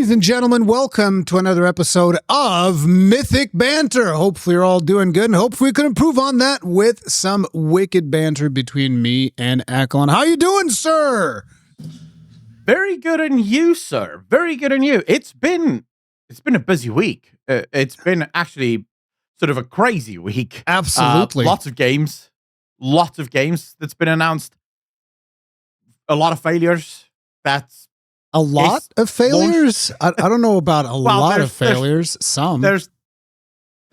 Ladies and gentlemen, welcome to another episode of Mythic Banter. Hopefully you're all doing good, and hopefully we can improve on that with some wicked banter between me and Ackland. How you doing, sir? Very good on you, sir. Very good on you. It's been a busy week. It's been actually sort of a crazy week. Absolutely. Lots of games that's been announced. A lot of failures. That's a lot of failures? I don't know about a lot of failures. Some. There's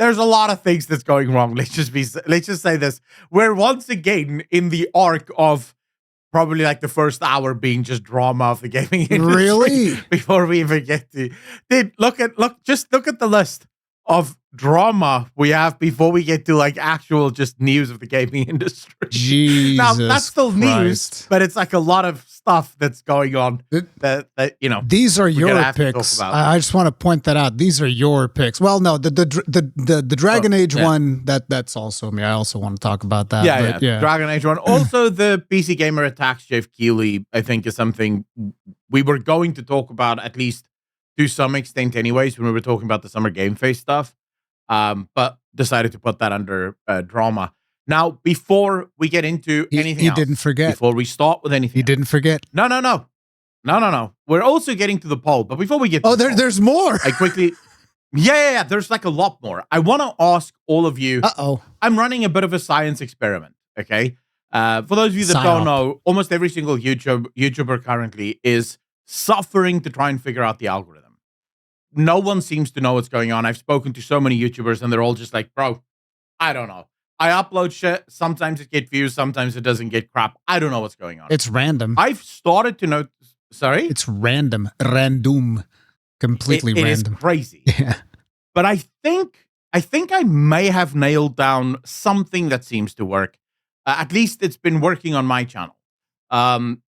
a lot of things that's going wrong. Let's just say this. We're once again in the arc of probably like the first hour being just drama of the gaming industry. Really? Before we even get to look at the list of drama we have before we get to like actual just news of the gaming industry. Jesus now that's still Christ. News, but it's like a lot of stuff that's going on that you know. These are your picks. I just want to point that out. These are your picks. Well, no, the Dragon Age one, that's also me. I also want to talk about that. Yeah. Dragon Age one. Also, the PC Gamer attacks Geoff Keighley, I think, is something we were going to talk about at least to some extent anyways when we were talking about the Summer Game Fest stuff, but decided to put that under drama. Now, before we get into anything else, didn't forget. Before we start with anything you didn't forget. No. We're also getting to the poll, but before we get to there's more. I quickly... Yeah, there's like a lot more. I want to ask all of you... I'm running a bit of a science experiment, okay? For those of you that don't know, almost every single YouTuber currently is suffering to try and figure out the algorithm. No one seems to know what's going on. I've spoken to so many YouTubers and they're all just like, bro, I don't know. I upload shit. Sometimes it gets views. Sometimes it doesn't get crap. I don't know what's going on. It's random. I've started to know. Sorry? It's random. Completely random. It is crazy. Yeah. But I think I may have nailed down something that seems to work. At least it's been working on my channel.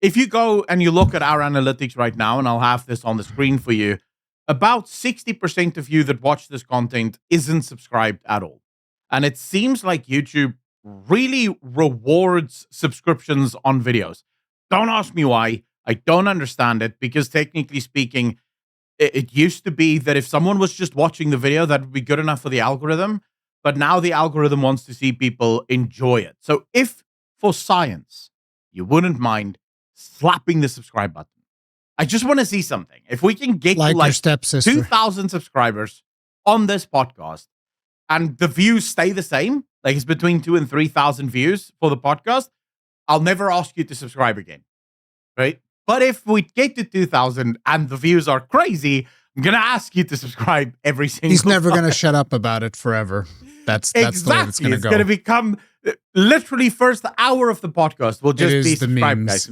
If you go and you look at our analytics right now, and I'll have this on the screen for you, about 60% of you that watch this content isn't subscribed at all. And it seems like YouTube really rewards subscriptions on videos. Don't ask me why. I don't understand it, because technically speaking, it used to be that if someone was just watching the video, that would be good enough for the algorithm. But now the algorithm wants to see people enjoy it. So if for science, you wouldn't mind slapping the subscribe button. I just want to see something. If we can get like to like your stepsister. 2,000 subscribers on this podcast and the views stay the same, like it's between 2,000 and 3,000 views for the podcast, I'll never ask you to subscribe again, right? But if we get to 2,000 and the views are crazy, I'm going to ask you to subscribe every single He's never time. going to shut up about it forever. That's exactly. the way it's going to go. It's going to become literally first hour of the podcast will just be subscribe, guys,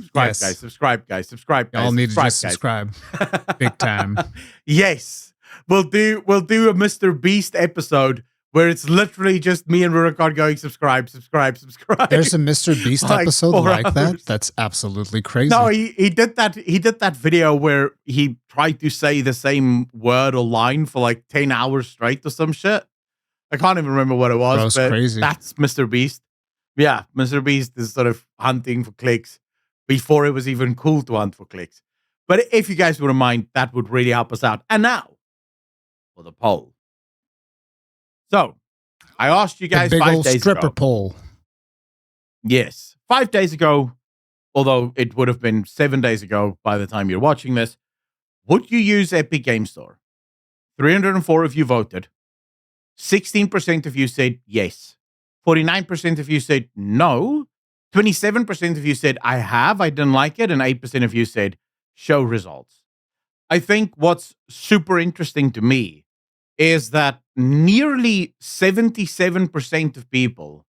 subscribe, guys. Y'all need to just subscribe. Big time. Yes. We'll do a Mr. Beast episode where it's literally just me and Rurikard going subscribe. There's a Mr. Beast episode like hours. that? That's absolutely crazy. No, he did that video where he tried to say the same word or line for like 10 hours straight or some shit. I can't even remember what it was, but crazy. That's Mr. Beast. Yeah, Mr. Beast is sort of hunting for clicks before it was even cool to hunt for clicks. But if you guys wouldn't mind, that would really help us out. And now, for the poll. So, I asked you guys the big 5 old days stripper ago. poll. Yes, 5 days ago, although it would have been 7 days ago by the time you're watching this, would you use Epic Game Store? 304 of you voted. 16% of you said yes. 49% of you said no. 27% of you said I didn't like it. And 8% of you said show results. I think what's super interesting to me is that nearly 77% of people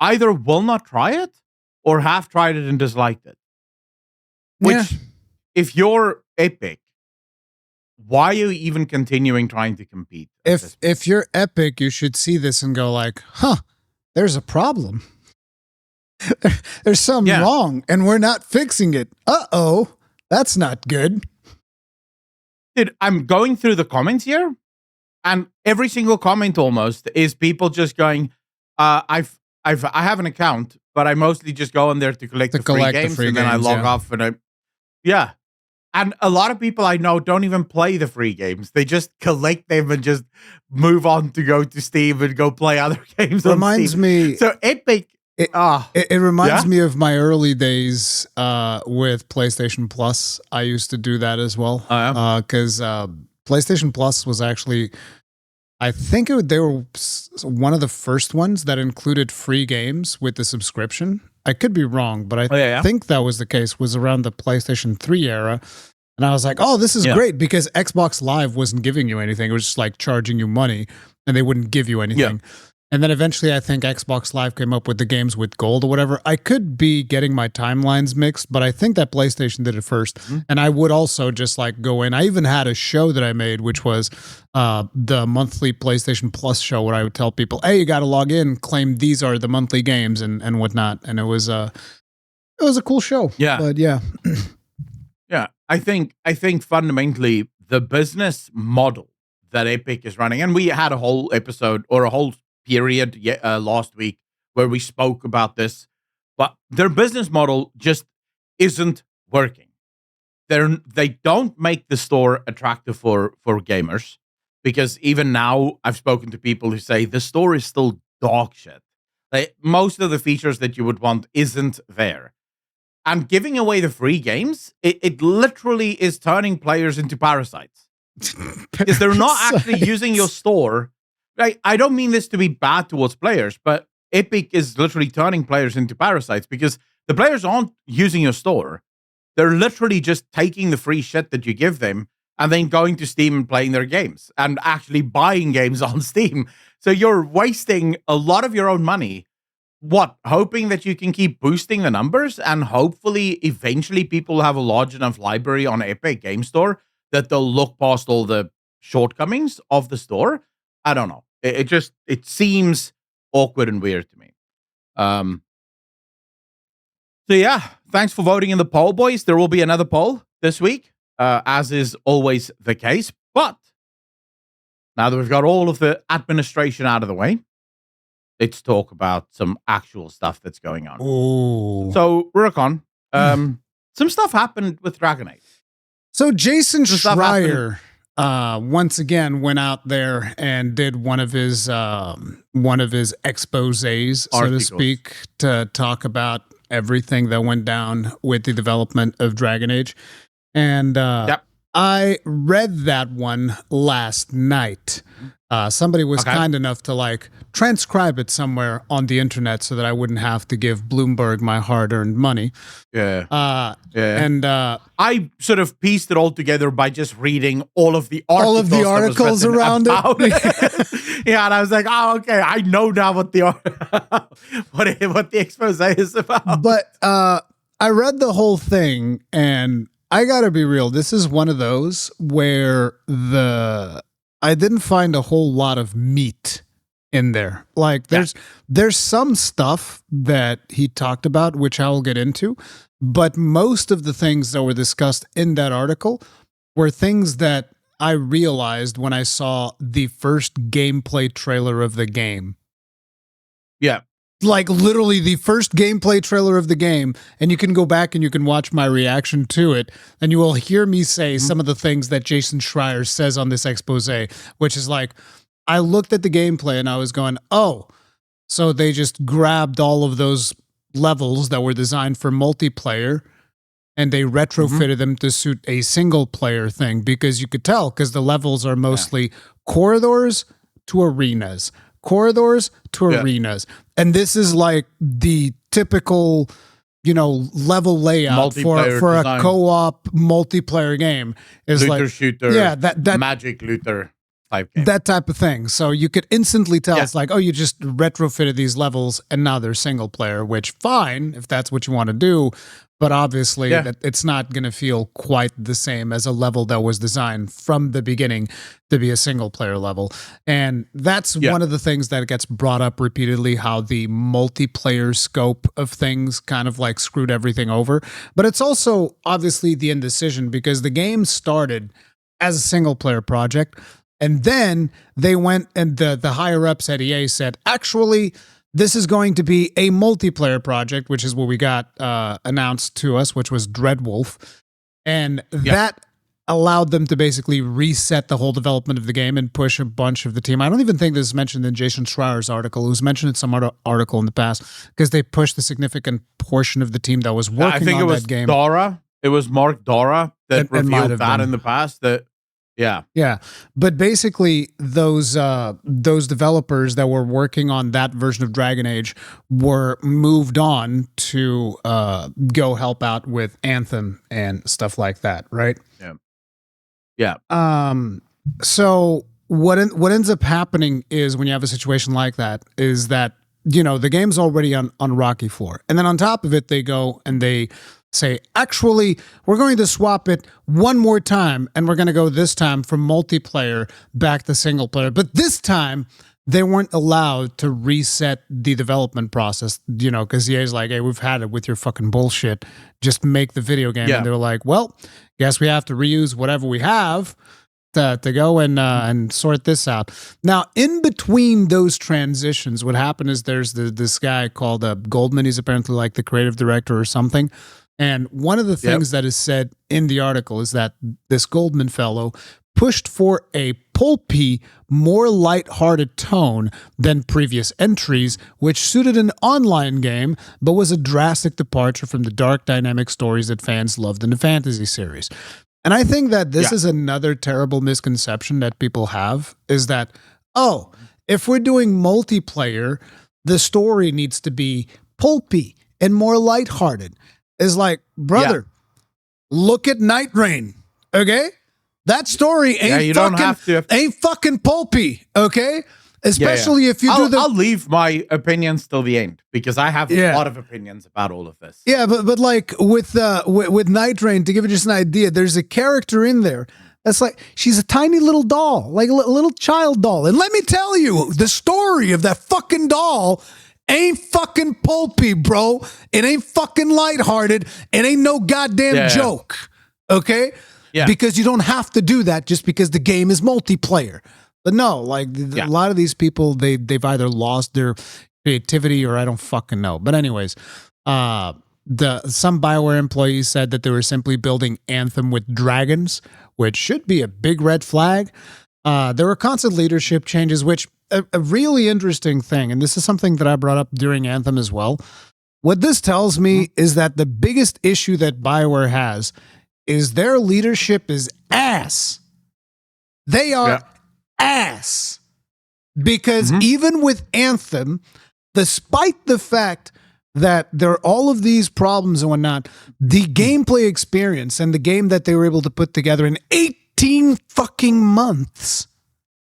either will not try it or have tried it and disliked it. Which, if you're Epic, why are you even continuing trying to compete? If you're Epic, you should see this and go like, huh, there's a problem. There's something wrong, and we're not fixing it. Uh-oh, that's not good. Dude, I'm going through the comments here, and every single comment almost is people just going, I have an account, but I mostly just go in there to collect the free games, and then I log off, and And a lot of people I know don't even play the free games. They just collect them and just move on to go to Steam and go play other games Reminds on Steam. me. So Epic. It reminds me of my early days with PlayStation Plus. I used to do that as well. Because PlayStation Plus was actually, I think they were one of the first ones that included free games with the subscription. I could be wrong, but I think that was the case, was around the PlayStation 3 era. And I was like, oh, this is great, because Xbox Live wasn't giving you anything. It was just like charging you money, and they wouldn't give you anything. Yeah. And then eventually I think Xbox Live came up with the games with gold or whatever. I could be getting my timelines mixed, but I think that PlayStation did it first. Mm-hmm. And I would also just like go in. I even had a show that I made, which was the monthly PlayStation Plus show, where I would tell people, hey, you got to log in, claim these are the monthly games and whatnot. And it was a cool show. Yeah. But yeah. Yeah. I think fundamentally the business model that Epic is running, and we had a whole episode or a whole period last week where we spoke about this, but their business model just isn't working. They don't make the store attractive for gamers, because even now I've spoken to people who say the store is still dog shit. Most of the features that you would want isn't there. And giving away the free games, it literally is turning players into parasites. Because they're not actually using your store. Right? I don't mean this to be bad towards players, but Epic is literally turning players into parasites, because the players aren't using your store. They're literally just taking the free shit that you give them and then going to Steam and playing their games and actually buying games on Steam. So you're wasting a lot of your own money. What? Hoping that you can keep boosting the numbers, and hopefully eventually people have a large enough library on Epic Game Store that they'll look past all the shortcomings of the store. I don't know. It seems awkward and weird to me. So yeah, thanks for voting in the poll, boys. There will be another poll this week, as is always the case. But now that we've got all of the administration out of the way, let's talk about some actual stuff that's going on. Ooh. So, Rurikon, some stuff happened with Dragon Age. So Jason Schreier once again went out there and did one of his exposés, so to speak, to talk about everything that went down with the development of Dragon Age. And I read that one last night. Somebody was kind enough to like transcribe it somewhere on the internet so that I wouldn't have to give Bloomberg my hard-earned money. Yeah. And I sort of pieced it all together by just reading all of the articles around it. Yeah, and I was like, oh, okay, I know now what the expose is about. But I read the whole thing, and I gotta be real. This is one of those where I didn't find a whole lot of meat in there. Like there's some stuff that he talked about, which I will get into, but most of the things that were discussed in that article were things that I realized when I saw the first gameplay trailer of the game. Yeah. Like literally the first gameplay trailer of the game, and you can go back and you can watch my reaction to it, and you will hear me say some of the things that Jason Schreier says on this expose, which is like, I looked at the gameplay and I was going, oh, so they just grabbed all of those levels that were designed for multiplayer and they retrofitted them to suit a single player thing, because you could tell, because the levels are mostly corridors to arenas. And this is like the typical, level layout for a co-op multiplayer game. Is looter like shooter, that magic looter type game. That type of thing. So you could instantly tell it's like, oh, you just retrofitted these levels and now they're single player, which fine if that's what you want to do. But obviously, that it's not going to feel quite the same as a level that was designed from the beginning to be a single-player level. And that's one of the things that gets brought up repeatedly, how the multiplayer scope of things kind of like screwed everything over. But it's also obviously the indecision, because the game started as a single-player project, and then they went and the higher-ups at EA said, actually, this is going to be a multiplayer project, which is what we got announced to us, which was Dreadwolf. And that allowed them to basically reset the whole development of the game and push a bunch of the team. I don't even think this is mentioned in Jason Schreier's article. It was mentioned in some other article in the past because they pushed a significant portion of the team that was working on that game. I think it was Dora. It was Mark Dora that revealed that in the past. Yeah. But basically, those developers that were working on that version of Dragon Age were moved on to go help out with Anthem and stuff like that, right? Yeah. So what ends up happening is when you have a situation like that is that, the game's already on rocky floor. And then on top of it, they go and they say, actually, we're going to swap it one more time. And we're going to go this time from multiplayer back to single player. But this time, they weren't allowed to reset the development process, because EA's like, hey, we've had it with your fucking bullshit. Just make the video game. Yeah. And they're like, well, guess we have to reuse whatever we have to go and sort this out. Now, in between those transitions, what happened is there's this guy called Goldman. He's apparently like the creative director or something. And one of the things that is said in the article is that this Goldman fellow pushed for a pulpy, more lighthearted tone than previous entries, which suited an online game, but was a drastic departure from the dark, dynamic stories that fans loved in the fantasy series. And I think that this is another terrible misconception that people have, is that, if we're doing multiplayer, the story needs to be pulpy and more lighthearted. It's like, brother, look at Night Rain, okay? That story ain't fucking pulpy, okay? Especially if you I'll leave my opinions till the end because I have a lot of opinions about all of this. Yeah, but like with Night Rain, to give you just an idea, there's a character in there that's like, she's a tiny little doll, like a little child doll. And let me tell you, the story of that fucking doll ain't fucking pulpy, bro. It ain't fucking lighthearted. It ain't no goddamn joke, okay? Yeah. Because you don't have to do that just because the game is multiplayer. But no, like a lot of these people, they've either lost their creativity or I don't fucking know. But anyways, some BioWare employees said that they were simply building Anthem with dragons, which should be a big red flag. There were constant leadership changes, which a really interesting thing, and this is something that I brought up during Anthem as well. What this tells me is that the biggest issue that BioWare has is their leadership is ass. They are ass. Because even with Anthem, despite the fact that there are all of these problems and whatnot, the gameplay experience and the game that they were able to put together in 18 fucking months.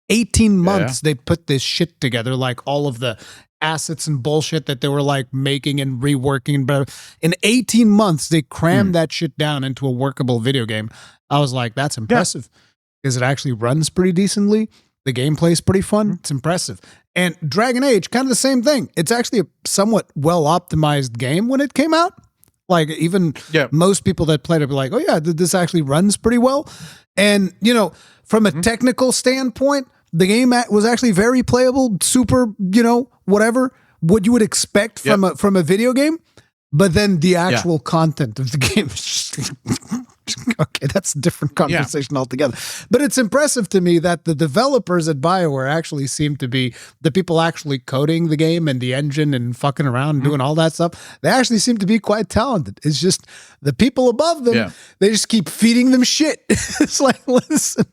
18 months they put this shit together, like all of the assets and bullshit that they were like making and reworking. But in 18 months, they crammed that shit down into a workable video game. I was like, that's impressive because it actually runs pretty decently. The gameplay is pretty fun. It's impressive. And Dragon Age, kind of the same thing. It's actually a somewhat well-optimized game when it came out. Like even most people that played it were like, oh yeah, this actually runs pretty well. And, from a technical standpoint, the game was actually very playable, super, whatever, what you would expect from a video game. But then the actual content of the game is just okay, that's a different conversation altogether. But it's impressive to me that the developers at BioWare actually seem to be the people actually coding the game and the engine and fucking around and doing all that stuff. They actually seem to be quite talented. It's just the people above them, they just keep feeding them shit. It's like, listen,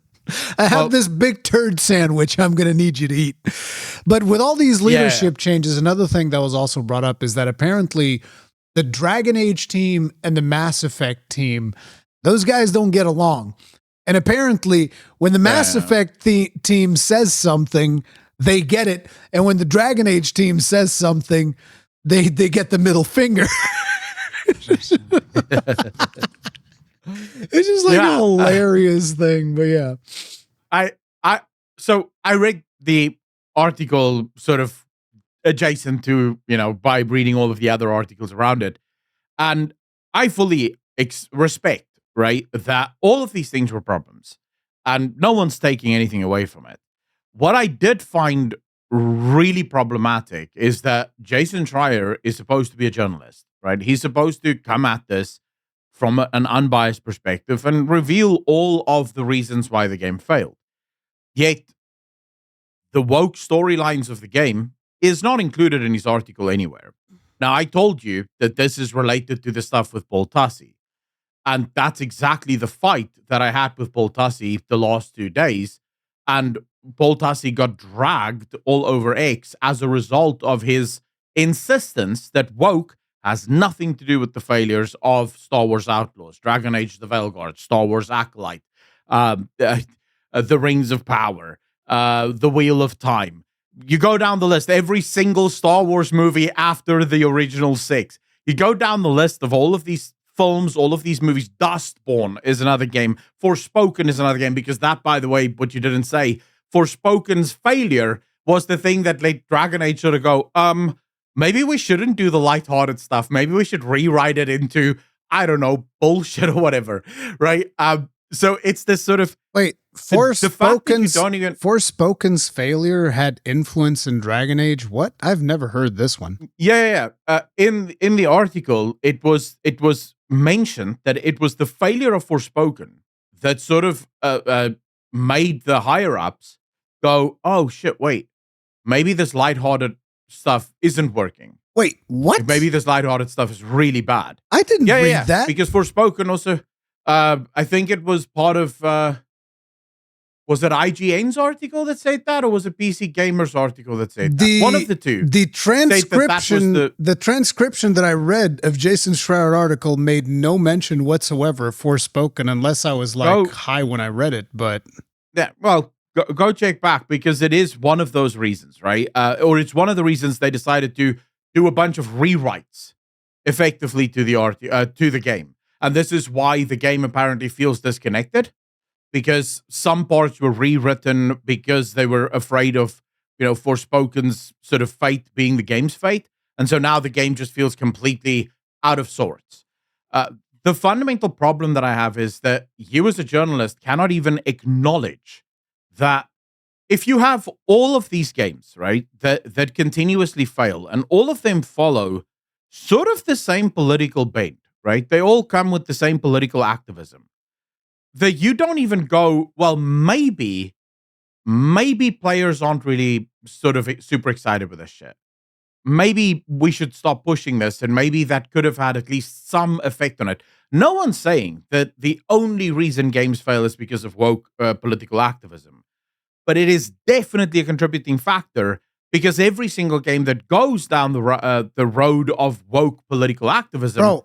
I have this big turd sandwich I'm going to need you to eat. But with all these leadership changes, another thing that was also brought up is that apparently the Dragon Age team and the Mass Effect team, those guys don't get along. And apparently when the Mass Effect team says something, they get it. And when the Dragon Age team says something, they get the middle finger. It's just like a hilarious thing, but So I read the article sort of adjacent to, by reading all of the other articles around it. And I fully respect, right, that all of these things were problems and no one's taking anything away from it. What I did find really problematic is that Jason Schreier is supposed to be a journalist, right? He's supposed to come at this from an unbiased perspective and reveal all of the reasons why the game failed. Yet, the woke storylines of the game is not included in his article anywhere. Now, I told you that this is related to the stuff with Boltassi. And that's exactly the fight that I had with Boltassi the last 2 days. And Boltassi got dragged all over X as a result of his insistence that woke has nothing to do with the failures of Star Wars Outlaws, Dragon Age the Veilguard, Star Wars Acolyte, the Rings of Power, the Wheel of Time. You go down the list, every single Star Wars movie after the original 6. You go down the list of all of these films, all of these movies. Dustborn is another game. Forspoken is another game, because that, by the way, what you didn't say, Forspoken's failure was the thing that led Dragon Age to go, maybe we shouldn't do the lighthearted stuff. Maybe we should rewrite it into, I don't know, bullshit or whatever, right? So it's this sort of... Wait, Forspoken's failure had influence in Dragon Age? What? I've never heard this one. Yeah. In the article, it was mentioned that it was the failure of Forspoken that sort of made the higher-ups go, oh, shit, wait. Maybe this lighthearted stuff isn't working. Wait, what? Maybe this lighthearted stuff is really bad. I didn't read that. Because Forspoken also... I think it was part of, was it IGN's article that said that, or was it PC Gamer's article that said that? One of the two. The transcription that I read of Jason Schreier article made no mention whatsoever of Forspoken, unless I was high when I read it, but... Yeah, well, go check back, because it is one of those reasons, right? Or it's one of the reasons they decided to do a bunch of rewrites, effectively, to the game. And this is why the game apparently feels disconnected, because some parts were rewritten because they were afraid of, Forspoken's sort of fate being the game's fate. And so now the game just feels completely out of sorts. The fundamental problem that I have is that you as a journalist cannot even acknowledge that if you have all of these games, right, that continuously fail, and all of them follow sort of the same political bent, right? They all come with the same political activism. That you don't even go, well, maybe players aren't really sort of super excited with this shit. Maybe we should stop pushing this, and maybe that could have had at least some effect on it. No one's saying that the only reason games fail is because of woke political activism. But it is definitely a contributing factor, because every single game that goes down the road of woke political activism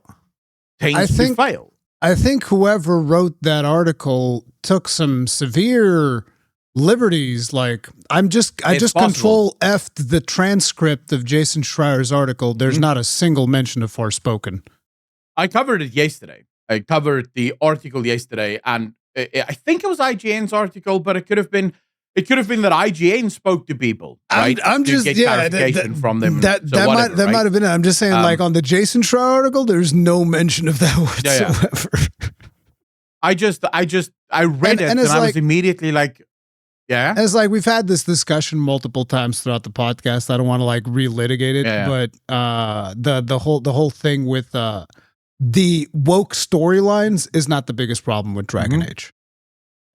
tends to fail. I think whoever wrote that article took some severe liberties. Like, I just Control F'd the transcript of Jason Schreier's article. There's not a single mention of Forspoken. I covered it yesterday. I covered the article yesterday, and I think it was IGN's article, but it could have been that IGN spoke to people, right? I'm just get clarification from them. That might have been it. I'm just saying, on the Jason Schreier article, there's no mention of that whatsoever. Yeah. I read it, and I was immediately like, yeah. It's like we've had this discussion multiple times throughout the podcast. I don't want to relitigate it, but the whole thing with the woke storylines is not the biggest problem with Dragon Age.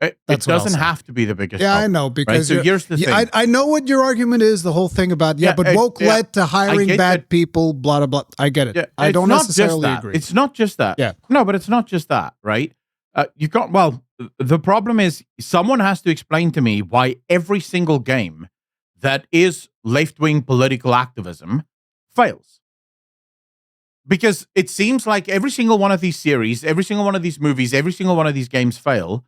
It doesn't have to be the biggest problem. I know, because right? So here's the thing. I know what your argument is, the whole thing about, but woke led to hiring bad people, blah, blah, blah. I get it. Yeah, I don't necessarily agree. It's not just that. Yeah. No, but it's not just that, right? The problem is someone has to explain to me why every single game that is left-wing political activism fails. Because it seems like every single one of these series, every single one of these movies, every single one of these games fail.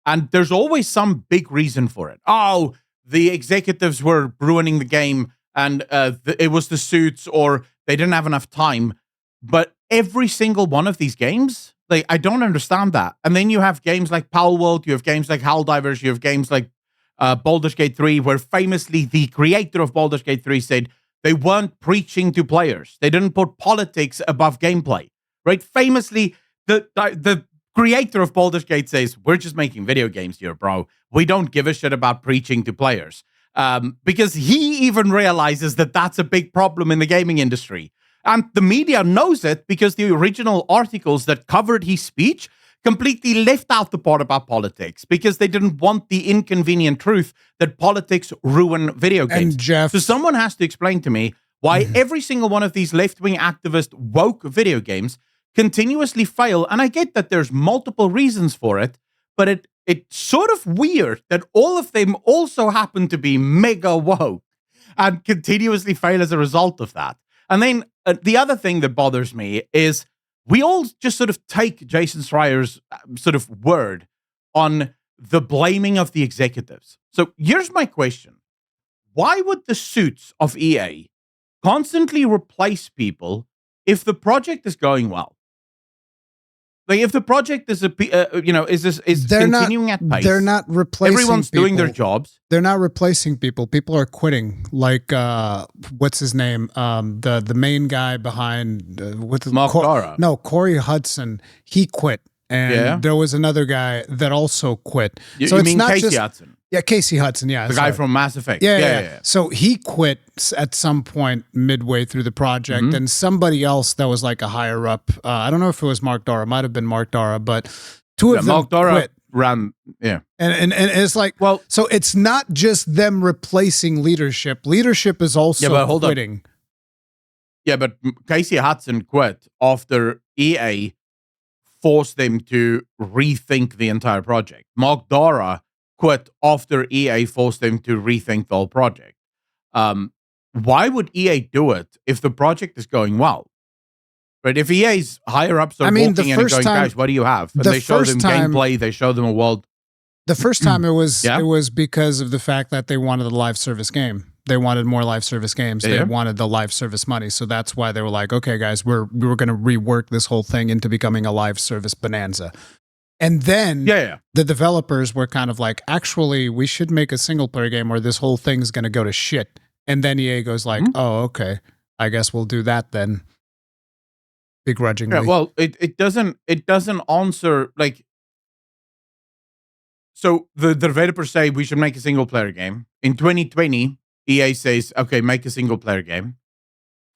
And there's always some big reason for it. Oh, the executives were ruining the game, and it was the suits, or they didn't have enough time. But every single one of these games, I don't understand that. And then you have games like Palworld, you have games like Helldivers, you have games like Baldur's Gate 3, where famously the creator of Baldur's Gate 3 said they weren't preaching to players. They didn't put politics above gameplay, right? Famously, the creator of Baldur's Gate says, we're just making video games here, bro. We don't give a shit about preaching to players. Because he even realizes that that's a big problem in the gaming industry. And the media knows it because the original articles that covered his speech completely left out the part about politics because they didn't want the inconvenient truth that politics ruin video games. And Geoff, so someone has to explain to me why every single one of these left-wing activist woke video games continuously fail. And I get that there's multiple reasons for it, but it's sort of weird that all of them also happen to be mega woke and continuously fail as a result of that. And then the other thing that bothers me is we all just sort of take Jason Schreier's sort of word on the blaming of the executives. So here's my question. Why would the suits of EA constantly replace people if the project is going well? Like if the project is is continuing at pace, they're not replacing. Everyone's people. doing their jobs. They're not replacing people. People are quitting. Like what's his name? The main guy behind Mark Dara. No, Corey Hudson. He quit, and there was another guy that also quit. So you mean not Casey Hudson? Yeah, Casey Hudson. Yeah, the guy from Mass Effect. Yeah. So he quit at some point midway through the project, and somebody else that was like a higher up. I don't know if it was Mark Dara. Might have been Mark Dara, but two of them Mark Dara quit. Ran. Yeah, and it's like, well, so it's not just them replacing leadership. Leadership is also quitting. Yeah, but Casey Hudson quit after EA forced them to rethink the entire project. Mark Dara quit after EA forced them to rethink the whole project. Why would EA do it if the project is going well? Right? If EA's higher ups are walking in and going, guys, what do you have? And they show them gameplay, they show them a world. The first time it was because of the fact that they wanted a live service game. They wanted more live service games. They wanted the live service money. So that's why they were like, okay, guys, we were going to rework this whole thing into becoming a live service bonanza. And then the developers were kind of like, actually, we should make a single player game or this whole thing's going to go to shit. And then EA goes like, oh, okay, I guess we'll do that then. Begrudgingly. Yeah, well, it doesn't answer like. So the developers say we should make a single player game. In 2020, EA says, okay, make a single player game.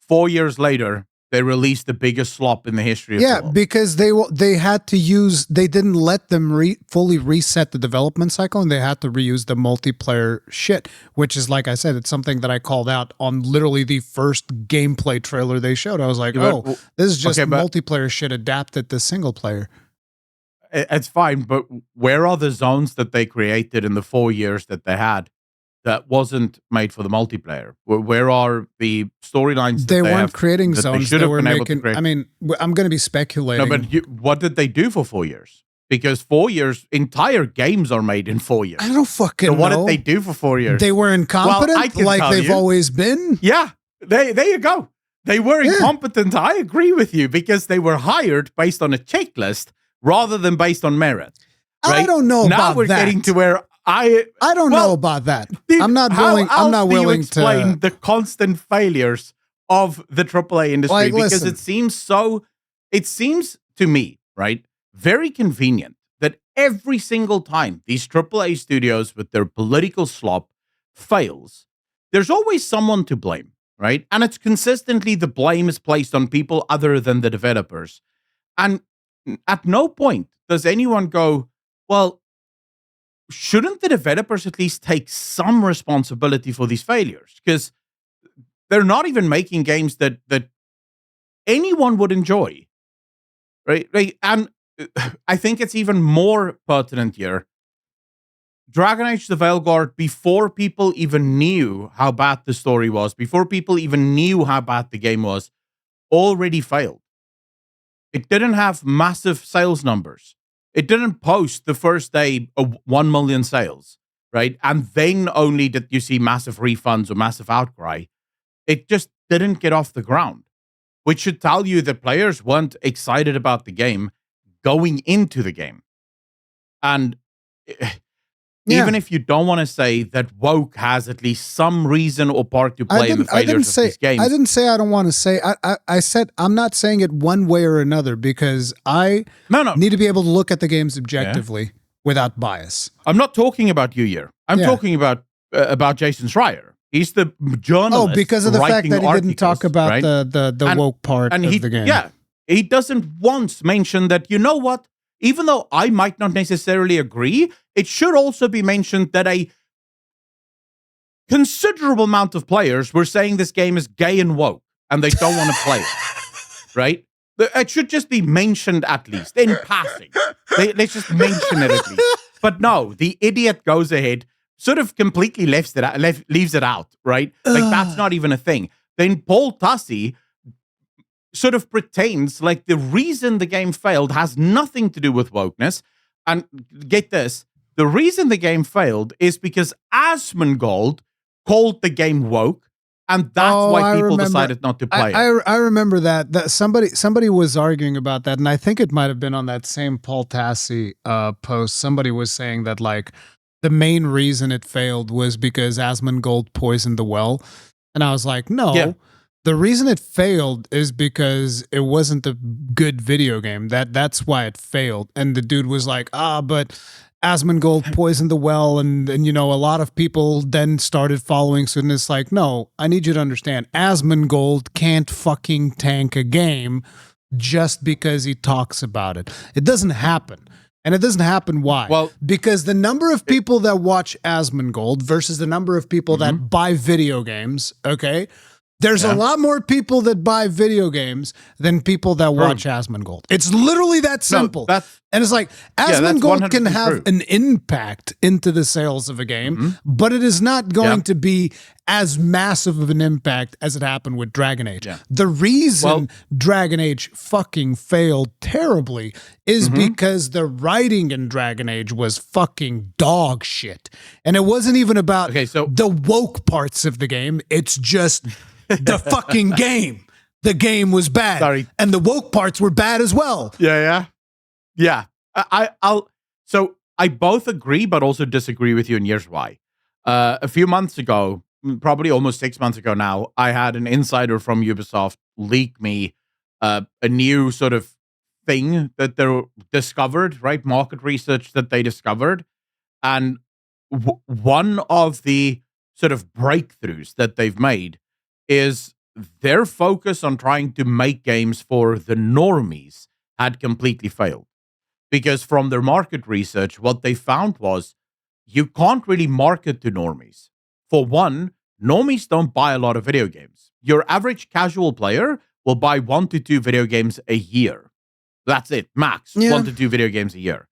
4 years later, they released the biggest slop in the history of the world. Because they had to use, they didn't let them fully reset the development cycle, and they had to reuse the multiplayer shit, which is, like I said, it's something that I called out on literally the first gameplay trailer they showed. I was like, this is just multiplayer shit adapted to single player. It's fine, but where are the zones that they created in the 4 years that they had that wasn't made for the multiplayer? Where are the storylines? They weren't creating zones. They were making. I mean, I'm going to be speculating. No, but what did they do for 4 years? Because 4 years, entire games are made in 4 years. I don't fucking know. So what did they do for 4 years? They were incompetent, like they've always been. Yeah, there you go. They were incompetent. I agree with you because they were hired based on a checklist rather than based on merit. Right? I don't know about that. Now we're getting to where I don't know about that. I'm not willing. I'm not willing to explain the constant failures of the AAA industry because it seems to me, right, very convenient that every single time these AAA studios with their political slop fails, there's always someone to blame, right? And it's consistently the blame is placed on people other than the developers. And at no point does anyone go, well, shouldn't the developers at least take some responsibility for these failures? Because they're not even making games that anyone would enjoy, right? And I think it's even more pertinent here. Dragon Age the Veilguard, before people even knew how bad the story was, before people even knew how bad the game was, already failed. It didn't have massive sales numbers. It didn't post the first day 1 million sales, right? And then only did you see massive refunds or massive outcry. It just didn't get off the ground, which should tell you that players weren't excited about the game going into the game. And even if you don't want to say that woke has at least some reason or part to play in the failures of these games. I didn't say I don't want to say. I said I'm not saying it one way or another because I need to be able to look at the games objectively without bias. I'm not talking about you here. I'm talking about Jason Schreier. He's the journalist. Oh, because of the fact that he didn't talk about right? the woke part of the game. Yeah, he doesn't once mention that, you know what? Even though I might not necessarily agree, it should also be mentioned that a considerable amount of players were saying this game is gay and woke, and they don't want to play it, right? It should just be mentioned at least, in passing. Let's just mention it at least. But no, the idiot goes ahead, sort of completely leaves it out, right? Like, that's not even a thing. Then Paul Tassi sort of pretends like the reason the game failed has nothing to do with wokeness. And get this, the reason the game failed is because Asmongold called the game woke, and that's why people decided not to play it. I remember that somebody was arguing about that, and I think it might have been on that same Paul Tassi post. Somebody was saying that, like, the main reason it failed was because Asmongold poisoned the well. And I was like, no. Yeah. The reason it failed is because it wasn't a good video game. That's why it failed. And the dude was like, but Asmongold poisoned the well, and a lot of people then started following suit. And it's like, no, I need you to understand, Asmongold can't fucking tank a game just because he talks about it. It doesn't happen. And it doesn't happen. Why? Well, because the number of people that watch Asmongold versus the number of people that buy video games, okay? There's a lot more people that buy video games than people that watch Asmongold. It's literally that simple. And it's like, Asmongold can have an impact into the sales of a game, but it is not going to be as massive of an impact as it happened with Dragon Age. Yeah. The reason Dragon Age fucking failed terribly is because the writing in Dragon Age was fucking dog shit. And it wasn't even about the woke parts of the game. It's just the fucking game. The game was bad. Sorry. And the woke parts were bad as well. Yeah. So I both agree, but also disagree with you, and here's why. A few months ago, probably almost 6 months ago now, I had an insider from Ubisoft leak me a new sort of thing that they discovered, right? Market research that they discovered. And one of the sort of breakthroughs that they've made is their focus on trying to make games for the normies had completely failed. Because from their market research, what they found was you can't really market to normies. For one, normies don't buy a lot of video games. Your average casual player will buy 1 to 2 video games a year. That's it, max. 1 to 2 video games a year.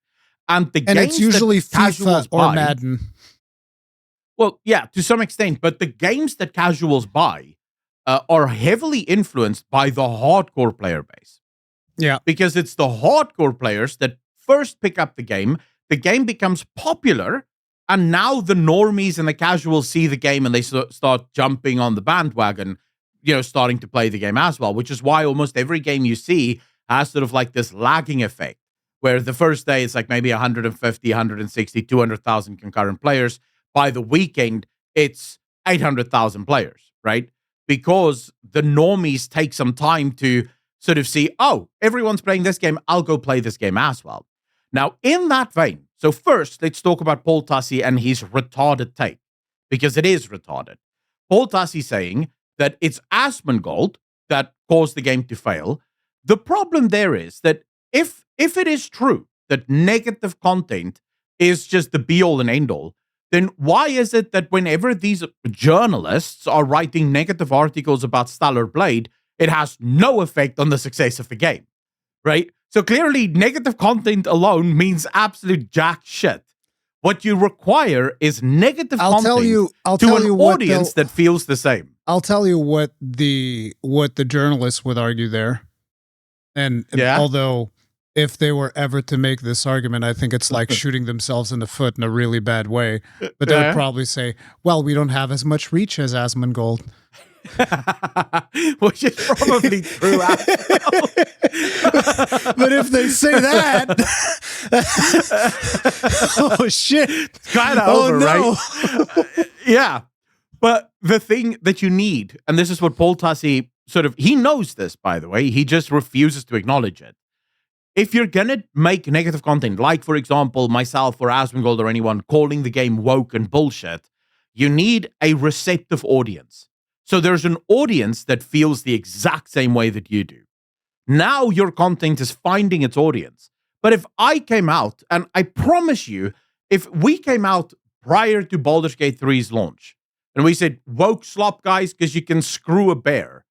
And it's usually FIFA or Madden. Well, yeah, to some extent. But the games that casuals buy are heavily influenced by the hardcore player base. Yeah. Because it's the hardcore players that first pick up the game becomes popular, and now the normies and the casuals see the game and they start jumping on the bandwagon, starting to play the game as well, which is why almost every game you see has sort of like this lagging effect, where the first day it's like maybe 150, 160, 200,000 concurrent players. By the weekend, it's 800,000 players, right? Because the normies take some time to sort of see, everyone's playing this game, I'll go play this game as well. Now, in that vein, so first, let's talk about Paul Tassi and his retarded take, because it is retarded. Paul Tassi saying that it's Asmongold that caused the game to fail. The problem there is that if it is true that negative content is just the be-all and end-all, then why is it that whenever these journalists are writing negative articles about Stellar Blade, it has no effect on the success of the game, right? So clearly, negative content alone means absolute jack shit. What you require is negative content to an audience that feels the same. I'll tell you what the journalists would argue there. And although if they were ever to make this argument, I think it's like shooting themselves in the foot in a really bad way. But they would probably say, well, we don't have as much reach as Asmongold. Which is probably true as well. But if they say that, oh shit, it's kind of over, right? Yeah. But the thing that you need, and this is what Paul Tassi he knows this, by the way, he just refuses to acknowledge it. If you're going to make negative content, like, for example, myself or Asmongold or anyone calling the game woke and bullshit, You need a receptive audience. So there's an audience that feels the exact same way that you do. Now your content is finding its audience. But if I came out, and I promise you, if we came out prior to Baldur's Gate 3's launch, and we said, woke slop, guys, because you can screw a bear,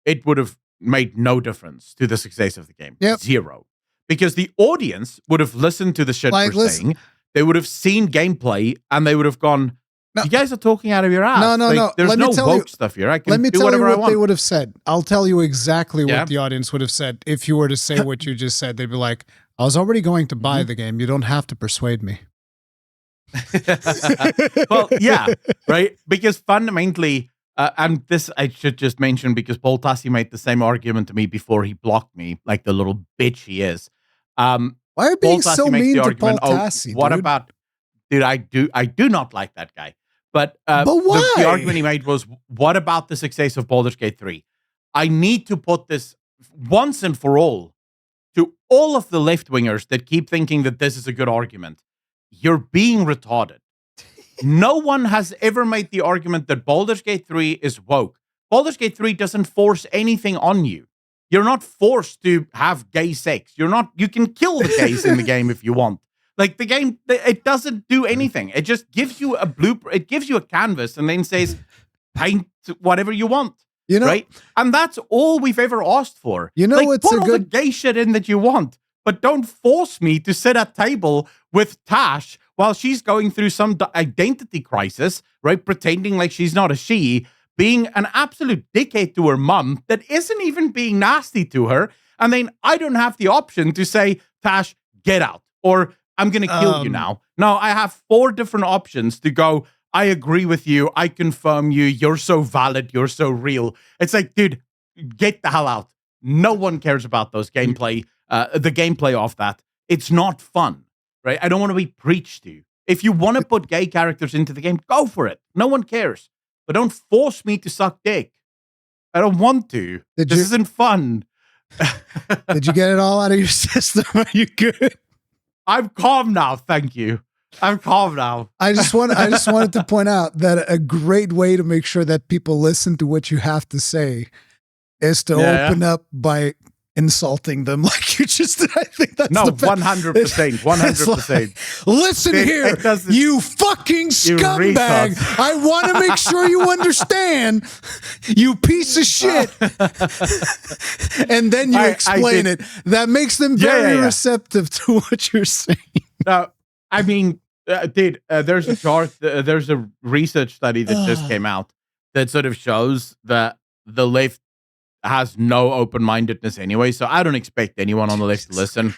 it would have made no difference to the success of the game. Yep. Zero. Because the audience would have listened to the shit we're saying. They would have seen gameplay, and they would have gone, you guys are talking out of your ass. No. There's no woke stuff here. I can let me do tell you whatever I what want. they would have said. I'll tell you exactly what the audience would have said if you were to say what you just said. They'd be like, I was already going to buy the game. You don't have to persuade me. Well, yeah, right? Because fundamentally, and this I should just mention because Paul Tassi made the same argument to me before he blocked me, like the little bitch he is. Why are you being so mean to Paul Tassi, what dude? about... Dude, I do not like that guy. But why? The argument he made was, what about the success of Baldur's Gate 3? I need to put this once and for all to all of the left-wingers that keep thinking that this is a good argument. You're being retarded. No one has ever made the argument that Baldur's Gate 3 is woke. Baldur's Gate 3 doesn't force anything on you. You're not forced to have gay sex. You can kill the gays in the game if you want. Like, the game, it doesn't do anything. It just gives you a blueprint. It gives you a canvas and then says, paint whatever you want. Right? And that's all we've ever asked for. Like, put all the gay shit in that you want, but don't force me to sit at table with Tash while she's going through some identity crisis, right? Pretending like she's not a she, being an absolute dickhead to her mum that isn't even being nasty to her. And then I don't have the option to say, Tash, get out. Or I'm going to kill you now. No, I have 4 different options to go, I agree with you. I confirm you. You're so valid. You're so real. It's like, dude, get the hell out. No one cares about those gameplay, the gameplay of that. It's not fun, right? I don't want to be preached to. If you want to put gay characters into the game, go for it. No one cares. But don't force me to suck dick. I don't want to. This isn't fun. Did you get it all out of your system? Are you good? I'm calm now, thank you. I'm calm now. I just wanted to point out that a great way to make sure that people listen to what you have to say is to open up by insulting them like you just did. I think that's 100%. 100%. Listen here, you fucking scumbag. I want to make sure you understand, you piece of shit. And then you explain it. That makes them very receptive to what you're saying. I mean, there's a chart, there's a research study that just came out that sort of shows that the left has no open-mindedness anyway, so I don't expect anyone on the left to listen.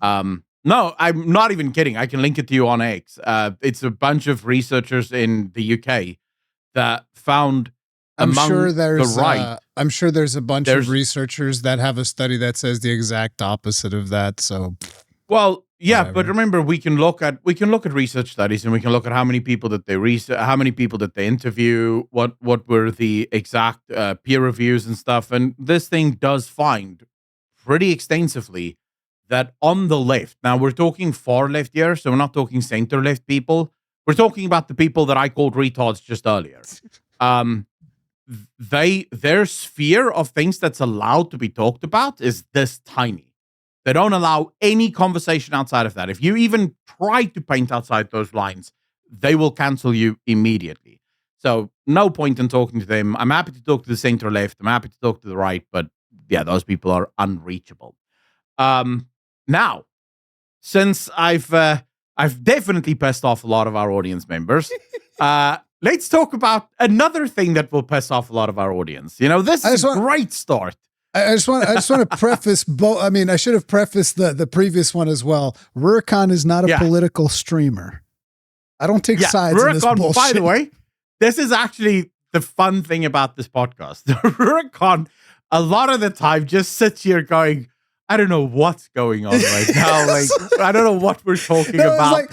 No, I'm not even kidding. I can link it to you on X. It's a bunch of researchers in the UK that found I'm sure there's a bunch of researchers that have a study that says the exact opposite of that. So, well, yeah, whatever. But remember, we can look at research studies, and we can look at how many people that they how many people that they interview, what were the exact peer reviews and stuff. And this thing does find pretty extensively that on the left, now we're talking far left here, so we're not talking center left people. We're talking about the people that I called retards just earlier. Their sphere of things that's allowed to be talked about is this tiny. They don't allow any conversation outside of that. If you even try to paint outside those lines, they will cancel you immediately. So no point in talking to them. I'm happy to talk to the center left. I'm happy to talk to the right, but yeah, those people are unreachable. Now, since I've definitely pissed off a lot of our audience members, let's talk about another thing that will piss off a lot of our audience. You know, this is a great start. I just want to preface both. I mean, I should have prefaced the previous one as well. Rurikon is not a political streamer. I don't take sides in this bullshit. By the way, this is actually the fun thing about this podcast. Rurikon, a lot of the time, just sits here going, I don't know what's going on right now. Like, I don't know what we're talking about. Like,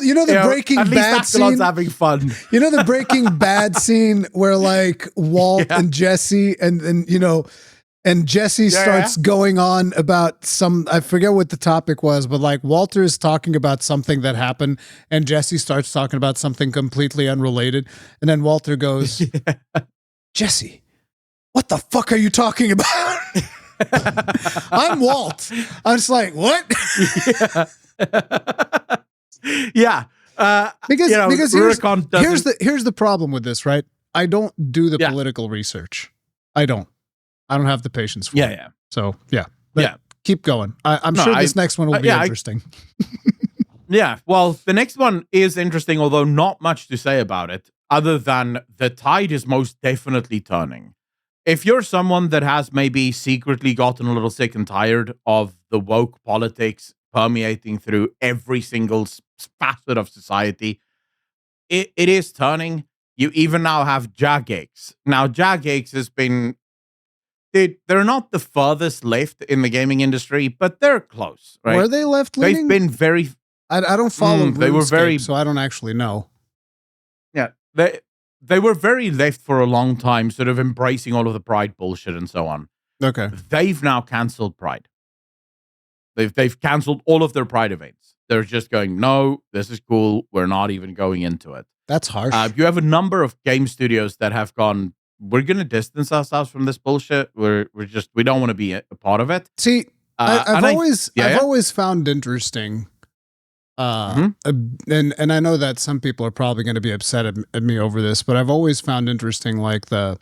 you know the Breaking Bad scene. Having fun. You know the Breaking Bad scene where like Walt and Jesse and And Jesse starts going on about I forget what the topic was, but like Walter is talking about something that happened and Jesse starts talking about something completely unrelated. And then Walter goes, Jesse, what the fuck are you talking about? I'm Walt. I was like, what? Yeah. Because here's the problem with this, right? I don't do the political research. I don't have the patience for it. Yeah. So, But keep going. I'm sure this next one will be interesting. Yeah. Well, the next one is interesting, although not much to say about it, other than the tide is most definitely turning. If you're someone that has maybe secretly gotten a little sick and tired of the woke politics permeating through every single facet of society, it is turning. You even now have Jagex. Now, Jagex has been... They're not the furthest left in the gaming industry, but they're close, right? Were they left-leaning? They've been very... I don't follow they were very... so I don't actually know. Yeah, they were very left for a long time, sort of embracing all of the Pride bullshit and so on. Okay. They've now canceled Pride. They've canceled all of their Pride events. They're just going, no, this is cool. We're not even going into it. That's harsh. You have a number of game studios that have gone, we're going to distance ourselves from this bullshit. We don't want to be a part of it. See, I've always found interesting. And I know that some people are probably going to be upset at me over this, but I've always found interesting, like the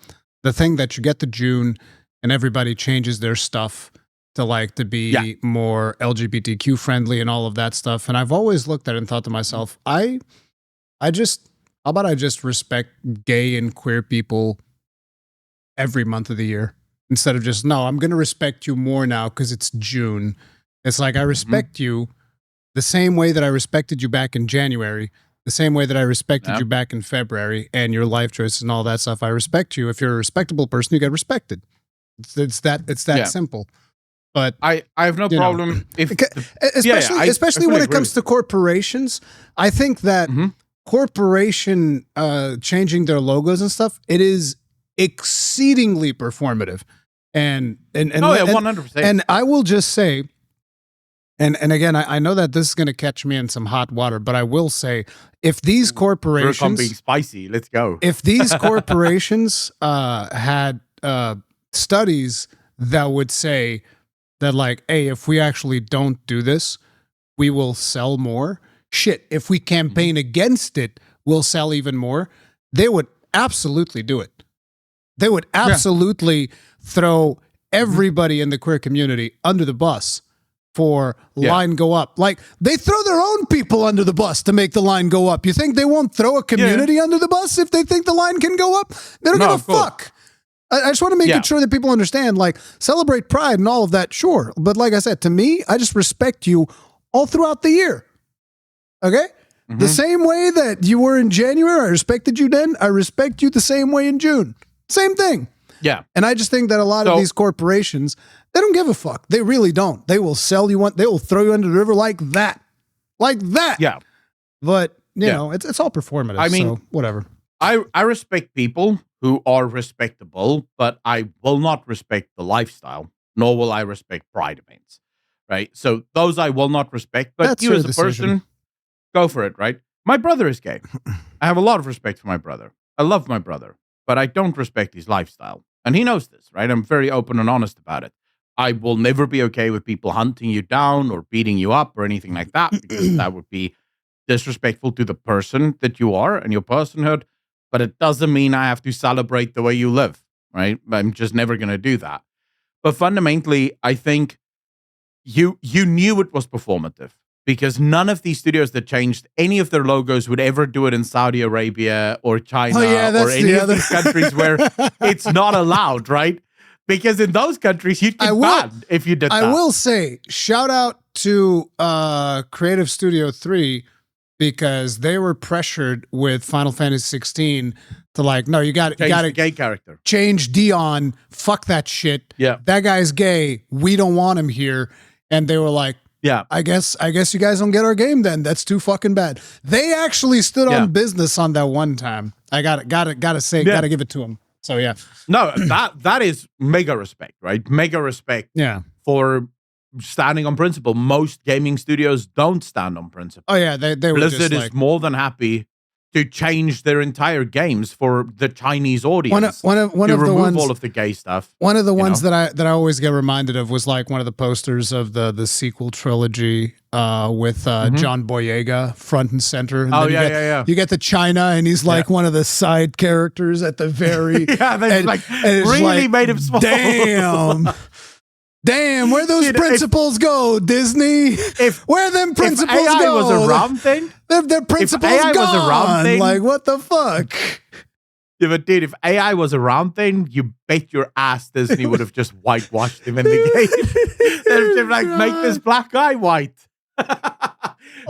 thing that you get to June and everybody changes their stuff to be more LGBTQ friendly and all of that stuff. And I've always looked at it and thought to myself, how about I just respect gay and queer people every month of the year instead of just, no, I'm going to respect you more now because it's June. It's like I respect you the same way that I respected you back in January, the same way that I respected you back in February and your life choices and all that stuff. I respect you. If you're a respectable person, you get respected. It's that simple. But I have no problem especially when it comes to corporations. I think that corporation changing their logos and stuff, it is exceedingly performative. And 100%. And I will just say, and again, I know that this is going to catch me in some hot water, but I will say, if these corporations being spicy, let's go. If these corporations had studies that would say that, like, hey, if we actually don't do this, we will sell more. Shit, if we campaign against it, we'll sell even more. They would absolutely do it. They would absolutely throw everybody in the queer community under the bus for line go up. Like, they throw their own people under the bus to make the line go up. You think they won't throw a community under the bus if they think the line can go up? They don't give a fuck. I just want to make sure that people understand, like, celebrate Pride and all of that, sure. But like I said, to me, I just respect you all throughout the year. Okay? The same way that you were in January, I respected you then, I respect you the same way in June. Same thing. Yeah. And I just think that a lot of these corporations, they don't give a fuck. They really don't. They will sell you one. They will throw you under the river like that. Like that. Yeah. But, you know, it's all performative. I mean, so whatever. I respect people who are respectable, but I will not respect the lifestyle, nor will I respect Pride events, right? So those I will not respect, but that's you as a person, go for it, right? My brother is gay. I have a lot of respect for my brother. I love my brother, but I don't respect his lifestyle. And he knows this, right? I'm very open and honest about it. I will never be okay with people hunting you down or beating you up or anything like that, because that would be disrespectful to the person that you are and your personhood. But it doesn't mean I have to celebrate the way you live, right? I'm just never going to do that. But fundamentally, I think you knew it was performative, because none of these studios that changed any of their logos would ever do it in Saudi Arabia or China or any of these countries where it's not allowed, right? Because in those countries, you'd get banned if you did that. I will say, shout out to Creative Studio 3, because they were pressured with Final Fantasy 16 to, like, no, you got to gay character, change Dion. Fuck that shit. Yeah, that guy's gay. We don't want him here. And they were like, yeah, I guess you guys don't get our game then. That's too fucking bad. They actually stood on business on that one time. I gotta say, gotta give it to them. So yeah. No, that is mega respect, right? Mega respect for standing on principle. Most gaming studios don't stand on principle. Oh yeah, they were Blizzard just is more than happy to change their entire games for the Chinese audience. One of remove the ones, all of the gay stuff. One of the ones that I always get reminded of was like one of the posters of the sequel trilogy with John Boyega front and center. And you get the China, and he's like one of the side characters at the very really made him small. Damn, where those principles go, Disney? Where them principles if AI go? Was a round thing? Their principles if AI gone. Was a round thing, like, what the fuck? Yeah, but dude, if AI was a round thing, you bet your ass Disney would have just whitewashed him in the game. They're like, make this black guy white.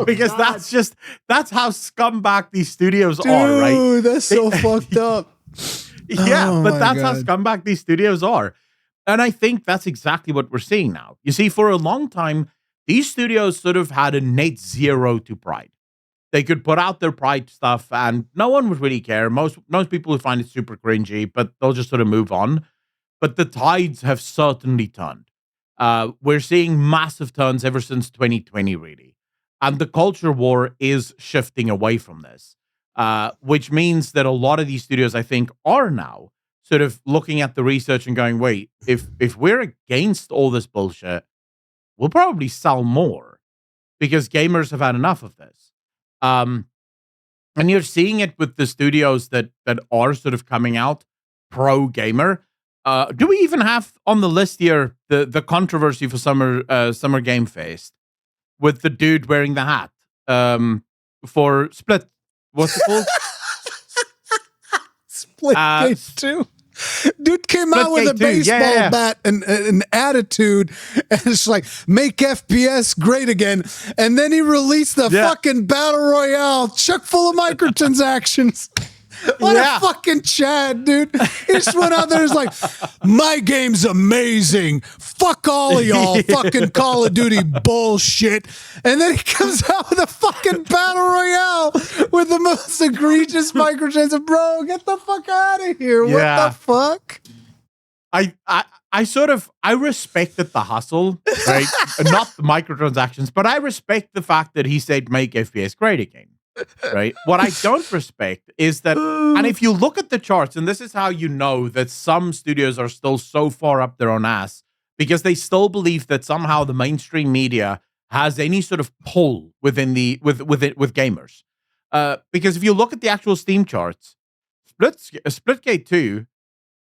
Because that's how scumbag these studios are, right? Dude, that's so fucked up. Yeah, but that's how scumbag these studios are. And I think that's exactly what we're seeing now. You see, for a long time, these studios sort of had a net zero to Pride. They could put out their Pride stuff and no one would really care. Most people would find it super cringy, but they'll just sort of move on. But the tides have certainly turned. We're seeing massive turns ever since 2020, really. And the culture war is shifting away from this, which means that a lot of these studios, I think, are now sort of looking at the research and going, wait, if we're against all this bullshit, we'll probably sell more because gamers have had enough of this. And you're seeing it with the studios that are sort of coming out pro gamer. Do we even have on the list here the controversy for Summer Game Fest with the dude wearing the hat for Split? What's it called? Splitgate 2. Dude came out with a baseball bat and an attitude, and it's like, make FPS great again. And then he released the fucking Battle Royale, chock full of microtransactions. What a fucking Chad, dude. He just went out there and was like, my game's amazing. Fuck all of y'all fucking Call of Duty bullshit. And then he comes out with a fucking Battle Royale with the most egregious microtransactions. Bro, get the fuck out of here. What the fuck? I respected the hustle, right? Not the microtransactions, but I respect the fact that he said make FPS great again. Right. What I don't respect is that, and if you look at the charts, and this is how you know that some studios are still so far up their own ass because they still believe that somehow the mainstream media has any sort of pull with gamers. Because if you look at the actual Steam charts, Splitgate 2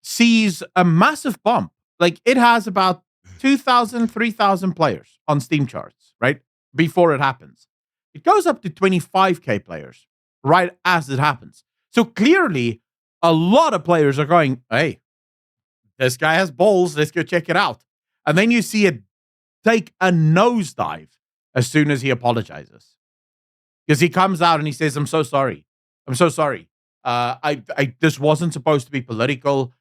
sees a massive bump. Like it has about 2,000, 3,000 players on Steam charts, right? Before it happens. It goes up to 25K players right as it happens. So clearly, a lot of players are going, hey, this guy has balls. Let's go check it out. And then you see it take a nosedive as soon as he apologizes. Because he comes out and he says, I'm so sorry. I'm so sorry. This wasn't supposed to be political.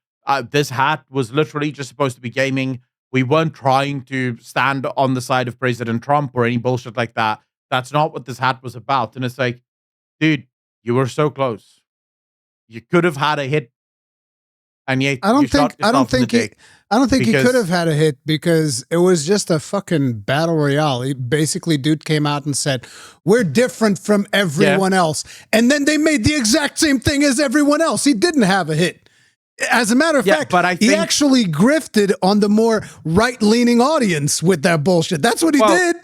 This hat was literally just supposed to be gaming. We weren't trying to stand on the side of President Trump or any bullshit like that. That's not what this hat was about. And it's like, dude, you were so close. You could have had a hit. And yet I don't think he could have had a hit because it was just a fucking battle royale. Basically, dude came out and said, we're different from everyone else. And then they made the exact same thing as everyone else. He didn't have a hit. As a matter of fact, but he actually grifted on the more right-leaning audience with that bullshit. That's what he did.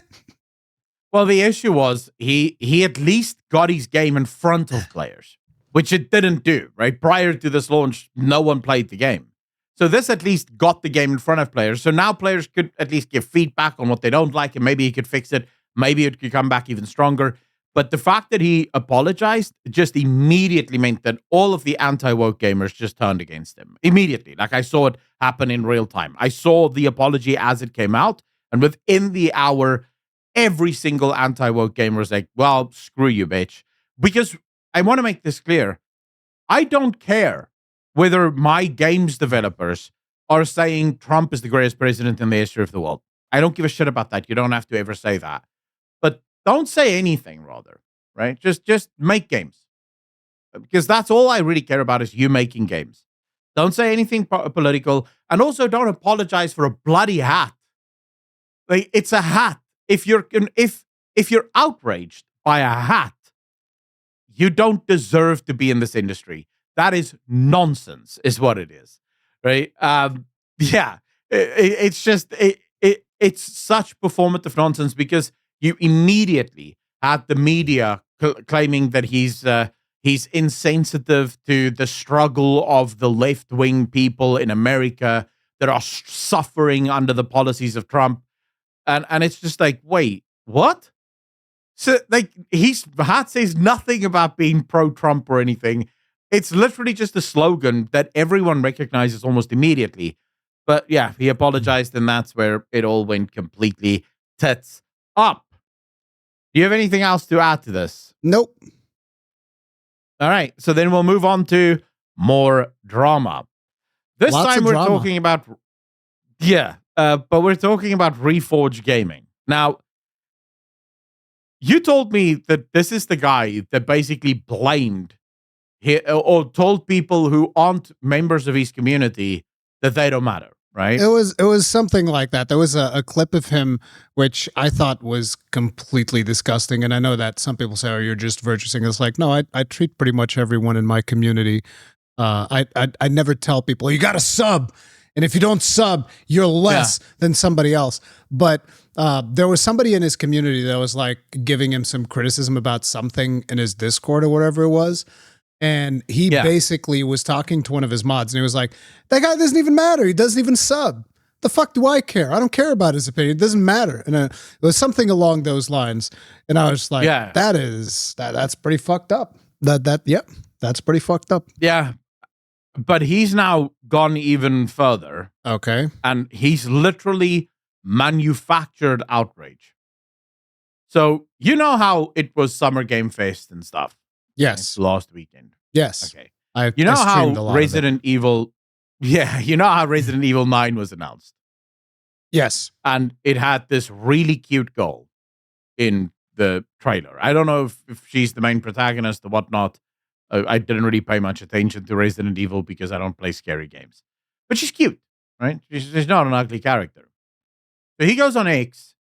Well, the issue was he at least got his game in front of players, which it didn't do, right? Prior to this launch, no one played the game. So this at least got the game in front of players. So now players could at least give feedback on what they don't like, and maybe he could fix it. Maybe it could come back even stronger. But the fact that he apologized just immediately meant that all of the anti-woke gamers just turned against him. Immediately. Like I saw it happen in real time. I saw the apology as it came out, and within the hour, every single anti-woke gamer is like, well, screw you, bitch. Because I want to make this clear. I don't care whether my games developers are saying Trump is the greatest president in the history of the world. I don't give a shit about that. You don't have to ever say that. But don't say anything, rather, right? Just make games. Because that's all I really care about is you making games. Don't say anything political, and also don't apologize for a bloody hat. Like, it's a hat. If you're outraged by a hat, you don't deserve to be in this industry. That is nonsense, is what it is, right? Yeah, it's just it's such performative nonsense because you immediately had the media claiming that he's insensitive to the struggle of the left-wing people in America that are suffering under the policies of Trump, and it's just like, wait, what? So, like, his hat says nothing about being pro-Trump or anything. It's literally just a slogan that everyone recognizes almost immediately. But yeah, he apologized, and that's where it all went completely tits up. Do you have anything else to add to this? Nope. All right, so then we'll move on to more drama. This Lots time of we're drama. talking about, but we're talking about Reforge Gaming. Now, you told me that this is the guy that basically blamed or told people who aren't members of his community that they don't matter, right? It was something like that. There was a clip of him which I thought was completely disgusting, and I know that some people say, "Oh, you're just virtuing." It's like, no, I treat pretty much everyone in my community. I never tell people you got to sub, and if you don't sub, you're less than somebody else. But there was somebody in his community that was like giving him some criticism about something in his Discord or whatever it was. And he basically was talking to one of his mods, and he was like, that guy doesn't even matter. He doesn't even sub. The fuck do I care? I don't care about his opinion. It doesn't matter. And it was something along those lines. And I was like, that's pretty fucked up. That's pretty fucked up. Yeah. But he's now gone even further. Okay. And he's literally manufactured outrage. So, you know how it was Summer Game Fest and stuff? Yes. Last weekend. Yes. Okay. You know how Resident Evil... Yeah, you know how Resident Evil 9 was announced? Yes. And it had this really cute girl in the trailer. I don't know if she's the main protagonist or whatnot. I didn't really pay much attention to Resident Evil because I don't play scary games. But she's cute, right? She's not an ugly character. So he goes on X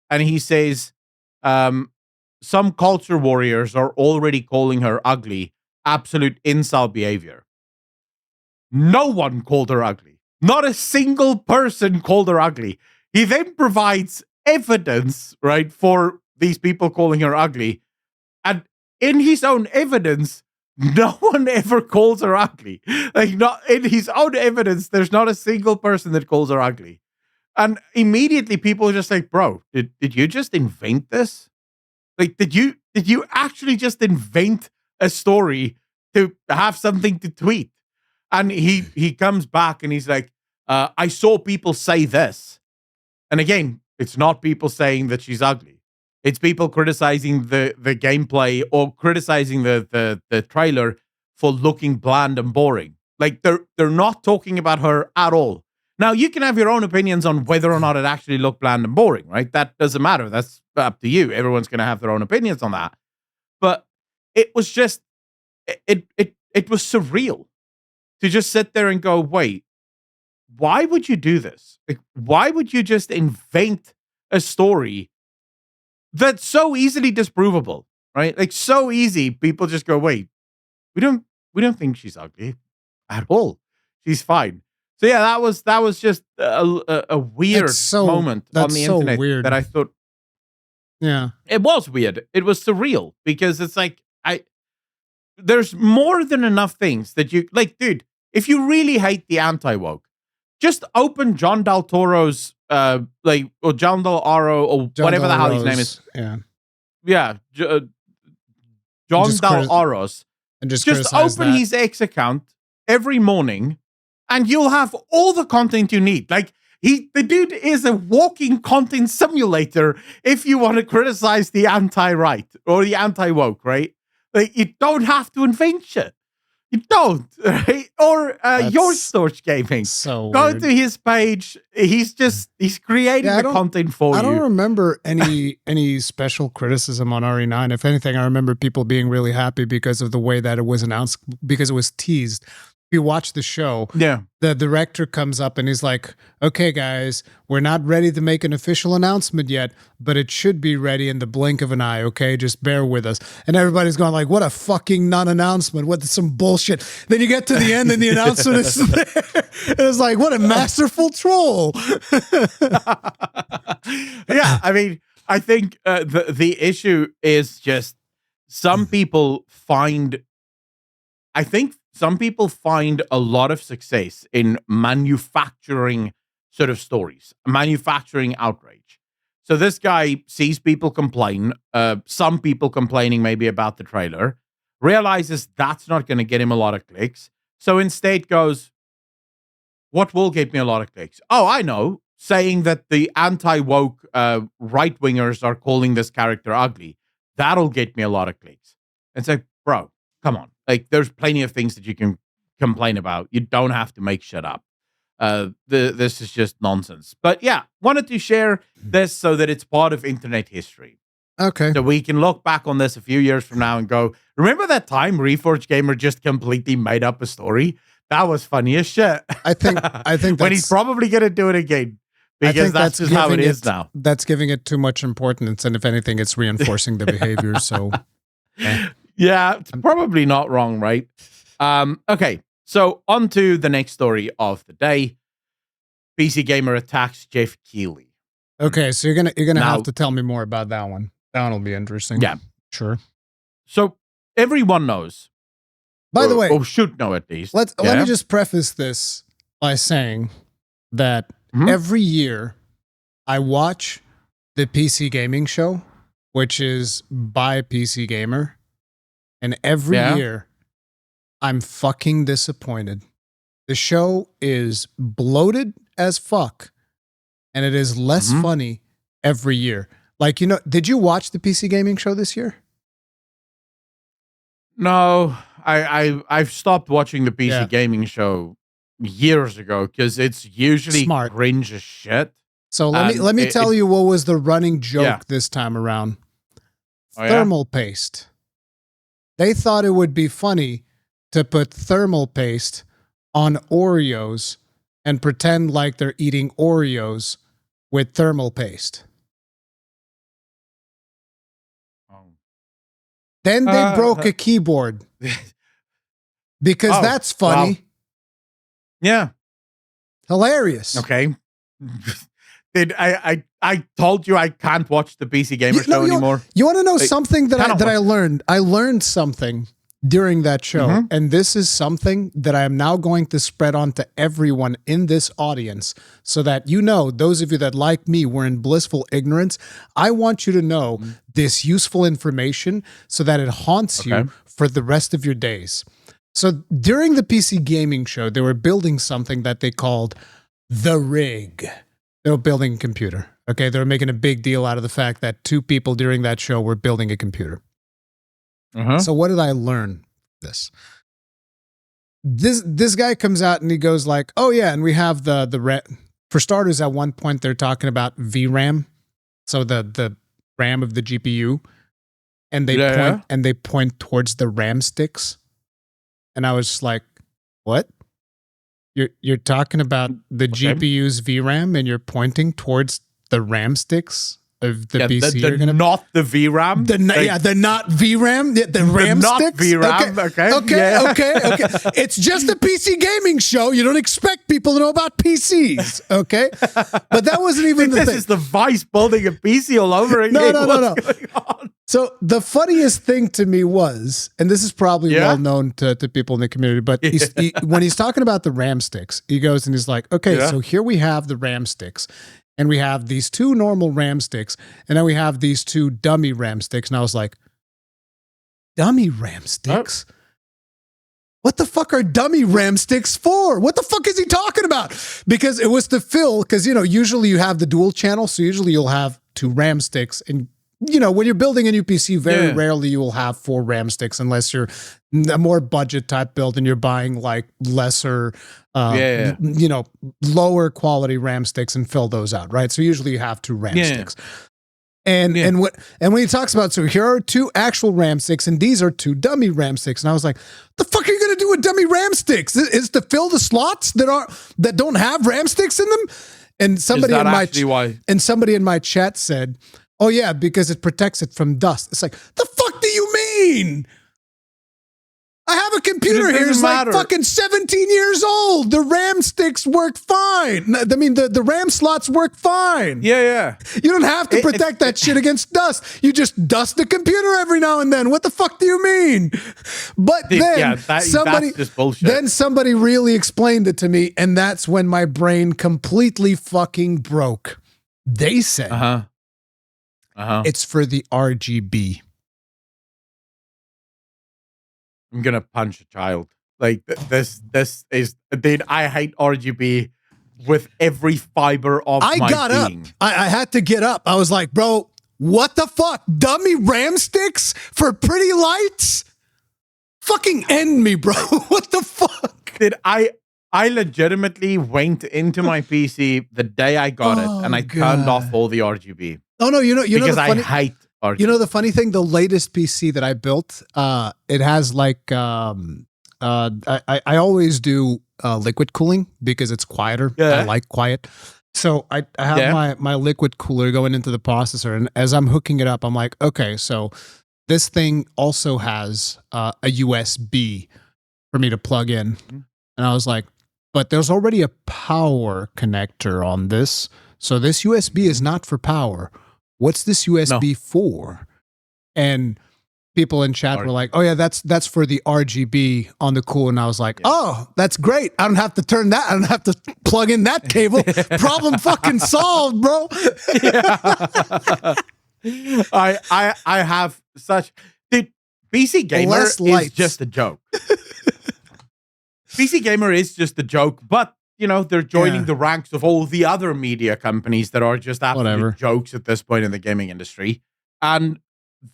and he says, some culture warriors are already calling her ugly, absolute incel behavior. No one called her ugly. Not a single person called her ugly. He then provides evidence, right, for these people calling her ugly. And in his own evidence, no one ever calls her ugly. Like, not in his own evidence, there's not a single person that calls her ugly. And immediately people are just like, bro, did you just invent this? Like, did you actually just invent a story to have something to tweet? And he comes back and he's like, I saw people say this. And again, it's not people saying that she's ugly. It's people criticizing the gameplay or criticizing the trailer for looking bland and boring. Like, they're not talking about her at all. Now, you can have your own opinions on whether or not it actually looked bland and boring, right? That doesn't matter. That's up to you. Everyone's going to have their own opinions on that. But it was just, it was surreal to just sit there and go, wait, why would you do this? Like, why would you just invent a story that's so easily disprovable, right? Like, so easy. People just go, wait, we don't think she's ugly at all. She's fine. So yeah, that was just a weird moment on the internet that I thought. Yeah, it was weird. It was surreal because it's like there's more than enough things that you like, dude. If you really hate the anti-woke, just open John Del Toro's or John Del Aro or whatever the hell his name is. John Del Aros, and just open his X account every morning, and you'll have all the content you need. Like, the dude is a walking content simulator if you want to criticize the anti-right or the anti-woke, right? Like, you don't have to invent shit. You don't, right? Or Your Storage Gaming. So go weird. to his page. He's creating the content for you. I don't remember any special criticism on RE9. If anything, I remember people being really happy because of the way that it was announced, because it was teased. you watch the show, Yeah. the director comes up and he's like, okay, guys, we're not ready to make an official announcement yet, but it should be ready in the blink of an eye, okay? Just bear with us. And everybody's going like, what a fucking non-announcement. What some bullshit. Then you get to the end and the announcement is there. And it's like, what a masterful troll. Yeah, I mean, I think the issue is just some people find a lot of success in manufacturing sort of stories, manufacturing outrage. So this guy sees people complain, some people complaining maybe about the trailer, realizes that's not going to get him a lot of clicks. So instead goes, what will get me a lot of clicks? Oh, I know. Saying that the anti-woke right-wingers are calling this character ugly. That'll get me a lot of clicks. It's like, bro, come on. Like, there's plenty of things that you can complain about. You don't have to make shit up. This is just nonsense. But yeah, wanted to share this so that it's part of internet history. Okay. So we can look back on this a few years from now and go, remember that time Reforge Gamer just completely made up a story? That was funny as shit. I think when he's probably going to do it again. Because that's just how it is now. That's giving it too much importance. And if anything, it's reinforcing the behavior. So, yeah, it's probably not wrong, right? Okay, so on to the next story of the day. PC Gamer attacks Geoff Keighley. Okay, so you're gonna have to tell me more about that one. That one will be interesting. Yeah, sure. So everyone knows. By the way, or should know at least. Let me just preface this by saying that every year I watch the PC Gaming Show, which is by PC Gamer, and every year I'm fucking disappointed. The show is bloated as fuck, and it is less funny every year. Like, did you watch the PC Gaming Show this year? No, I've stopped watching the PC Gaming Show years ago because it's usually cringe as shit. So let me tell you what was the running joke this time around. Thermal paste. They thought it would be funny to put thermal paste on Oreos and pretend like they're eating Oreos with thermal paste. Then they broke a keyboard because that's funny. Wow. Yeah. Hilarious. Okay. I told you I can't watch the PC Gamer Show anymore. You want to know something that I learned? I learned something during that show, and this is something that I am now going to spread on to everyone in this audience so that those of you that like me were in blissful ignorance, I want you to know this useful information so that it haunts you for the rest of your days. So during the PC Gaming Show, they were building something that they called the rig. They were building a computer. Okay, they were making a big deal out of the fact that two people during that show were building a computer. So what did I learn? This guy comes out and he goes like, oh yeah, and we have for starters, at one point they're talking about VRAM, so the RAM of the GPU, and they point towards the RAM sticks, and I was just like, what? You're talking about the GPU's VRAM and you're pointing towards the RAM sticks of the PC. They're not the VRAM. They're not VRAM. The RAM not sticks. VRAM. Okay. It's just a PC gaming show. You don't expect people to know about PCs. Okay, but that wasn't even the thing. This is the Vice building a PC all over again. No. What's going on? So the funniest thing to me was, and this is probably well known to people in the community, but when he's talking about the RAM sticks, he goes and he's like, okay, so here we have the RAM sticks. And we have these two normal RAM sticks, and then we have these two dummy RAM sticks. And I was like, dummy RAM sticks? What the fuck are dummy RAM sticks for? What the fuck is he talking about? Because it was to fill, because, usually you have the dual channel. So usually you'll have two RAM sticks. And, when you're building a new PC, very rarely you will have 4 RAM sticks unless you're a more budget type build and you're buying like lesser, lower quality RAM sticks and fill those out, right? So usually you have 2 RAM sticks. And when he talks about, so here are 2 actual RAM sticks and these are 2 dummy RAM sticks. And I was like, the fuck are you going to do do with dummy RAM sticks? Is to fill the slots that don't have RAM sticks in them? And somebody in my chat said, "Oh yeah, because it protects it from dust." It's like, the fuck do you mean? I have a computer here. It's like fucking 17 years old. The RAM sticks work fine. I mean, the RAM slots work fine. Yeah. You don't have to protect that shit against dust. You just dust the computer every now and then. What the fuck do you mean? But that's just bullshit. Then somebody really explained it to me, and that's when my brain completely fucking broke. They said, it's for the RGB. I'm gonna punch a child. Like this is, dude. I hate RGB with every fiber of my being. I got up. I had to get up. I was like, bro, what the fuck? Dummy RAM sticks for pretty lights? Fucking end me, bro. What the fuck? Did I legitimately went into my PC the day I got it, and I turned off all the RGB. Oh no, because I hate RGB. You know the funny thing, the latest PC that I built, it has like I always do liquid cooling because it's quieter. I like quiet. So I have my liquid cooler going into the processor, and as I'm hooking it up, I'm like, okay, so this thing also has a USB for me to plug in. And I was like, but there's already a power connector on this. So this USB is not for power. What's this USB for? And people in chat were like, oh yeah, that's for the RGB on the cool. And I was like, oh, that's great. I don't have to turn that. I don't have to plug in that cable. Problem fucking solved, bro. I have such... Dude, PC Gamer is just a joke. PC Gamer is just a joke, but they're joining the ranks of all the other media companies that are just absolute jokes at this point in the gaming industry. And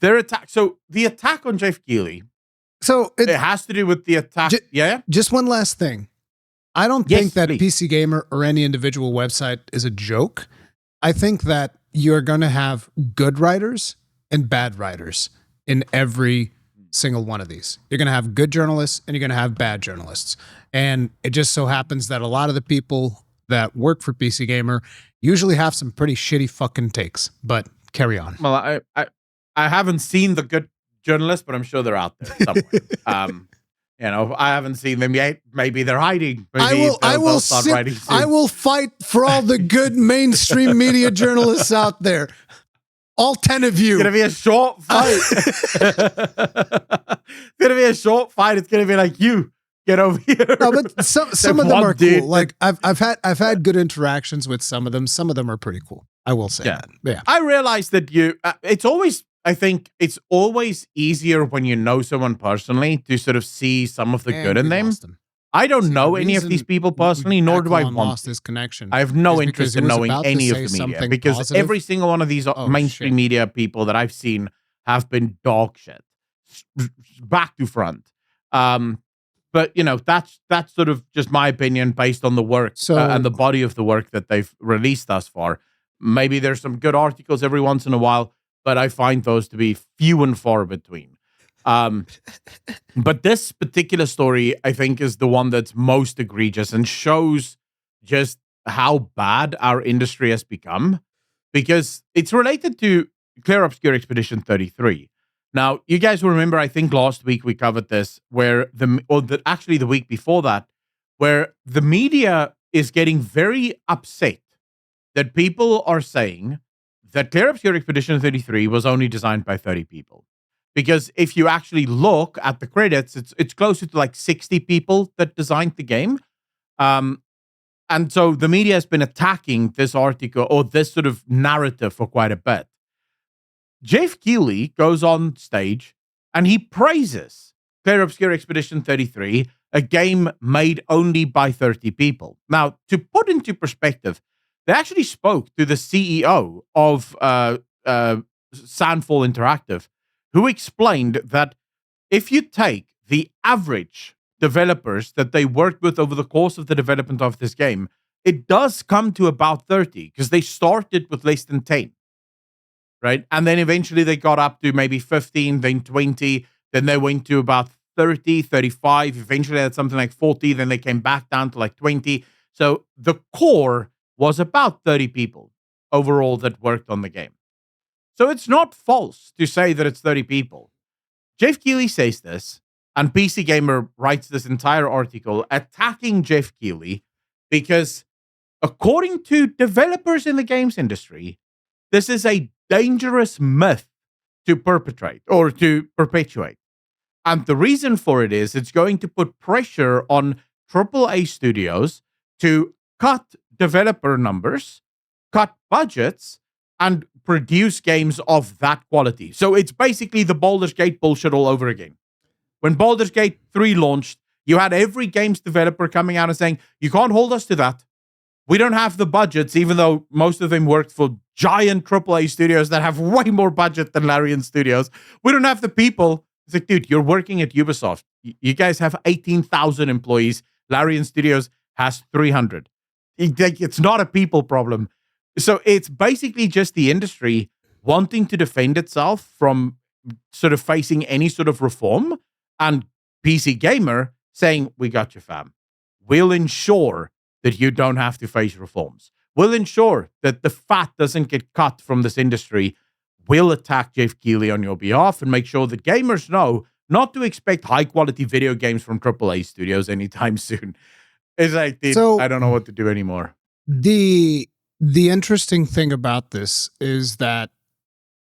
their attack. So the attack on Geoff Keighley. So it has to do with the attack. Just one last thing. I don't think that PC Gamer or any individual website is a joke. I think that you're going to have good writers and bad writers in every single one of these. You're going to have good journalists and you're going to have bad journalists. And it just so happens that a lot of the people that work for PC Gamer usually have some pretty shitty fucking takes, but carry on. Well, I haven't seen the good journalists, but I'm sure they're out there somewhere. I haven't seen them yet. Maybe they're hiding. Maybe they'll start writing soon. I will fight for all the good mainstream media journalists out there. All 10 of you. It's going to be a short fight. It's going to be a short fight. It's going to be like, you get over here. No, but some of them are cool. Like I've had good interactions with some of them. Some of them are pretty cool. I will say that. Yeah. I realize that I think it's always easier when you know someone personally to sort of see some of the good in them. I don't know any of these people personally, nor do I want this connection. I have no interest in knowing any of the media because every single one of these mainstream media people that I've seen have been dog shit, back to front. But that's sort of just my opinion based on the work and the body of the work that they've released thus far. Maybe there's some good articles every once in a while, but I find those to be few and far between. But this particular story, I think, is the one that's most egregious and shows just how bad our industry has become, because it's related to Clear Obscure Expedition 33. Now, you guys will remember, I think last week we covered this, where actually the week before that, where the media is getting very upset that people are saying that Clear Obscure Expedition 33 was only designed by 30 people. Because if you actually look at the credits, it's closer to like 60 people that designed the game. And so the media has been attacking this article or this sort of narrative for quite a bit. Geoff Keighley goes on stage and he praises Clear Obscure Expedition 33, a game made only by 30 people. Now, to put into perspective, they actually spoke to the CEO of Sandfall Interactive, who explained that if you take the average developers that they worked with over the course of the development of this game, it does come to about 30, because they started with less than 10, right? And then eventually they got up to maybe 15, then 20, then they went to about 30, 35. Eventually, they had something like 40. Then they came back down to like 20. So the core was about 30 people overall that worked on the game. So it's not false to say that it's 30 people. Geoff Keighley says this, and PC Gamer writes this entire article attacking Geoff Keighley because, according to developers in the games industry, this is a dangerous myth to perpetrate or to perpetuate. And the reason for it is it's going to put pressure on AAA studios to cut developer numbers, cut budgets, and produce games of that quality. So it's basically the Baldur's Gate bullshit all over again. When Baldur's Gate 3 launched, you had every games developer coming out and saying, you can't hold us to that. We don't have the budgets, even though most of them worked for giant AAA studios that have way more budget than Larian Studios. We don't have the people. It's like, dude, you're working at Ubisoft. You guys have 18,000 employees. Larian Studios has 300. It's not a people problem. So it's basically just the industry wanting to defend itself from sort of facing any sort of reform, and PC Gamer saying, we got you, fam. We'll ensure that you don't have to face reforms. We'll ensure that the fat doesn't get cut from this industry. We'll attack Geoff Keighley on your behalf and make sure that gamers know not to expect high-quality video games from AAA studios anytime soon. It's like, I don't know what to do anymore. The interesting thing about this is that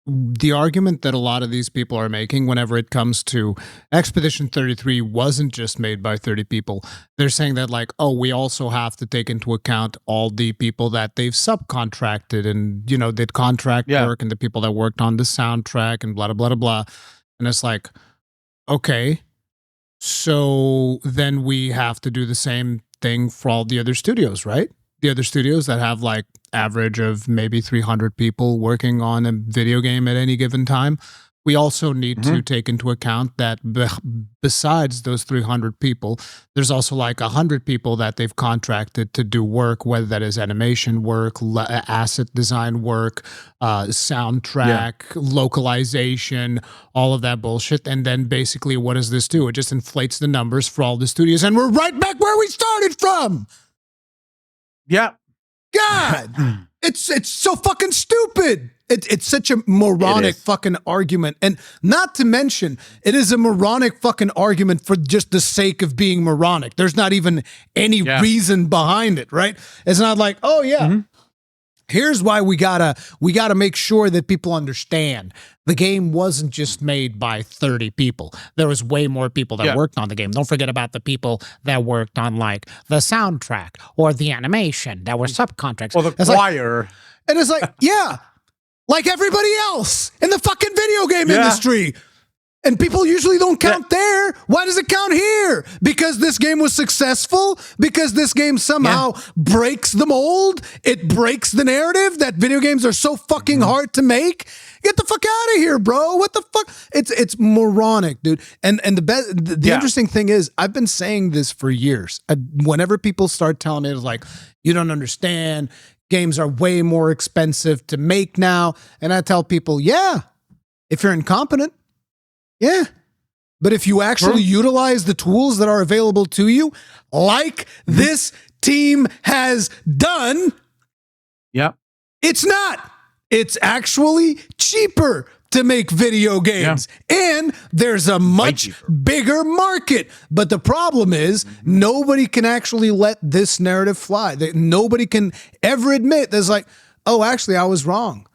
the argument that a lot of these people are making whenever it comes to Expedition 33 wasn't just made by 30 people. They're saying that, like, oh, we also have to take into account all the people that they've subcontracted and, you know, did contract work, and the people that worked on the soundtrack and blah, blah, blah, blah. And it's like, okay, so then we have to do the same thing for all the other studios, right? The other studios that have like average of maybe 300 people working on a video game at any given time. We also need to take into account that besides those 300 people, there's also like 100 people that they've contracted to do work, whether that is animation work, asset design work, soundtrack, localization, all of that bullshit. And then basically what does this do? It just inflates the numbers for all the studios, and we're right back where we started from. Yeah. God, it's so fucking stupid. It's such a moronic fucking argument. And not to mention, it is a moronic fucking argument for just the sake of being moronic. There's not even any reason behind it, right? It's not like, oh yeah, here's why we gotta make sure that people understand the game wasn't just made by 30 people. There was way more people that worked on the game. Don't forget about the people that worked on like the soundtrack or the animation that were subcontracts. Or the choir. And it's like, like everybody else in the fucking video game industry. And people usually don't count there. Why does it count here? Because this game was successful? Because this game somehow breaks the mold? It breaks the narrative that video games are so fucking hard to make? Get the fuck out of here, bro. What the fuck? It's moronic, dude. And the interesting thing is, I've been saying this for years. Whenever people start telling me, it's like, you don't understand, games are way more expensive to make now. And I tell people, if you're incompetent, but if you actually utilize the tools that are available to you, like this team has done, it's not. It's actually cheaper to make video games. And there's a much bigger market. But the problem is nobody can actually let this narrative fly. Nobody can ever admit there's like, oh, actually, I was wrong.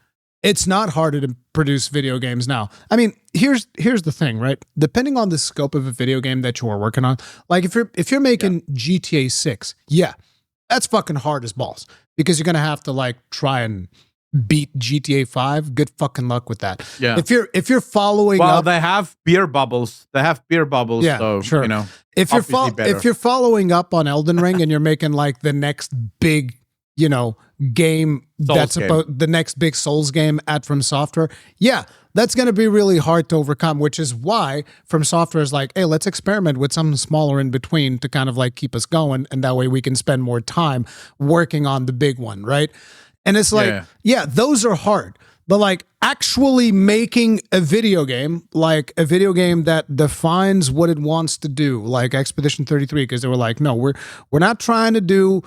It's not harder to produce video games now. I mean, here's the thing, right? Depending on the scope of a video game that you are working on, like if you're making GTA 6, that's fucking hard as balls, because you're gonna have to like try and beat GTA 5. Good fucking luck with that. If you're following up, they have beer bubbles. So, sure. You know, if you're following up on Elden Ring and you're making like the next big, you know, game that's about the next big Souls game at From Software, that's going to be really hard to overcome, which is why From Software is like, hey, let's experiment with something smaller in between to kind of like keep us going, and that way we can spend more time working on the big one, right? And it's like, those are hard. but like actually making a video game, like a video game that defines what it wants to do, like Expedition 33, because they were like, no, we're not trying to do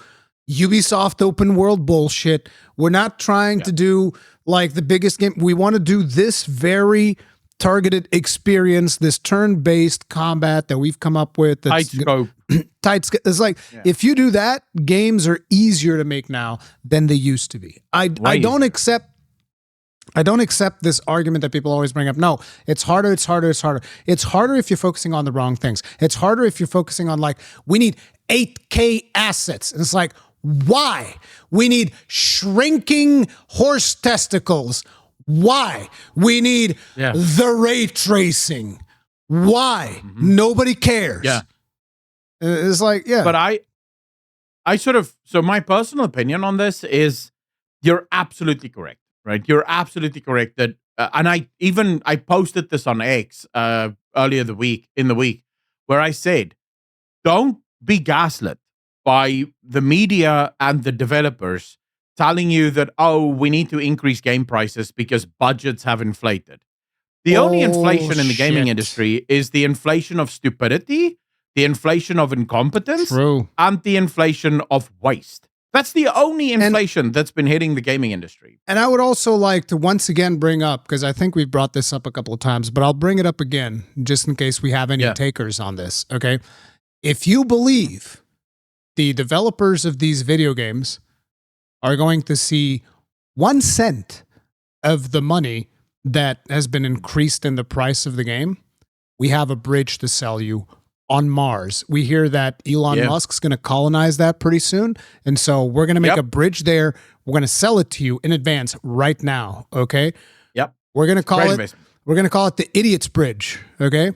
Ubisoft open world bullshit. We're not trying to do like the biggest game. We want to do this very targeted experience, this turn-based combat that we've come up with. That's tight scope. It's like, if you do that, games are easier to make now than they used to be. I don't accept this argument that people always bring up. No, it's harder. It's harder if you're focusing on the wrong things. It's harder if you're focusing on like, we need 8K assets. And it's like, why? We need shrinking horse testicles. Why? We need the ray tracing. Why? Nobody cares. Yeah. It's like, But I sort of, so my personal opinion on this is you're absolutely correct, right? You're absolutely correct that, and I posted this on X earlier in the week, where I said, don't be gaslit by the media and the developers telling you that, oh, we need to increase game prices because budgets have inflated. The only inflation in the gaming industry is the inflation of stupidity, the inflation of incompetence, and the inflation of waste. That's the only inflation that's been hitting the gaming industry. And I would also like to once again bring up, because I think we've brought this up a couple of times, but I'll bring it up again just in case we have any takers on this, okay? If you believe the developers of these video games are going to see 1 cent of the money that has been increased in the price of the game, we have a bridge to sell you on Mars. We hear that Elon Musk's going to colonize that pretty soon. And so we're going to make a bridge there. We're going to sell it to you in advance right now. Okay. Yep. We're going to call it the Idiot's Bridge. Okay.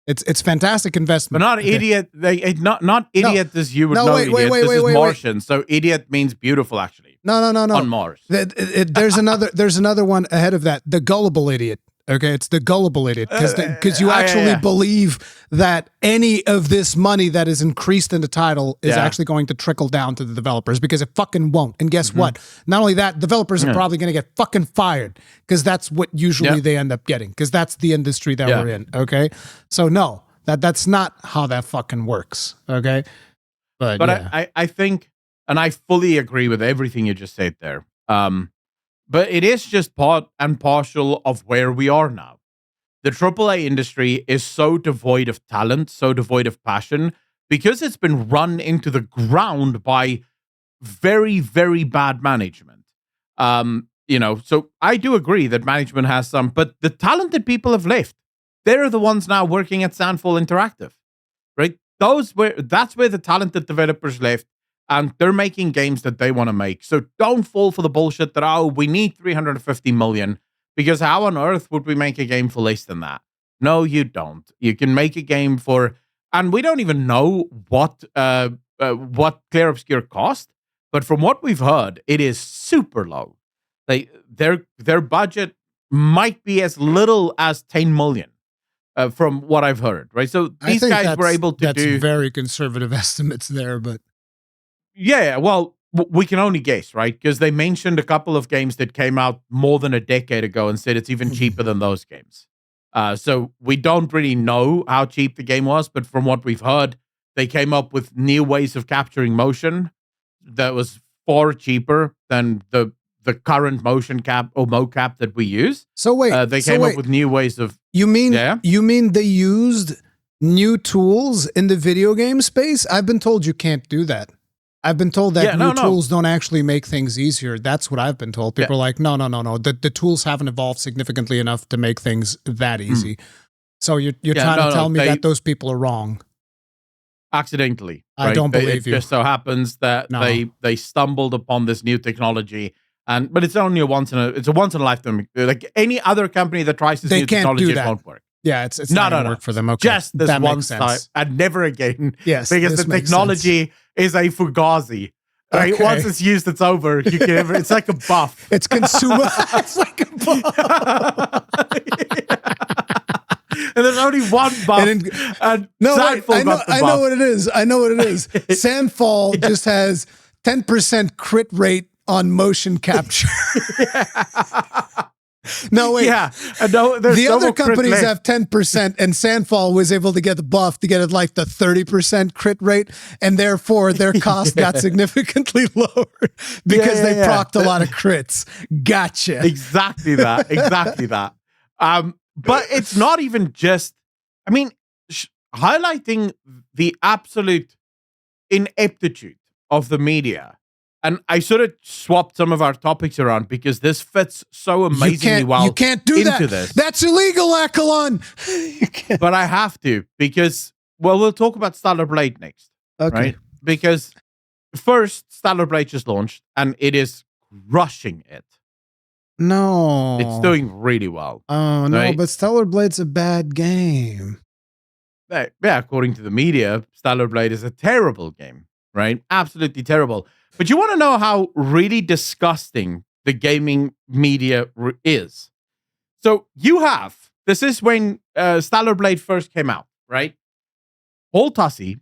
It's fantastic investment. But not idiot. Not idiot as you would know. Wait, this is Martian. So idiot means beautiful, actually. No. On Mars. There's another one ahead of that. The gullible idiot. Okay, it's the gullible idiot because you actually believe that any of this money that is increased in the title is actually going to trickle down to the developers, because it fucking won't. And guess what? Not only that, developers are probably going to get fucking fired, because that's what usually they end up getting, because that's the industry that we're in. Okay, so no, that's not how that fucking works. Okay, but I think, and I fully agree with everything you just said there. But it is just part and parcel of where we are now. The AAA industry is so devoid of talent, so devoid of passion, because it's been run into the ground by very, very bad management. So I do agree that management has some, but the talented people have left. They're the ones now working at Sandfall Interactive, right? That's where the talented developers left. And they're making games that they want to make. So don't fall for the bullshit that, oh, we need 350 million, because how on earth would we make a game for less than that? No, you don't. You can make a game for, and we don't even know what Clear Obscure cost, but from what we've heard, it is super low. Their budget might be as little as 10 million. From what I've heard, right? So these guys were able to do very conservative estimates there, but yeah, well, we can only guess, right? Because they mentioned a couple of games that came out more than a decade ago and said it's even cheaper than those games. So we don't really know how cheap the game was, but from what we've heard, they came up with new ways of capturing motion that was far cheaper than the current motion cap or mocap that we use. So wait, they came up with new ways of. You mean they used new tools in the video game space? I've been told you can't do that. I've been told that new tools don't actually make things easier. That's what I've been told. People are like, no. The tools haven't evolved significantly enough to make things that easy. So you're trying to tell me that those people are wrong. Accidentally. Right? I don't believe you. It just so happens that they stumbled upon this new technology. But it's only a once in a lifetime. Like any other company that tries this new technology, it won't work. Yeah, it's not going to work for them. Okay. Just this one time and never again. Yes, because the technology is a fugazi. Right? Okay. Once it's used, it's over. You can it's like a buff. It's consumer. It's like a buff. And there's only one buff. I know what it is. Sandfall just has 10% crit rate on motion capture. No, wait. Yeah. No, The no other more crit companies left. have 10%, and Sandfall was able to get the buff to get it like the 30% crit rate, and therefore their cost got significantly lower because they procced a lot of crits. Gotcha. Exactly that. Exactly that. But it's not even just, I mean, highlighting the absolute ineptitude of the media. And I sort of swapped some of our topics around because this fits so amazingly well. You can't do into that. This. That's illegal, Akalon. But I have to because, well, we'll talk about Stellar Blade next. Okay. Right? Because first, Stellar Blade just launched and it is crushing it. No. It's doing really well. Oh, no, right? but Stellar Blade's a bad game. Yeah, according to the media, Stellar Blade is a terrible game, right? Absolutely terrible. But you want to know how really disgusting the gaming media is. So this is when Stellar Blade first came out, right? Paul Tassi,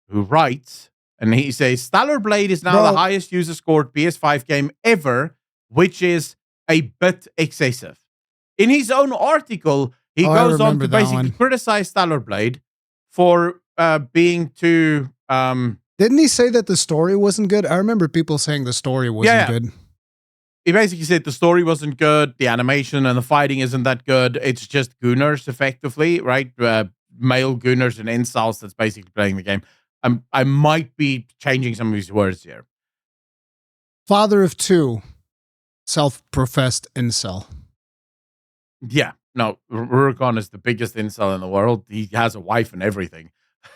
who writes, and he says, Stellar Blade is now the highest user scored PS5 game ever, which is a bit excessive. In his own article, he goes on to basically criticize Stellar Blade for being too... Didn't he say that the story wasn't good? I remember people saying the story wasn't good. He basically said the story wasn't good, the animation and the fighting isn't that good. It's just gooners, effectively, right? Male gooners and incels that's basically playing the game. I might be changing some of his words here. Father of two, self-professed incel. Yeah, no, Rurikon is the biggest incel in the world. He has a wife and everything.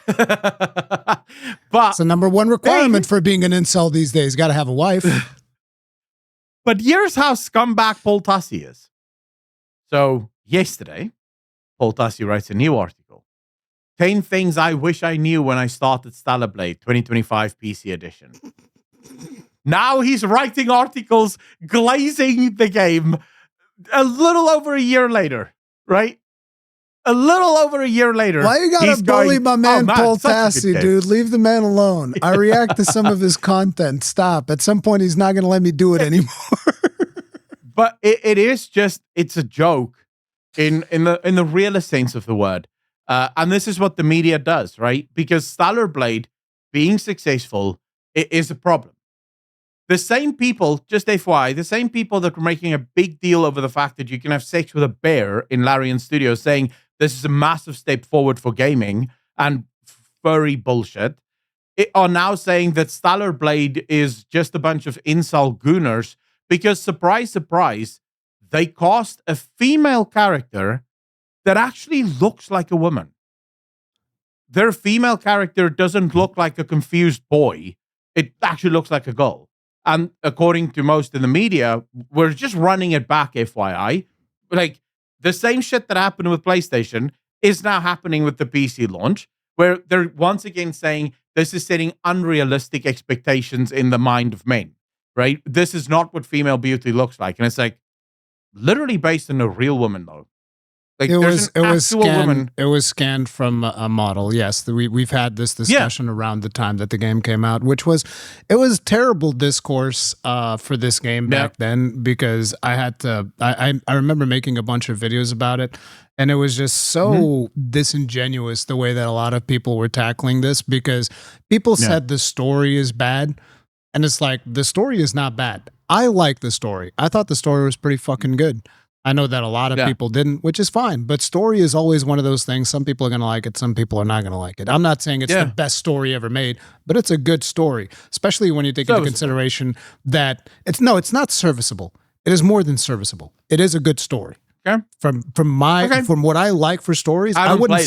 But it's the number one requirement for being an incel these days. Got to have a wife. But here's how scumbag Paul Tassi is. So yesterday, Paul Tassi writes a new article. 10 things I wish I knew when I started Stellar Blade 2025 PC edition. Now he's writing articles glazing the game a little over a year later, right? A little over a year later. Why you gotta bully my man Paul Tassi, dude? Leave the man alone. I react to some of his content. Stop. At some point, he's not gonna let me do it anymore. But it is just, it's a joke in the realest sense of the word. And this is what the media does, right? Because Stellar Blade being successful is a problem. The same people, just FYI, the same people that were making a big deal over the fact that you can have sex with a bear in Larian Studios saying this is a massive step forward for gaming and furry bullshit, are now saying that Stellar Blade is just a bunch of incel gooners because, surprise, surprise, they cast a female character that actually looks like a woman. Their female character doesn't look like a confused boy. It actually looks like a girl. And according to most in the media, we're just running it back, FYI. Like, the same shit that happened with PlayStation is now happening with the PC launch, where they're once again saying this is setting unrealistic expectations in the mind of men, right? This is not what female beauty looks like. And it's like, literally based on a real woman, though. Like, it was scanned from a model. Yes, we've had this discussion around the time that the game came out, which was terrible discourse for this game back then, because I remember making a bunch of videos about it, and it was just so disingenuous the way that a lot of people were tackling this, because people said the story is bad, and it's like, the story is not bad. I like the story. I thought the story was pretty fucking good. I know that a lot of people didn't, which is fine. But story is always one of those things. Some people are going to like it. Some people are not going to like it. I'm not saying it's the best story ever made, but it's a good story, especially when you take into consideration that it's not serviceable. It is more than serviceable. It is a good story. Okay. From what I like for stories, I wouldn't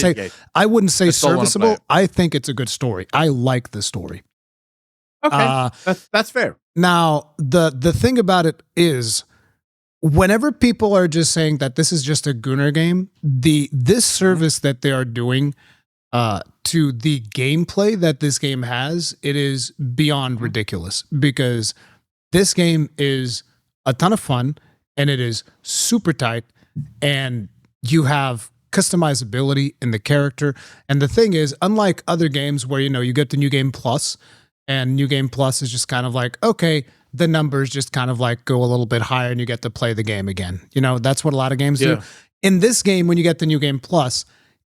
say serviceable. I think it's a good story. I like the story. Okay, that's fair. Now, the thing about it is, whenever people are just saying that this is just a Gooner game, this service that they are doing to the gameplay that this game has, it is beyond ridiculous, because this game is a ton of fun and it is super tight, and you have customizability in the character. And the thing is, unlike other games where, you get the New Game Plus, and New Game Plus is just kind of like, okay, the numbers just kind of like go a little bit higher and you get to play the game again. You know, that's what a lot of games do. In this game, when you get the New Game Plus,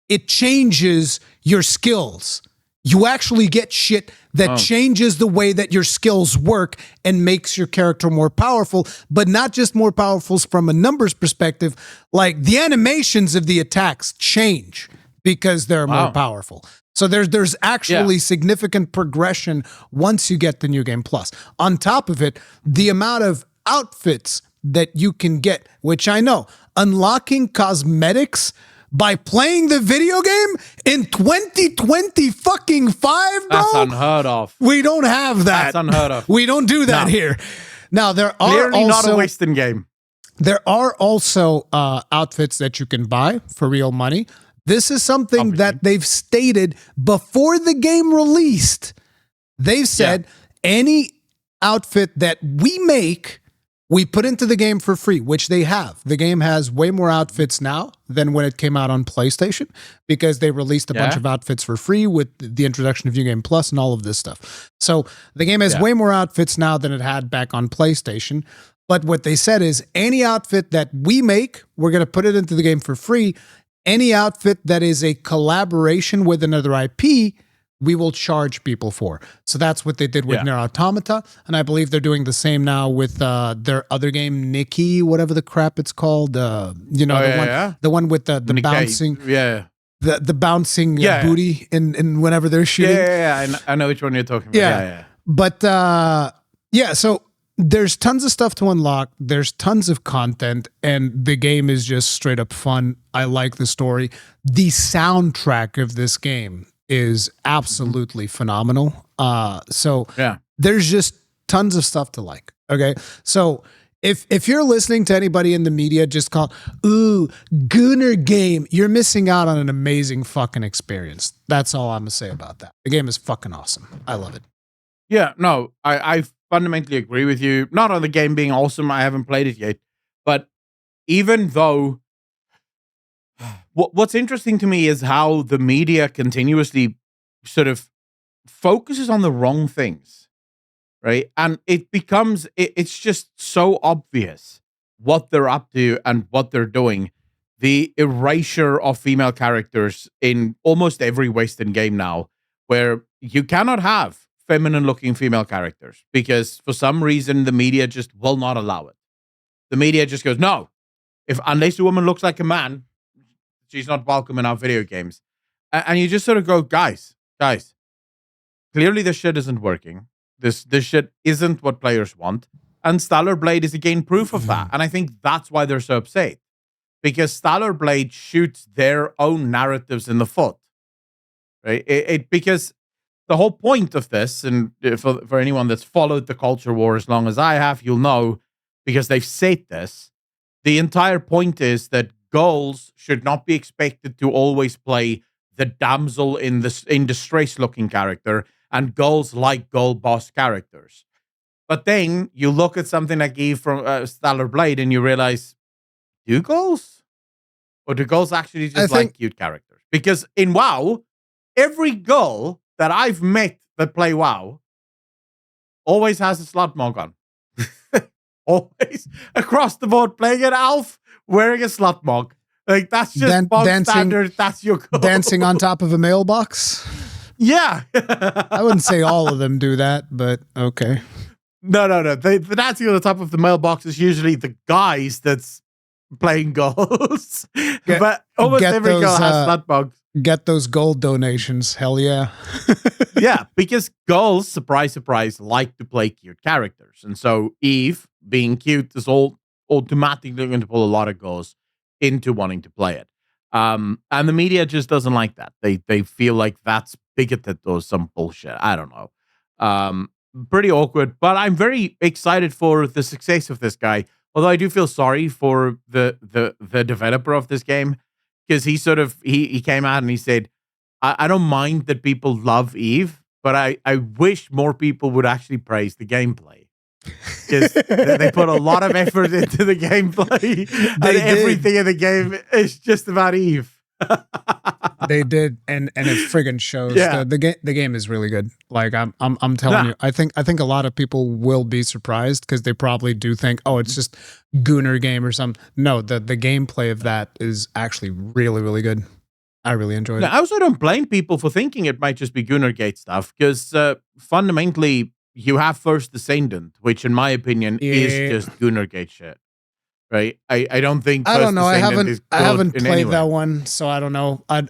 it changes your skills. You actually get shit that changes the way that your skills work and makes your character more powerful, but not just more powerful from a numbers perspective. Like the animations of the attacks change because they're more powerful. So there's actually significant progression once you get the New Game Plus. On top of it, the amount of outfits that you can get, which I know, unlocking cosmetics by playing the video game in 2020 fucking 5, bro? That's unheard of. We don't have that. That's unheard of. We don't do that here. Now, there are clearly also, not a Western game. There are also outfits that you can buy for real money. This is something that they've stated before the game released. They've said any outfit that we make, we put into the game for free, which they have. The game has way more outfits now than when it came out on PlayStation because they released a bunch of outfits for free with the introduction of New Game Plus and all of this stuff. So the game has way more outfits now than it had back on PlayStation. But what they said is any outfit that we make, we're going to put it into the game for free. Any outfit that is a collaboration with another IP, we will charge people for. So that's what they did with Nier Automata, and I believe they're doing the same now with their other game, Nikki, whatever the crap it's called. The one with the bouncing, the bouncing booty in whenever they're shooting. I know which one you're talking about. But so there's tons of stuff to unlock. There's tons of content, and the game is just straight up fun. I like the story. The soundtrack of this game is absolutely phenomenal. There's just tons of stuff to like. Okay. So if you're listening to anybody in the media just call, Gooner game, you're missing out on an amazing fucking experience. That's all I'm gonna say about that. The game is fucking awesome. I love it. Yeah, no, I fundamentally agree with you. Not on the game being awesome. I haven't played it yet, but even though what's interesting to me is how the media continuously sort of focuses on the wrong things, right? And it becomes, it's just so obvious what they're up to and what they're doing. The erasure of female characters in almost every Western game now, where you cannot have feminine-looking female characters because for some reason the media just will not allow it. The media just goes, no, unless the woman looks like a man, she's not welcome in our video games. And you just sort of go, guys, clearly this shit isn't working. This shit isn't what players want. And Stellar Blade is again proof of that. And I think that's why they're so upset. Because Stellar Blade shoots their own narratives in the foot. Right? Because the whole point of this, and for anyone that's followed the culture war as long as I have, you'll know, because they've said this, the entire point is that girls should not be expected to always play the damsel in distress looking character, and girls like girl boss characters. But then you look at something like Eve from Stellar Blade and you realize, do girls? Or do girls actually just like cute characters? Because in WoW, every girl that I've met that play WoW always has a slut mug on. Always. Across the board, playing an elf, wearing a slut mug. Like, that's just standard. That's your goal. Dancing on top of a mailbox? Yeah. I wouldn't say all of them do that, but okay. No. The dancing on the top of the mailbox is usually the guys that's playing girls. But almost every girl has slut mugs. Get those gold donations. Hell yeah. Yeah, because girls, surprise, surprise, like to play cute characters. And so Eve, being cute, is all automatically going to pull a lot of girls into wanting to play it. And the media just doesn't like that. They feel like that's bigoted or some bullshit. I don't know. Pretty awkward, but I'm very excited for the success of this guy. Although I do feel sorry for the developer of this game, because he came out and he said, I don't mind that people love Eve, but I wish more people would actually praise the gameplay. Because they put a lot of effort into the gameplay, and everything in the game is just about Eve. They did, and it friggin' shows. Yeah. The game is really good. Like I'm telling you, I think a lot of people will be surprised because they probably do think, oh, it's just Gooner game or something. No, the gameplay of that is actually really, really good. I really enjoyed it. I also don't blame people for thinking it might just be Gunnergate stuff, because fundamentally you have First Descendant, which in my opinion is just Gunnergate shit. Right? I don't think I don't know. I Descendant haven't in played any that way. one, so I don't know. I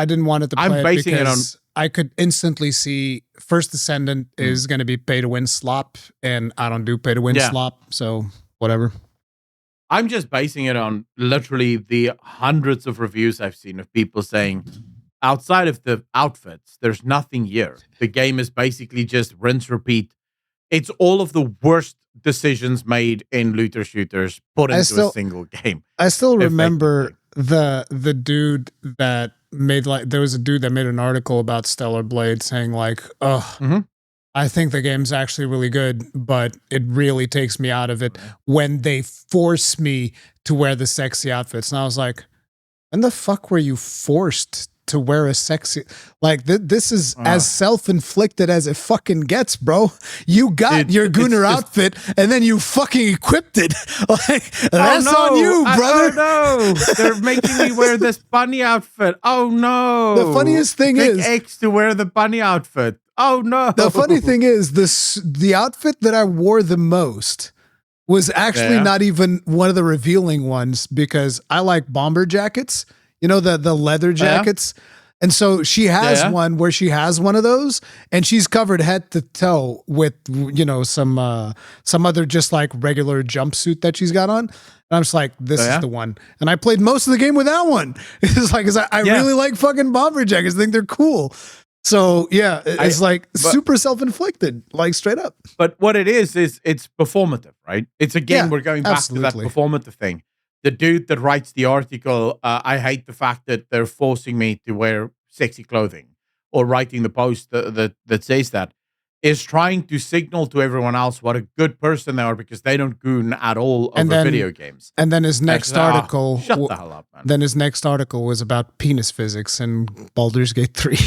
didn't want it to play I'm it basing it on- because I could instantly see First Descendant is going to be pay to win slop, and I don't do pay to win slop, so whatever. I'm just basing it on literally the hundreds of reviews I've seen of people saying, outside of the outfits, there's nothing here. The game is basically just rinse, repeat. It's all of the worst decisions made in looter shooters put into a single game. I still remember the dude that made, like, there was a dude that made an article about Stellar Blade saying like, oh, I think the game's actually really good, but it really takes me out of it when they force me to wear the sexy outfits. And I was like, when the fuck were you forced to wear a sexy, like this is as self-inflicted as it fucking gets, bro. You got your Gunner outfit and then you fucking equipped it. Like, that's on you, brother. Oh no, they're making me wear this bunny outfit. Oh no. The funniest thing is X to wear the bunny outfit. Oh no. The funny thing is the outfit that I wore the most was actually not even one of the revealing ones, because I like bomber jackets. You know, the leather jackets. And so she has one where she has one of those, and she's covered head to toe with, you know, some other just like regular jumpsuit that she's got on. And I'm just like, this is the one. And I played most of the game with that one. It's like, 'cause I really like fucking bomber jackets. I think they're cool. So yeah, it's super self-inflicted, like straight up. But what it is it's performative, right? It's again, we're going back to that performative thing. The dude that writes the article, I hate the fact that they're forcing me to wear sexy clothing, or writing the post that says that, is trying to signal to everyone else what a good person they are because they don't goon at all over video games. And then his next article, shut the hell up, man. Then his next article was about penis physics in Baldur's Gate 3.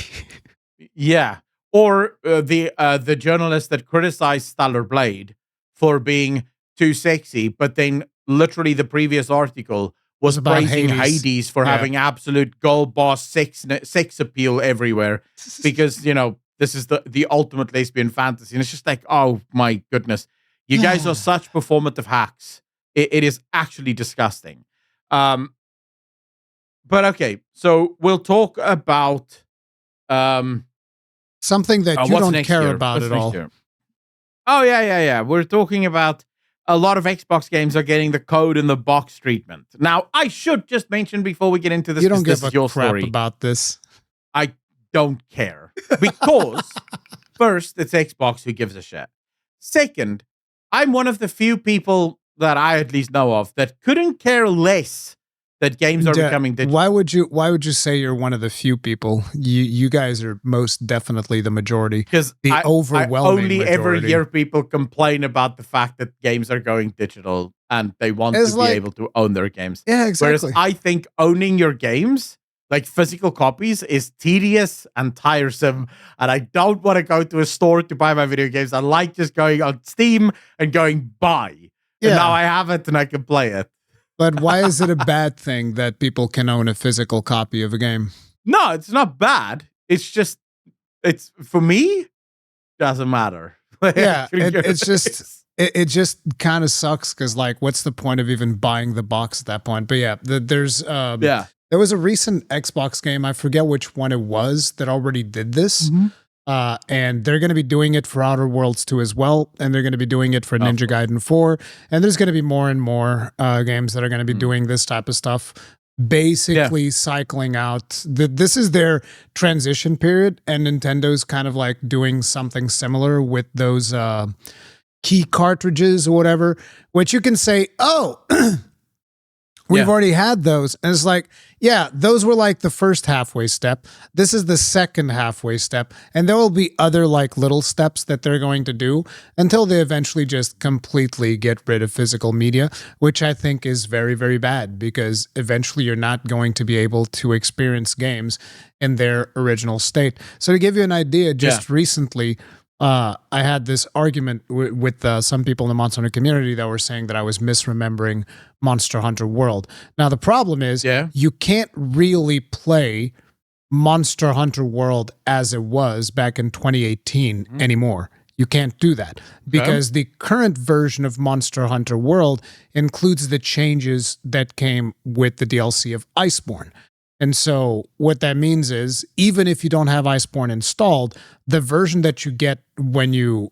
Yeah. Or the journalist that criticized Stellar Blade for being too sexy, but then literally the previous article was praising Hades for having absolute gold boss sex appeal everywhere, because, you know, this is the ultimate lesbian fantasy. And it's just like, oh my goodness, you guys are such performative hacks. It is actually disgusting. But okay, so we'll talk about something that you don't care about at all. Oh yeah. We're talking about a lot of Xbox games are getting the code in the box treatment. Now, I should just mention before we get into this, you don't give a crap story about this. I don't care, because first, it's Xbox who gives a shit. Second, I'm one of the few people that I at least know of that couldn't care less that games are becoming digital. Why would you say you're one of the few people? You guys are most definitely the majority. Because I only ever hear people complain about the fact that games are going digital and they want to be able to own their games. Yeah, exactly. Whereas I think owning your games, like physical copies, is tedious and tiresome, and I don't want to go to a store to buy my video games. I like just going on Steam and going buy. Yeah. And now I have it and I can play it. But why is it a bad thing that people can own a physical copy of a game? No, it's not bad. It's just, it's, for me, doesn't matter. Yeah, it just kind of sucks, because like, what's the point of even buying the box at that point? But yeah, there was a recent Xbox game, I forget which one it was, that already did this. And they're going to be doing it for Outer Worlds 2 as well, and they're going to be doing it for Ninja Gaiden 4, and there's going to be more and more games that are going to be doing this type of stuff, basically cycling out. This is their transition period, and Nintendo's kind of like doing something similar with those key cartridges or whatever, which you can say, oh, We've already had those. And it's like, yeah, those were like the first halfway step. This is the second halfway step. And there will be other like little steps that they're going to do until they eventually just completely get rid of physical media, which I think is very, very bad because eventually you're not going to be able to experience games in their original state. So to give you an idea, just recently, I had this argument with some people in the Monster Hunter community that were saying that I was misremembering Monster Hunter World. Now, the problem is you can't really play Monster Hunter World as it was back in 2018 anymore. You can't do that because the current version of Monster Hunter World includes the changes that came with the DLC of Iceborne. And so what that means is, even if you don't have Iceborne installed, the version that you get when you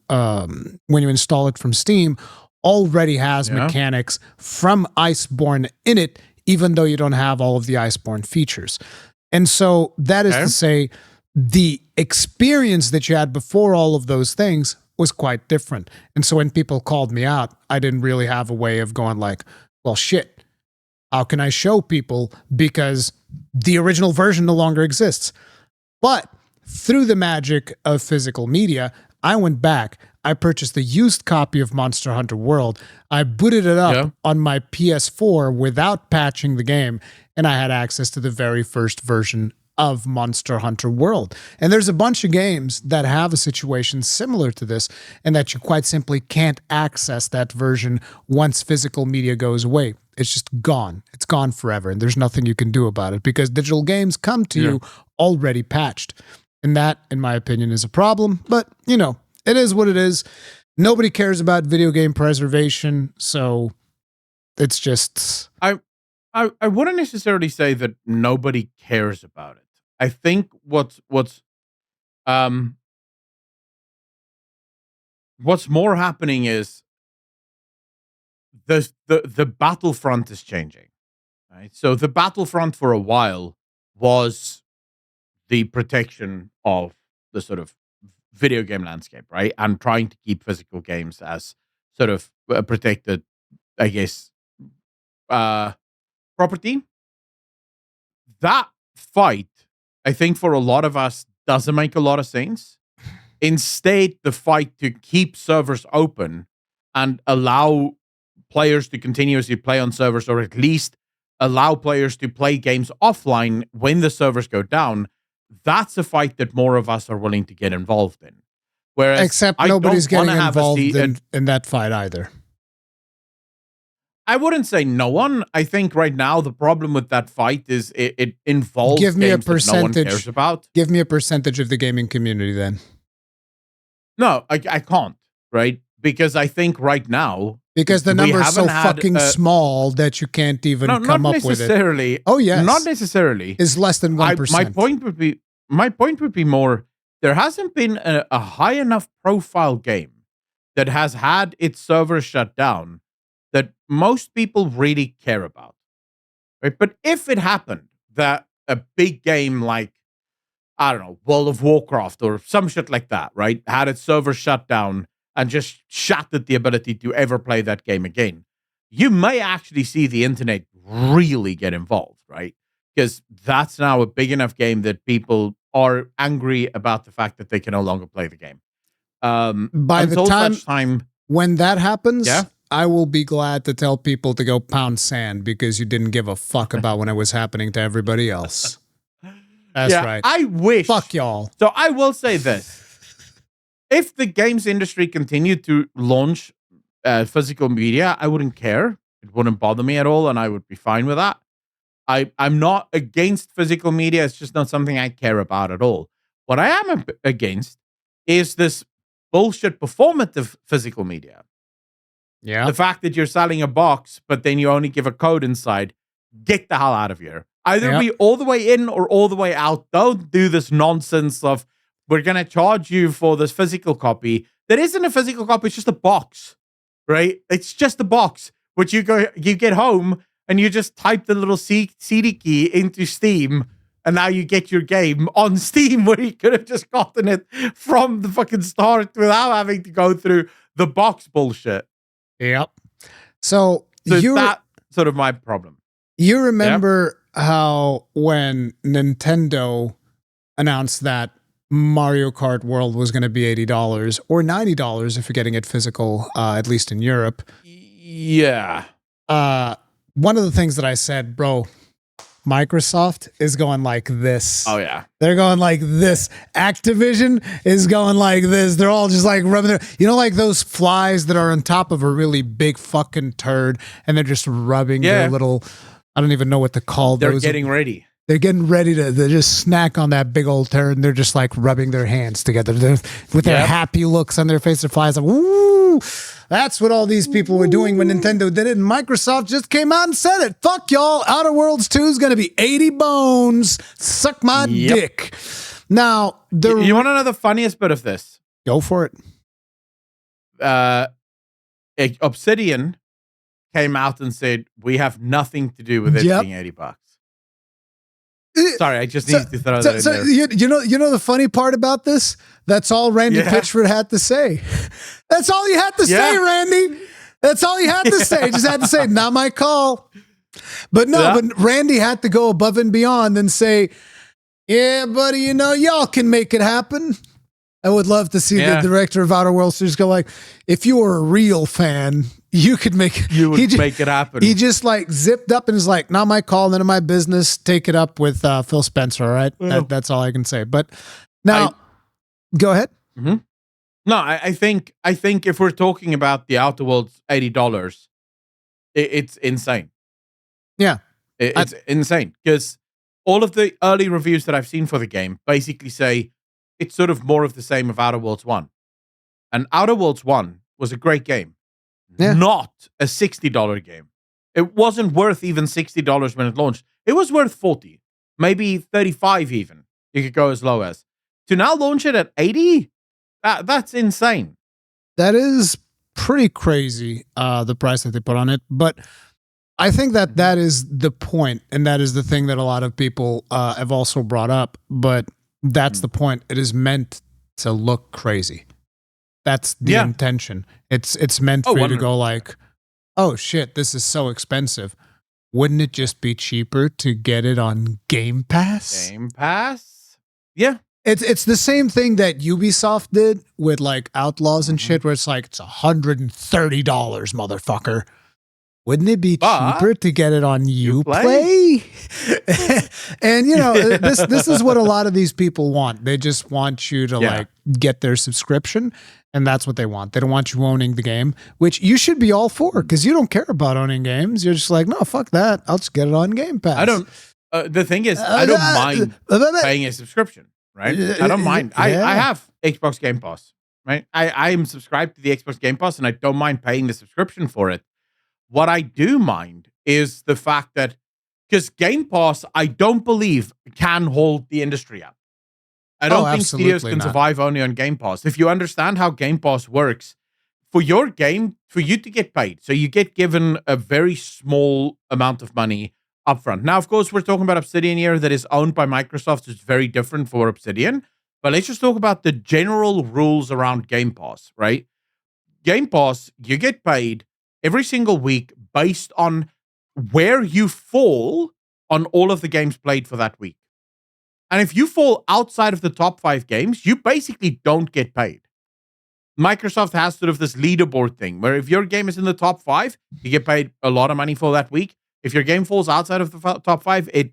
install it from Steam already has mechanics from Iceborne in it, even though you don't have all of the Iceborne features. And so that is to say, the experience that you had before all of those things was quite different. And so when people called me out, I didn't really have a way of going like, well, shit, how can I show people? Because the original version no longer exists. But through the magic of physical media, I went back. I purchased a used copy of Monster Hunter World. I booted it up on my PS4 without patching the game, and I had access to the very first version of Monster Hunter World. And there's a bunch of games that have a situation similar to this, and that you quite simply can't access that version once physical media goes away. It's just gone. It's gone forever, and there's nothing you can do about it because digital games come to you already patched. And that, in my opinion, is a problem. But, you know, it is what it is. Nobody cares about video game preservation, so it's just... I wouldn't necessarily say that nobody cares about it. I think what's more happening is the battlefront is changing, right? So the battlefront for a while was the protection of the sort of video game landscape, right? And trying to keep physical games as sort of protected, I guess, property. That fight, I think, for a lot of us doesn't make a lot of sense. Instead, the fight to keep servers open and allow players to continuously play on servers, or at least allow players to play games offline when the servers go down, that's a fight that more of us are willing to get involved in. Whereas except nobody's getting involved in that fight either. I wouldn't say no one. I think right now the problem with that fight is it involves games that no one cares about. Give me a percentage of the gaming community then. No, I can't, right? Because I think right now... Because the number is so fucking small that you can't even come up with it. Oh, yes. Not necessarily. Is less than 1%. My point would be more, there hasn't been a high enough profile game that has had its server shut down that most people really care about. Right? But if it happened that a big game like, I don't know, World of Warcraft or some shit like that, right, had its server shut down and just shattered the ability to ever play that game again, you may actually see the internet really get involved, right? Because that's now a big enough game that people are angry about the fact that they can no longer play the game. By the time when that happens, I will be glad to tell people to go pound sand because you didn't give a fuck about when it was happening to everybody else. That's right. I wish. Fuck y'all. So I will say this. If the games industry continued to launch physical media, I wouldn't care. It wouldn't bother me at all, and I would be fine with that. I'm not against physical media. It's just not something I care about at all. What I am against is this bullshit performative physical media. Yeah. The fact that you're selling a box, but then you only give a code inside. Get the hell out of here. Either be all the way in or all the way out. Don't do this nonsense of, we're going to charge you for this physical copy. That isn't a physical copy. It's just a box, right? It's just a box, which you get home and you just type the little CD key into Steam, and now you get your game on Steam, where you could have just gotten it from the fucking start without having to go through the box bullshit. Yep. So that's sort of my problem. You remember how when Nintendo announced that Mario Kart World was going to be $80 or $90 if you're getting it physical, at least in Europe. Yeah. One of the things that I said, bro, Microsoft is going like this. Oh, yeah. They're going like this. Activision is going like this. They're all just like rubbing their, like those flies that are on top of a really big fucking turd and they're just rubbing their little, I don't even know what to call those. They're getting ready. They're getting ready to just snack on that big old turd, and they're just like rubbing their hands together with their happy looks on their face. Their flies like, woo! That's what all these people were doing when Nintendo did it, and Microsoft just came out and said it. Fuck y'all. Outer Worlds 2 is going to be 80 bones. Suck my dick. Now, you want to know the funniest bit of this? Go for it. Obsidian came out and said, we have nothing to do with it being $80. Sorry, I just need to throw that in there. You know the funny part about this? That's all Randy Pitchford had to say. That's all he had to say, Randy. That's all he had to say. Just had to say, not my call. But but Randy had to go above and beyond and say, yeah, buddy, y'all can make it happen. I would love to see the director of Outer Worlds just go like, if you were a real fan, you could make it. Make it happen. He just like zipped up and is like, not my call, none of my business. Take it up with Phil Spencer. All right, that's all I can say. But now, go ahead. Mm-hmm. No, I think if we're talking about the Outer Worlds $80, it's insane. Yeah, it's insane because all of the early reviews that I've seen for the game basically say it's sort of more of the same of Outer Worlds 1. And Outer Worlds 1 was a great game. Not a $60 game. It wasn't worth even $60 when it launched. It was worth $40, maybe $35 even. You could go as low as. To now launch it at $80? That's insane. That is pretty crazy, the price that they put on it. But I think that is the point, and that is the thing that a lot of people have also brought up. But that's the point. It is meant to look crazy. That's the intention. It's meant for you to go like, oh shit, this is so expensive. Wouldn't it just be cheaper to get it on Game Pass? Game Pass? Yeah. It's the same thing that Ubisoft did with like Outlaws and shit, where it's like, it's $130, motherfucker. Wouldn't it be cheaper to get it on Uplay? And this is what a lot of these people want. They just want you to like get their subscription, and that's what they want. They don't want you owning the game, which you should be all for because you don't care about owning games. You're just like, no, fuck that. I'll just get it on Game Pass. I don't. The thing is, I don't mind paying a subscription. Right? I don't mind. I have Xbox Game Pass. Right? I am subscribed to the Xbox Game Pass, and I don't mind paying the subscription for it. What I do mind is the fact that, because Game Pass, I don't believe can hold the industry up. I don't think studios can survive only on Game Pass. If you understand how Game Pass works, for your game, for you to get paid, so you get given a very small amount of money upfront. Now, of course, we're talking about Obsidian here that is owned by Microsoft, so it's very different for Obsidian. But let's just talk about the general rules around Game Pass, right? Game Pass, you get paid every single week based on where you fall on all of the games played for that week. And if you fall outside of the top 5 games, you basically don't get paid. Microsoft has sort of this leaderboard thing where if your game is in the top 5, you get paid a lot of money for that week. If your game falls outside of the top 5, it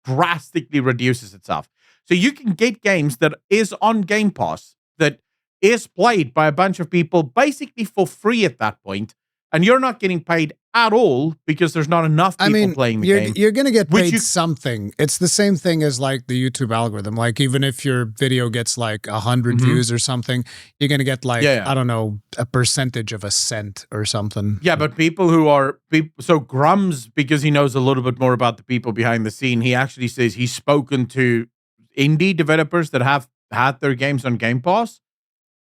drastically reduces itself. So you can get games that is on Game Pass that is played by a bunch of people basically for free at that point. And you're not getting paid at all because there's not enough people playing the game. You're going to get paid something. It's the same thing as like the YouTube algorithm. Like even if your video gets like 100 views or something, you're going to get like, I don't know, a percentage of a cent or something. Yeah, but people who are... So Grums, because he knows a little bit more about the people behind the scene, he actually says he's spoken to indie developers that have had their games on Game Pass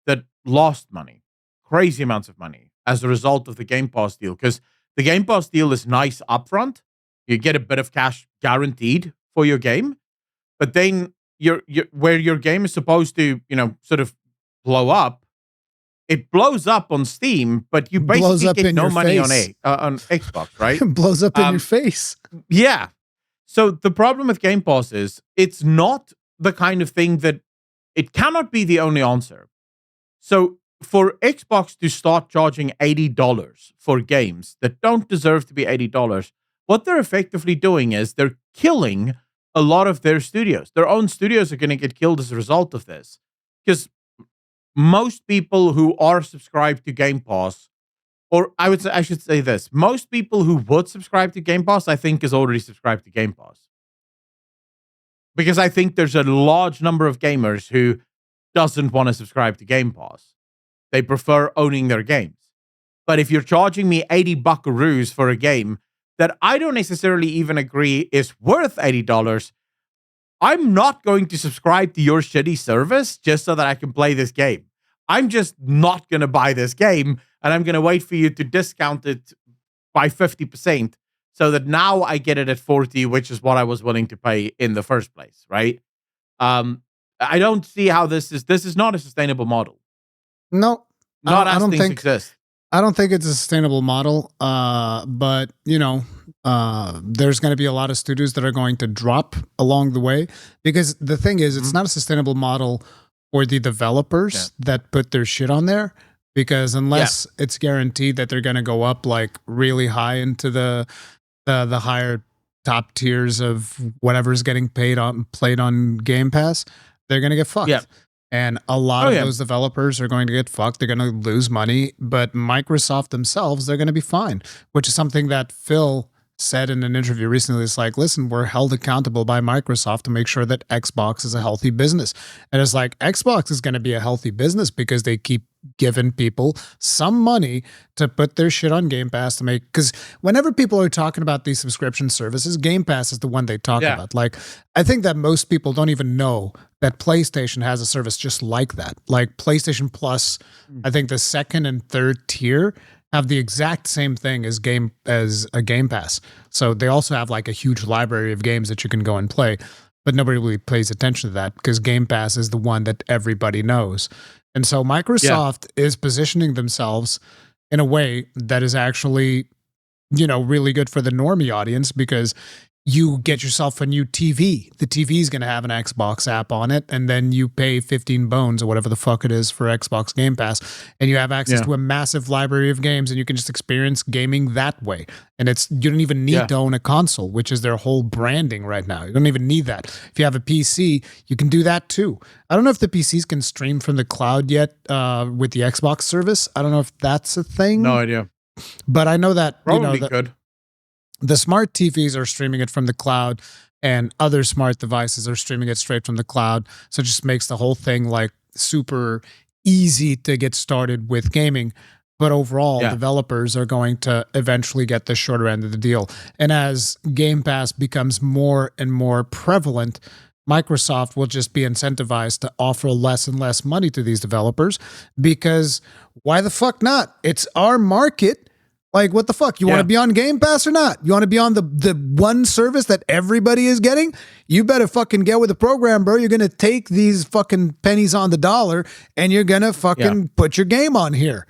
that lost money. Crazy amounts of money as a result of the Game Pass deal, because the Game Pass deal is nice upfront. You get a bit of cash guaranteed for your game, but then where your game is supposed to, sort of blow up, it blows up on Steam, but you Blows basically up get in no your money face. on Xbox, right? It blows up in your face. Yeah. So the problem with Game Pass is it's not the kind of thing that it cannot be the only answer. So for Xbox to start charging $80 for games that don't deserve to be $80, what they're effectively doing is they're killing a lot of their studios. Their own studios are going to get killed as a result of this. Because most people who are subscribed to Game Pass, or I should say this, most people who would subscribe to Game Pass, I think, is already subscribed to Game Pass. Because I think there's a large number of gamers who doesn't want to subscribe to Game Pass. They prefer owning their games. But if you're charging me 80 buckaroos for a game that I don't necessarily even agree is worth $80, I'm not going to subscribe to your shitty service just so that I can play this game. I'm just not going to buy this game, and I'm going to wait for you to discount it by 50% so that now I get it at 40, which is what I was willing to pay in the first place, right? I don't see how this is not a sustainable model. No, Not as things exist. I don't think it's a sustainable model, but there's going to be a lot of studios that are going to drop along the way, because the thing is, it's not a sustainable model for the developers that put their shit on there, because unless it's guaranteed that they're going to go up like really high into the higher top tiers of whatever's getting played on Game Pass, they're going to get fucked. Yeah. And a lot of those developers are going to get fucked. They're going to lose money. But Microsoft themselves, they're going to be fine, which is something that Phil said in an interview recently. It's like, listen, we're held accountable by Microsoft to make sure that Xbox is a healthy business. And it's like, Xbox is going to be a healthy business because they keep giving people some money to put their shit on Game Pass to make, because whenever people are talking about these subscription services, Game Pass is the one they talk about. Like, I think that most people don't even know that PlayStation has a service just like that. Like PlayStation Plus, I think the second and third tier have the exact same thing as a Game Pass. So they also have like a huge library of games that you can go and play, but nobody really pays attention to that because Game Pass is the one that everybody knows. And so Microsoft is positioning themselves in a way that is actually, really good for the normie audience, because you get yourself a new TV. The TV is going to have an Xbox app on it, and then you pay 15 bones or whatever the fuck it is for Xbox Game Pass, and you have access to a massive library of games, and you can just experience gaming that way. And you don't even need to own a console, which is their whole branding right now. You don't even need that. If you have a PC, you can do that too. I don't know if the PCs can stream from the cloud yet with the Xbox service. I don't know if that's a thing. No idea. But I know that probably could. The smart TVs are streaming it from the cloud, and other smart devices are streaming it straight from the cloud. So it just makes the whole thing like super easy to get started with gaming. But overall, developers are going to eventually get the shorter end of the deal. And as Game Pass becomes more and more prevalent, Microsoft will just be incentivized to offer less and less money to these developers, because why the fuck not? It's our market. Like, what the fuck? You want to be on Game Pass or not? You want to be on the one service that everybody is getting? You better fucking get with the program, bro. You're going to take these fucking pennies on the dollar and you're going to fucking put your game on here.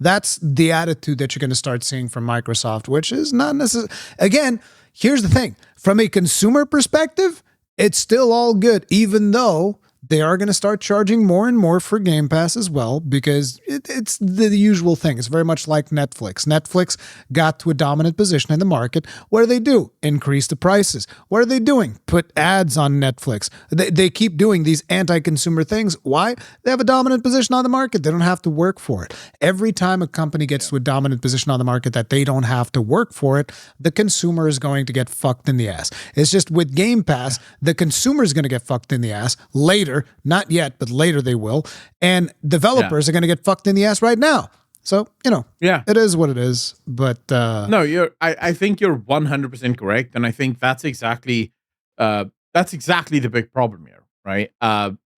That's the attitude that you're going to start seeing from Microsoft, which is not necessarily. Again, here's the thing. From a consumer perspective, it's still all good, even though they are going to start charging more and more for Game Pass as well, because it's the usual thing. It's very much like Netflix. Netflix got to a dominant position in the market. What do they do? Increase the prices. What are they doing? Put ads on Netflix. They keep doing these anti-consumer things. Why? They have a dominant position on the market. They don't have to work for it. Every time a company gets to a dominant position on the market that they don't have to work for it, the consumer is going to get fucked in the ass. It's just with Game Pass, the consumer is going to get fucked in the ass later. Not yet, but later they will. And developers are going to get fucked in the ass right now. So, it is what it is. But no, I think you're 100% correct, and I think that's exactly the big problem here, right?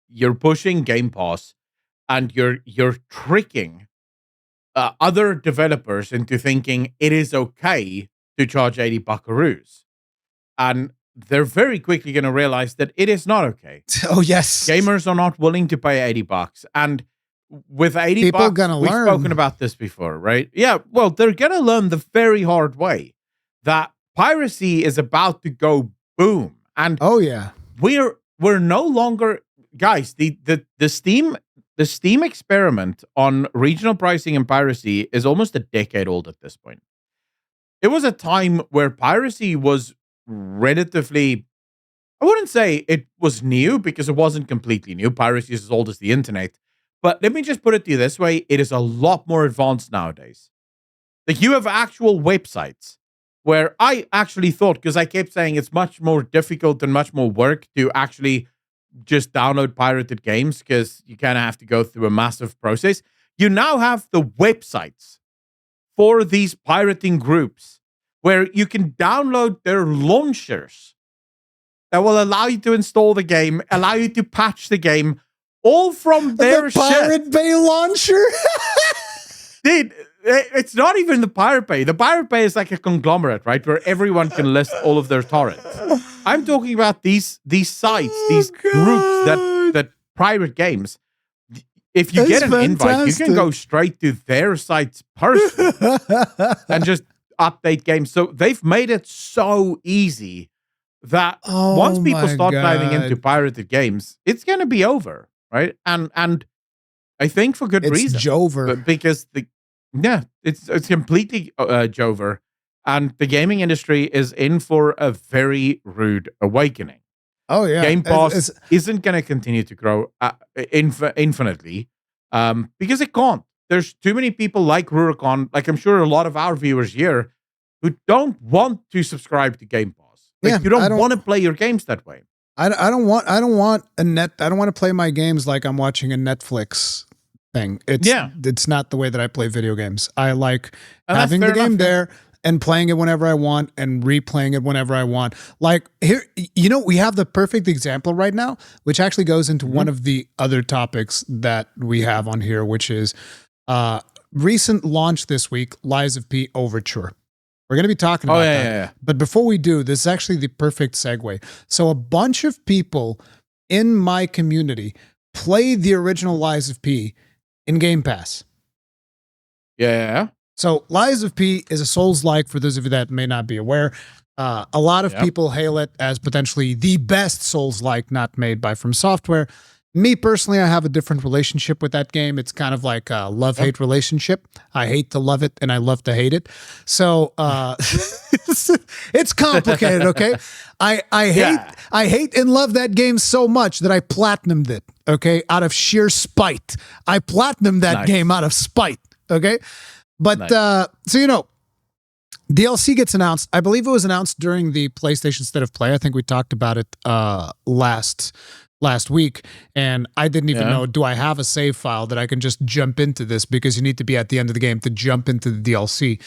You're pushing Game Pass, and you're tricking other developers into thinking it is okay to charge 80 buckaroos, and they're very quickly going to realize that it is not okay. Oh, yes. Gamers are not willing to pay 80 bucks. And with 80 People bucks, gonna we've learn. spoken about this before, right? Yeah, well, they're gonna learn the very hard way that piracy is about to go boom. And oh yeah, we're no longer, guys, the Steam experiment on regional pricing and piracy is almost a decade old at this point. It was a time where piracy was relatively, I wouldn't say it was new because it wasn't completely new. Piracy is as old as the internet. But let me just put it to you this way. It is a lot more advanced nowadays. Like, you have actual websites where I actually thought, because I kept saying it's much more difficult and much more work to actually just download pirated games because you kind of have to go through a massive process. You now have the websites for these pirating groups where you can download their launchers that will allow you to install the game, allow you to patch the game, all from their Pirate Bay launcher. Dude, it's not even the Pirate Bay. The Pirate Bay is like a conglomerate, right? Where everyone can list all of their torrents. I'm talking about these sites, these groups that pirate games. If you get an invite, you can go straight to their sites personally and just update games. So they've made it so easy that once people start diving into pirated games, it's going to be over, right? And I think for good reason. It's Jover. Because it's completely Jover. And the gaming industry is in for a very rude awakening. Oh, yeah. Game Pass isn't going to continue to grow infinitely because it can't. There's too many people like Rurikon, like I'm sure a lot of our viewers here, who don't want to subscribe to Game Pass. Like, you don't want to play your games that way. I don't want to play my games like I'm watching a Netflix thing. It's not the way that I play video games. I like having the game there and playing it whenever I want and replaying it whenever I want. Like, here, we have the perfect example right now, which actually goes into one of the other topics that we have on here, which is recent launch this week, Lies of P Overture. We're going to be talking about that. Yeah. But before we do, this is actually the perfect segue. So a bunch of people in my community played the original Lies of P in Game Pass. Yeah. So Lies of P is a Souls-like, for those of you that may not be aware. A lot of people hail it as potentially the best Souls-like not made by From Software. Me personally, I have a different relationship with that game. It's kind of like a love-hate relationship. I hate to love it and I love to hate it. So it's complicated, okay? I hate and love that game so much that I platinumed it, okay? Out of sheer spite. I platinumed that game out of spite, okay? But so DLC gets announced. I believe it was announced during the PlayStation State of Play. I think we talked about it last week, and I didn't even know, do I have a save file that I can just jump into this, because you need to be at the end of the game to jump into the DLC.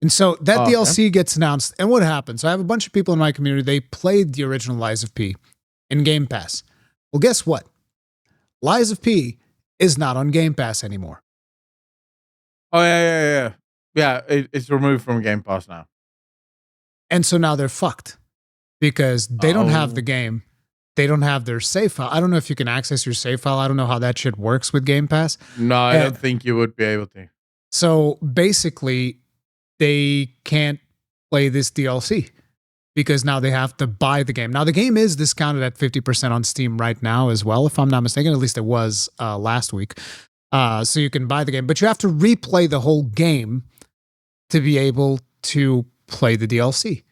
And so that DLC gets announced, and what happens? So I have a bunch of people in my community, they played the original Lies of P in Game Pass. Well, guess what? Lies of P is not on Game Pass anymore. Oh, yeah. Yeah, it's removed from Game Pass now. And so now they're fucked, because they don't have the game. They don't have their save file. I don't know if you can access your save file. I don't know how that shit works with Game Pass. No, I don't think you would be able to. So basically, they can't play this DLC because now they have to buy the game. Now, the game is discounted at 50% on Steam right now as well, if I'm not mistaken. At least it was last week. So you can buy the game, but you have to replay the whole game to be able to play the DLC,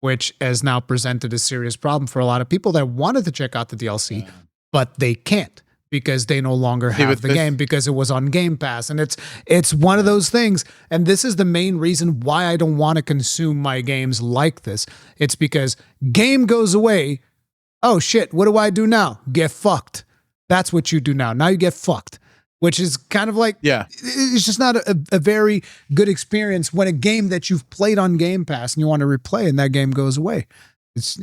which has now presented a serious problem for a lot of people that wanted to check out the DLC, but they can't because they no longer have the game because it was on Game Pass. And it's one of those things. And this is the main reason why I don't want to consume my games like this. It's because game goes away. Oh shit, what do I do now? Get fucked. That's what you do now. Now you get fucked. Which is kind of like, it's just not a very good experience when a game that you've played on Game Pass and you want to replay and that game goes away.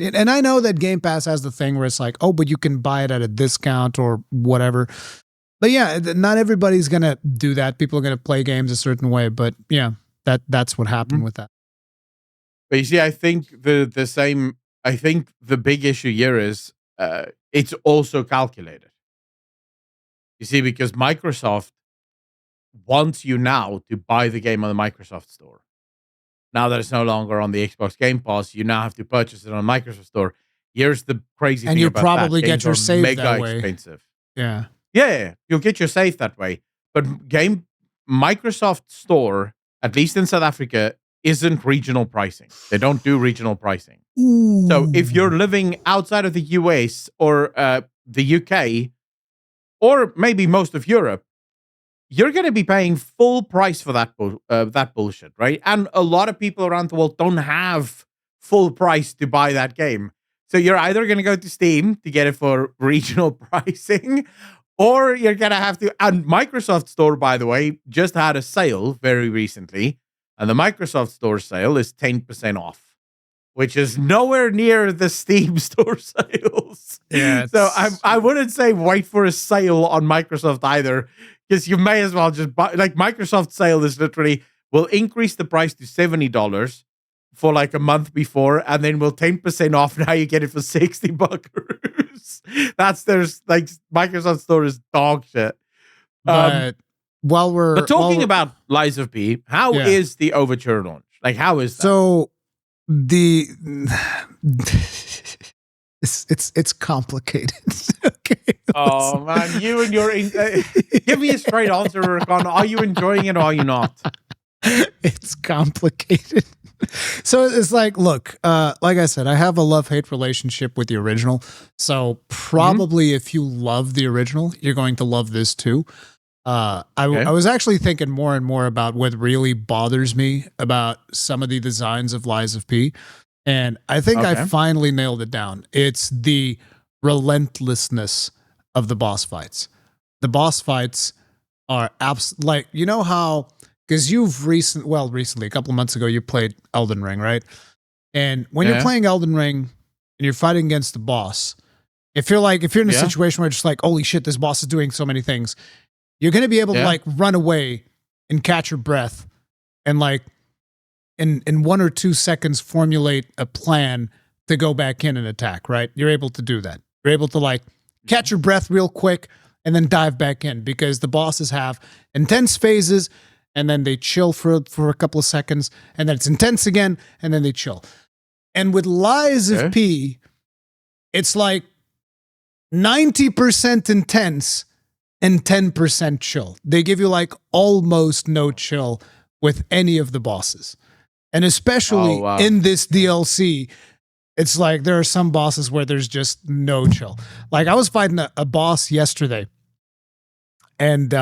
And I know that Game Pass has the thing where it's like, oh, but you can buy it at a discount or whatever. But yeah, not everybody's going to do that. People are going to play games a certain way. But yeah, that's what happened with that. But you see, I think the big issue here is it's also calculated. You see, because Microsoft wants you now to buy the game on the Microsoft Store. Now that it's no longer on the Xbox Game Pass, you now have to purchase it on Microsoft Store. Here's the crazy thing about that. And you probably get your save mega that way. Expensive. Yeah. You'll get your save that way. But Microsoft Store, at least in South Africa, isn't regional pricing. They don't do regional pricing. Ooh. So if you're living outside of the US or the UK, or maybe most of Europe, you're going to be paying full price for that bullshit, right? And a lot of people around the world don't have full price to buy that game. So you're either going to go to Steam to get it for regional pricing, or you're going to have to... And Microsoft Store, by the way, just had a sale very recently. And the Microsoft Store sale is 10% off, which is nowhere near the Steam Store sales. Yeah. So I wouldn't say wait for a sale on Microsoft either, because you may as well just buy... Like, Microsoft sale is literally... We'll increase the price to $70 for like a month before, and then we'll 10% off. Now you get it for $60. There's like Microsoft Store is dog shit. But But talking about Lies of P, how is the Overture launch? Like, how is that? So it's complicated. Okay. Oh man, you and your give me a straight answer, Rakan. Are you enjoying it or are you not? It's complicated. So it's like, look, like I said, I have a love-hate relationship with the original. So probably if you love the original, you're going to love this too. I was actually thinking more and more about what really bothers me about some of the designs of Lies of P. And I think I finally nailed it down. It's the relentlessness of the boss fights. The boss fights are like, you know how... Because you've recently, a couple of months ago, you played Elden Ring, right? And when you're playing Elden Ring and you're fighting against the boss, if you're in a situation where it's just like, holy shit, this boss is doing so many things, you're going to be able to like run away and catch your breath and like in 1 or 2 seconds formulate a plan to go back in and attack, right? You're able to do that. You're able to like catch your breath real quick and then dive back in, because the bosses have intense phases and then they chill for a couple of seconds, and then it's intense again, and then they chill. And with Lies of P, it's like 90% intense and 10% chill. They give you like almost no chill with any of the bosses. And especially in this DLC, it's like there are some bosses where there's just no chill. Like I was fighting a boss yesterday, and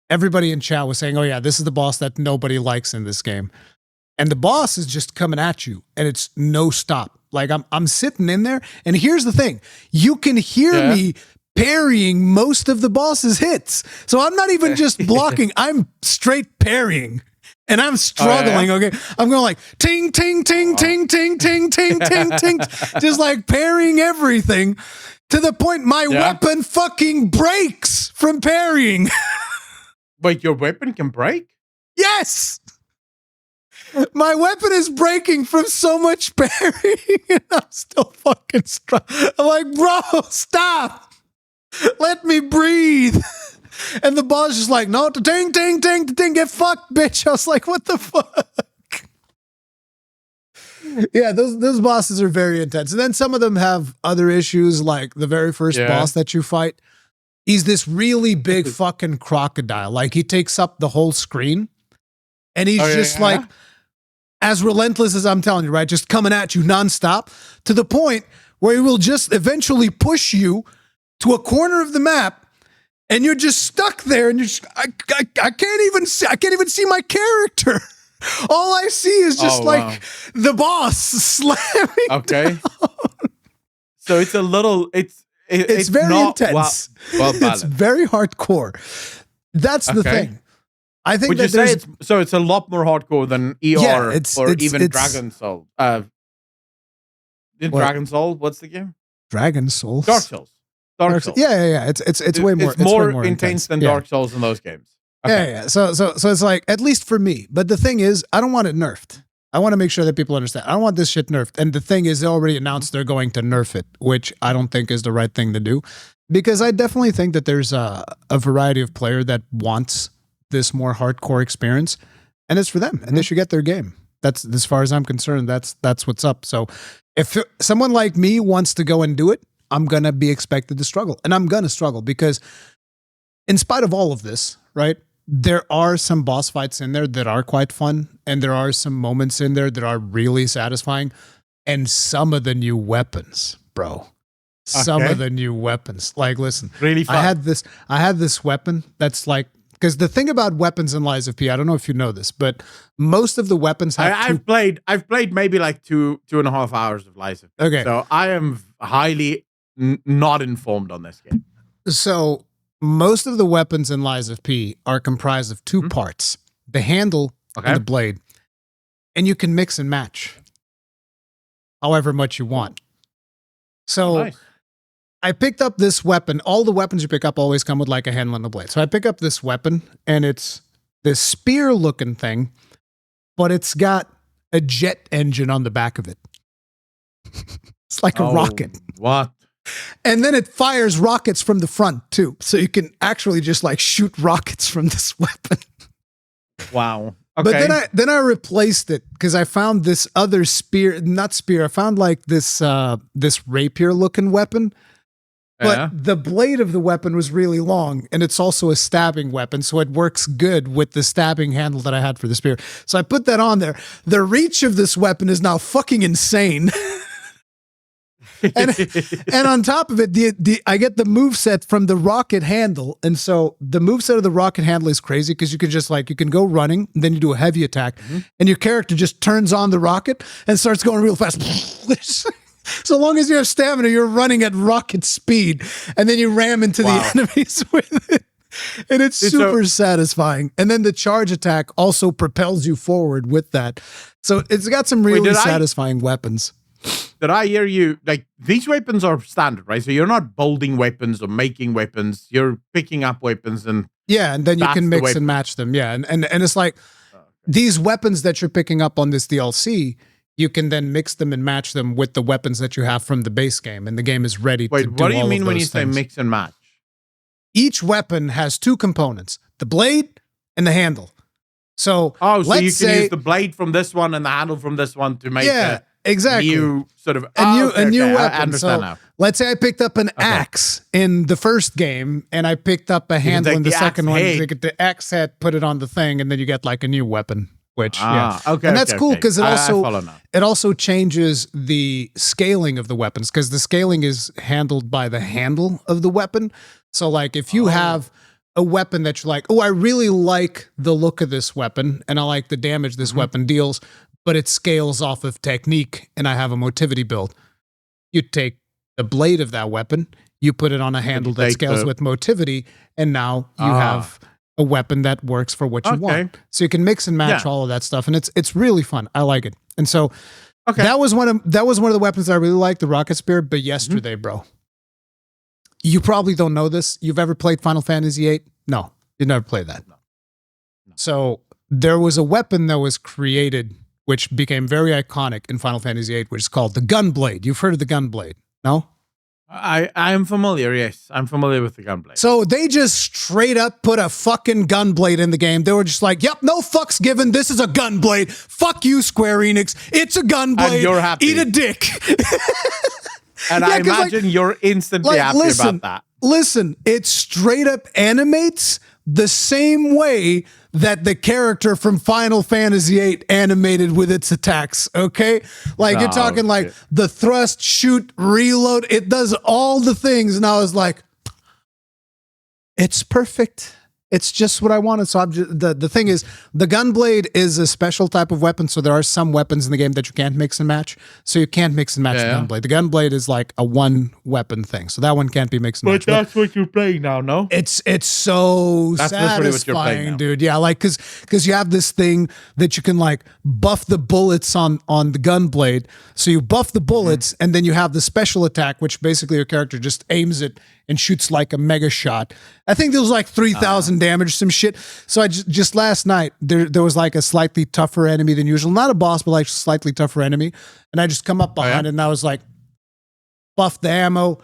everybody in chat was saying, oh yeah, this is the boss that nobody likes in this game. And the boss is just coming at you, and it's no stop. Like I'm sitting in there, and here's the thing. You can hear me parrying most of the boss's hits. So I'm not even just blocking, I'm straight parrying. And I'm struggling, okay? I'm going like ting, ting, ting, ting, ting, ting, ting, ting, ting, just like parrying everything to the point my weapon fucking breaks from parrying. Wait, your weapon can break? Yes! My weapon is breaking from so much parrying, and I'm still fucking struggling. I'm like, bro, stop! Let me breathe! And the boss is just like, no, ting, ting, ting, ting, get fucked, bitch. I was like, what the fuck? Yeah, those bosses are very intense. And then some of them have other issues, like the very first boss that you fight. He's this really big fucking crocodile. Like, he takes up the whole screen. And he's just like, as relentless as I'm telling you, right? Just coming at you nonstop, to the point where he will just eventually push you to a corner of the map, and you're just stuck there, and you're just, I can't even see my character. All I see is just the boss slamming down. So it's a little, it's very not intense. Well it's very hardcore. That's the thing. I think Would you say it's a lot more hardcore than ER or even Dragon Soul? Dragon Soul? What's the game? Dragon Souls. Dark Souls. Dark Souls. Yeah. It's way more. It's more intense than Dark Souls in those games. Okay. Yeah. So it's like, at least for me. But the thing is, I don't want it nerfed. I want to make sure that people understand. I don't want this shit nerfed. And the thing is, they already announced they're going to nerf it, which I don't think is the right thing to do, because I definitely think that there's a variety of player that wants this more hardcore experience, and it's for them, and they should get their game. That's, as far as I'm concerned, that's what's up. So if someone like me wants to go and do it, I'm going to be expected to struggle, and I'm going to struggle because in spite of all of this, right, there are some boss fights in there that are quite fun, and there are some moments in there that are really satisfying, and some of the new weapons, bro. Some of the new weapons. Like, listen, really fun. I had this weapon that's like, because the thing about weapons in Lies of P, I don't know if you know this, but most of the weapons have I've played maybe like 2.5 hours of Lies of P. Okay. So I am highly not informed on this game. So most of the weapons in Lies of P are comprised of two parts, the handle and the blade. And you can mix and match however much you want. So nice. I picked up this weapon. All the weapons you pick up always come with like a handle and a blade. So I pick up this weapon, and it's this spear-looking thing, but it's got a jet engine on the back of it. It's like a rocket. What? And then it fires rockets from the front too. So you can actually just like shoot rockets from this weapon. Wow. Okay. But then I replaced it because I found this other I found like this rapier looking weapon. But the blade of the weapon was really long, and it's also a stabbing weapon, so it works good with the stabbing handle that I had for the spear. So I put that on there. The reach of this weapon is now fucking insane. and on top of it, I get the moveset from the rocket handle. And so the moveset of the rocket handle is crazy because you can go running, and then you do a heavy attack, and your character just turns on the rocket and starts going real fast. So long as you have stamina, you're running at rocket speed, and then you ram into the enemies with it. And it's super satisfying. And then the charge attack also propels you forward with that. So it's got some really satisfying weapons. Did I hear you? Like, these weapons are standard, right? So you're not building weapons or making weapons. You're picking up weapons and and then you can mix and match them. Yeah, and it's like these weapons that you're picking up on this DLC, you can then mix them and match them with the weapons that you have from the base game, and the game is ready to do all of those things. What do you mean when you say mix and match? Each weapon has two components, the blade and the handle. So so you can use the blade from this one and the handle from this one to make exactly. New sort of a new weapon. I understand now. Let's say I picked up an axe in the first game, and I picked up a handle in the second one. You get the axe head, put it on the thing, and then you get like a new weapon. And that's cool because it also changes the scaling of the weapons, because the scaling is handled by the handle of the weapon. So like if you have a weapon that you're like, I really like the look of this weapon, and I like the damage this weapon deals, but it scales off of technique, and I have a motivity build. You take the blade of that weapon, you put it on a handle that scales with motivity, and now you have a weapon that works for what you want. So you can mix and match all of that stuff, and it's really fun. I like it. And so that was one of the weapons that I really liked, the rocket spear. But yesterday, bro, you probably don't know this. You've ever played Final Fantasy VIII? No, you never played that. No. So there was a weapon that was created which became very iconic in Final Fantasy VIII, which is called the Gunblade. You've heard of the Gunblade, no? I am familiar, yes. I'm familiar with the Gunblade. So they just straight up put a fucking Gunblade in the game. They were just like, yep, no fucks given. This is a Gunblade. Fuck you, Square Enix. It's a Gunblade. And you're happy. Eat a dick. And I imagine you're instantly happy about that. Listen, it straight up animates the same way that the character from Final Fantasy VIII animated with its attacks, okay? Like, you're talking like the thrust, shoot, reload. It does all the things. And I was like, it's perfect. It's just what I wanted. So the thing is, the Gunblade is a special type of weapon. So there are some weapons in the game that you can't mix and match. So you can't mix and match the Gunblade. The Gunblade is like a one weapon thing. So that one can't be mixed and matched. But that's what you're playing now, no? It's so satisfying, dude. Yeah, like because you have this thing that you can like buff the bullets on the Gunblade. So you buff the bullets, and then you have the special attack, which basically your character just aims it and shoots like a mega shot. I think there was like 3,000 damage, some shit. So I just last night, there was like a slightly tougher enemy than usual. Not a boss, but like a slightly tougher enemy. And I just come up behind it, and I was like, buff the ammo,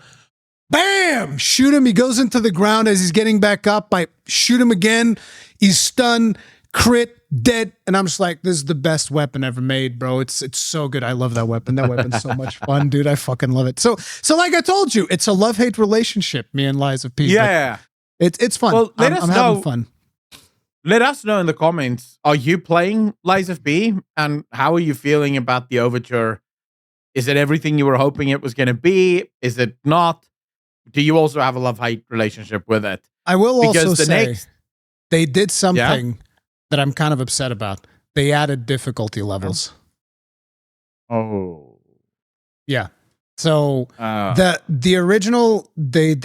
bam, shoot him. He goes into the ground as he's getting back up. I shoot him again. He's stunned, crit, dead. And I'm just like, this is the best weapon ever made, bro. It's so good. I love that weapon. That weapon's so much fun, dude. I fucking love it. So like I told you, it's a love-hate relationship, me and Lies of P. Yeah. It's fun. Well, I'm having fun. Let us know in the comments, are you playing Lies of P? And how are you feeling about the Overture? Is it everything you were hoping it was going to be? Is it not? Do you also have a love-hate relationship with it? I will also say they did something that I'm kind of upset about. They added difficulty levels. Oh. Yeah. So the original they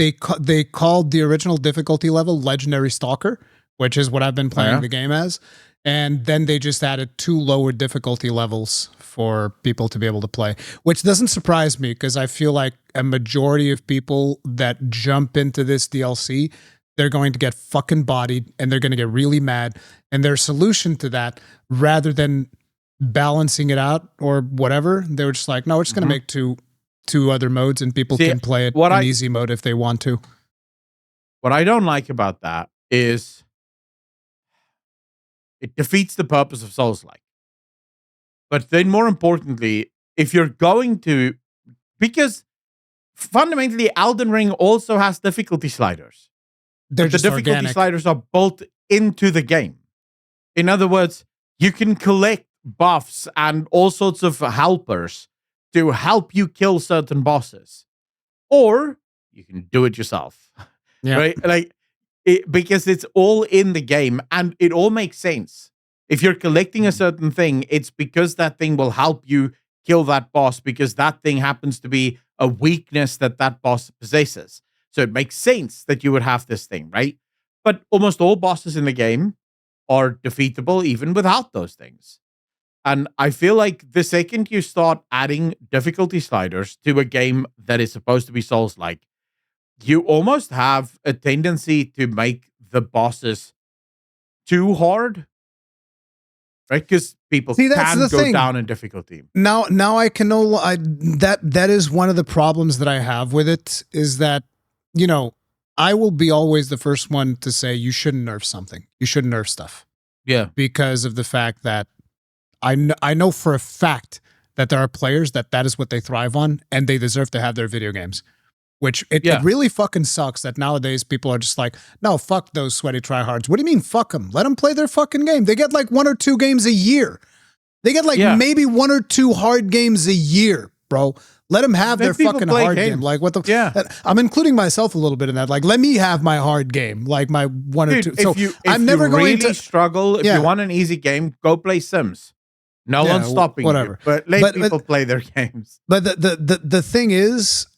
called the original difficulty level Legendary Stalker, which is what I've been playing the game as. And then they just added 2 lower difficulty levels for people to be able to play, which doesn't surprise me because I feel like a majority of people that jump into this DLC, they're going to get fucking bodied and they're going to get really mad. And their solution to that, rather than balancing it out or whatever, they were just like, no, we're just going to make two other modes and people can play it in easy mode if they want to. What I don't like about that is it defeats the purpose of Souls-like. But then more importantly, if you're going to, because fundamentally Elden Ring also has difficulty sliders. The difficulty organic sliders are built into the game. In other words, you can collect buffs and all sorts of helpers to help you kill certain bosses. Or you can do it yourself. Yeah. Right? Because it's all in the game and it all makes sense. If you're collecting a certain thing, it's because that thing will help you kill that boss because that thing happens to be a weakness that boss possesses. So it makes sense that you would have this thing, right? But almost all bosses in the game are defeatable even without those things. And I feel like the second you start adding difficulty sliders to a game that is supposed to be Souls-like, you almost have a tendency to make the bosses too hard, right? Because people can go down in difficulty. Now I can that is one of the problems that I have with it is that, you know, I will be always the first one to say you shouldn't nerf something. You shouldn't nerf stuff. Yeah. Because of the fact that I know for a fact that there are players that is what they thrive on and they deserve to have their video games. Which it really fucking sucks that nowadays people are just like, no, fuck those sweaty tryhards. What do you mean, fuck them? Let them play their fucking game. They get like 1 or 2 games a year. They get like maybe 1 or 2 hard games a year, bro. Let them have their fucking hard game. Like, what the? Yeah. I'm including myself a little bit in that. Like, let me have my hard game, like my 1 or 2. So I'm never going to struggle. If you want an easy game, go play Sims. No one's stopping you. But let people play their games. But the thing is,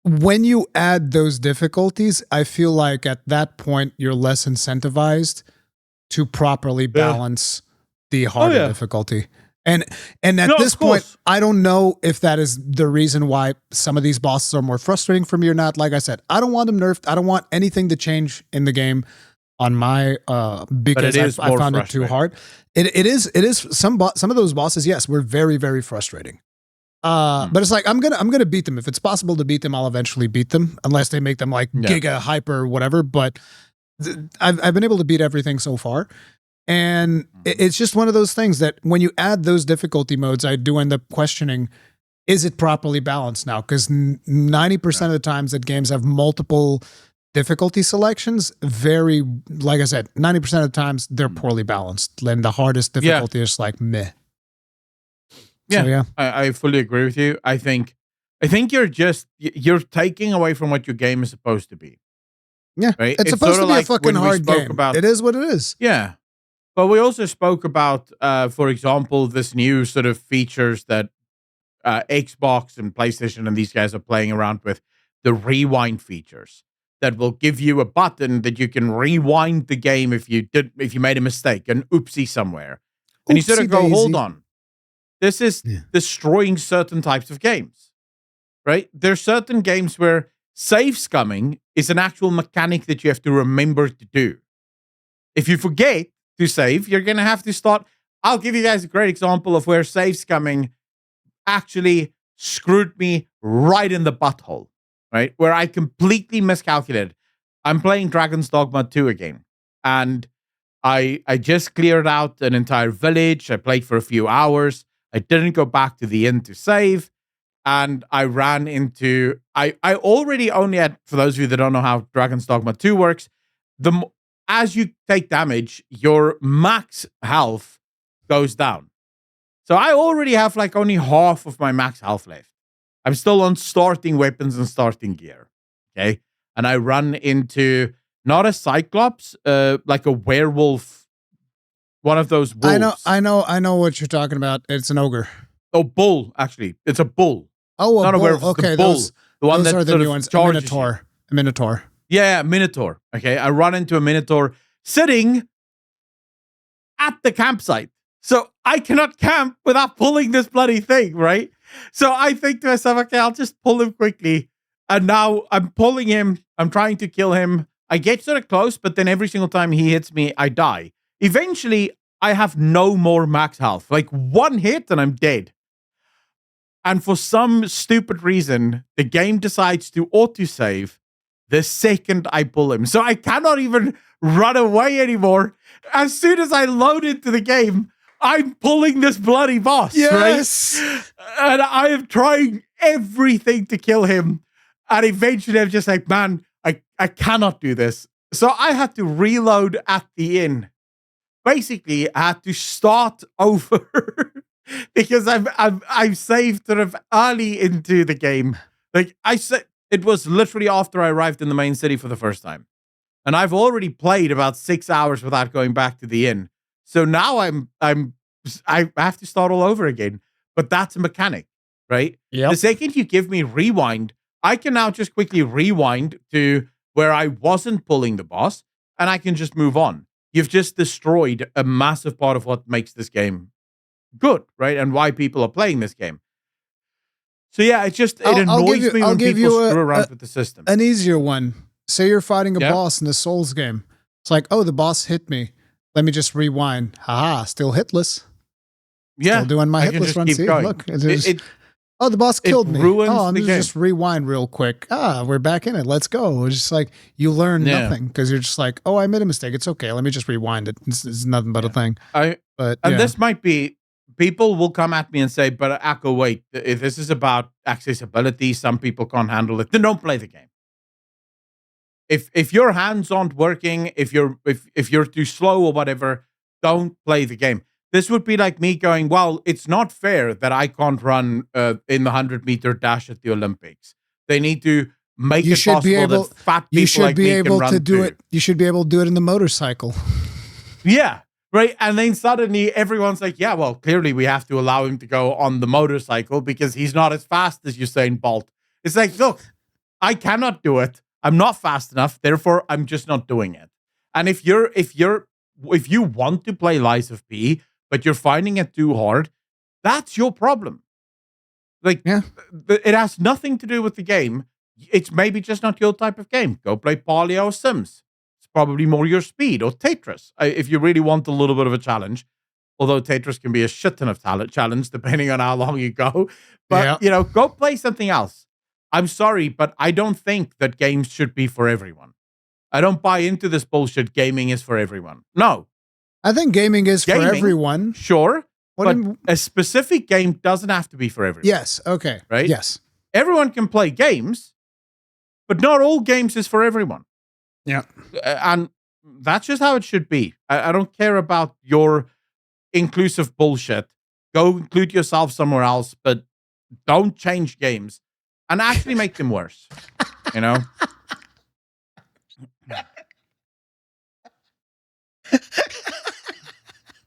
when you add those difficulties, I feel like at that point you're less incentivized to properly balance the harder difficulty. And at this point, I don't know if that is the reason why some of these bosses are more frustrating for me or not. Like I said, I don't want them nerfed. I don't want anything to change in the game on my because I found it too hard. It is some of those bosses, yes, were very, very frustrating. But it's like I'm gonna beat them. If it's possible to beat them, I'll eventually beat them, unless they make them like giga hyper whatever. But I've been able to beat everything so far. And it's just one of those things that when you add those difficulty modes, I do end up questioning, is it properly balanced now? Because 90% of the times that games have multiple difficulty selections, like I said, 90% of the times they're poorly balanced. And the hardest difficulty is like meh. Yeah, so, yeah. I fully agree with you. I think you're taking away from what your game is supposed to be. Yeah, right? It's supposed to be a fucking hard game. It is what it is. Yeah. But we also spoke about, for example, this new sort of features that Xbox and PlayStation and these guys are playing around with, the rewind features that will give you a button that you can rewind the game if you made a mistake, an oopsie somewhere. And you sort of go, hold on. This is destroying certain types of games, right? There are certain games where save scumming is an actual mechanic that you have to remember to do. If you forget to save, you're going to have to start. I'll give you guys a great example of where save scumming actually screwed me right in the butthole. right? Where I completely miscalculated. I'm playing Dragon's Dogma 2 again, and I just cleared out an entire village. I played for a few hours. I didn't go back to the inn to save, and I ran into. I already only had, for those of you that don't know how Dragon's Dogma 2 works, as you take damage, your max health goes down. So I already have like only half of my max health left. I'm still on starting weapons and starting gear. Okay. And I run into not a cyclops, like a werewolf, one of those wolves. I know what you're talking about. It's an ogre. Oh, bull, actually. It's a bull. Oh, not bull. A werewolf, Okay, the bull. The one those that are the sort new of ones. charges you. A minotaur. Yeah, minotaur. Okay. I run into a minotaur sitting at the campsite. So I cannot camp without pulling this bloody thing, right? So I think to myself, okay, I'll just pull him quickly. And now I'm pulling him. I'm trying to kill him. I get sort of close, but then every single time he hits me, I die. Eventually, I have no more max health. Like one hit and I'm dead. And for some stupid reason, the game decides to autosave the second I pull him. So I cannot even run away anymore. As soon as I load into the game, I'm pulling this bloody boss, yes. right? And I am trying everything to kill him. And eventually I'm just like, man, I cannot do this. So I had to reload at the inn. Basically, I had to start over because I've saved sort of early into the game. Like I said, it was literally after I arrived in the main city for the first time. And I've already played about 6 hours without going back to the inn. So now I have to start all over again. But that's a mechanic, right? Yep. The second you give me rewind, I can now just quickly rewind to where I wasn't pulling the boss, and I can just move on. You've just destroyed a massive part of what makes this game good, right? And why people are playing this game. So yeah, it annoys me when people screw around with the system. An easier one. Say you're fighting a boss in the Souls game. It's like, oh, the boss hit me. Let me just rewind. Haha, still hitless. Yeah. Still doing my hitless run. See, going. Look. Oh, the boss killed me. Oh, I'm going to just rewind real quick. We're back in it. Let's go. It's just like you learn nothing because you're just like, oh, I made a mistake. It's okay. Let me just rewind it. It's nothing but a thing. This might be, people will come at me and say, but Akko, wait, if this is about accessibility, some people can't handle it, then don't play the game. If your hands aren't working, if you're too slow or whatever, don't play the game. This would be like me going, well, it's not fair that I can't run in the 100-meter dash at the Olympics. They need to make it possible that fat people like me can run too. You should be able to do it in the motorcycle. Yeah, right. And then suddenly everyone's like, yeah, well, clearly we have to allow him to go on the motorcycle because he's not as fast as Usain Bolt. It's like, look, I cannot do it. I'm not fast enough. Therefore, I'm just not doing it. And if you want to play Lies of P, but you're finding it too hard, that's your problem. Like, it has nothing to do with the game. It's maybe just not your type of game. Go play Paleo or Sims. It's probably more your speed, or Tetris, if you really want a little bit of a challenge. Although Tetris can be a shit ton of challenge, depending on how long you go. But, go play something else. I'm sorry, but I don't think that games should be for everyone. I don't buy into this bullshit. Gaming is for everyone. No. I think gaming is for everyone. Sure. But a specific game doesn't have to be for everyone. Yes. Okay. Right? Yes. Everyone can play games, but not all games is for everyone. Yeah. And that's just how it should be. I don't care about your inclusive bullshit. Go include yourself somewhere else, but don't change games and actually make them worse. You know?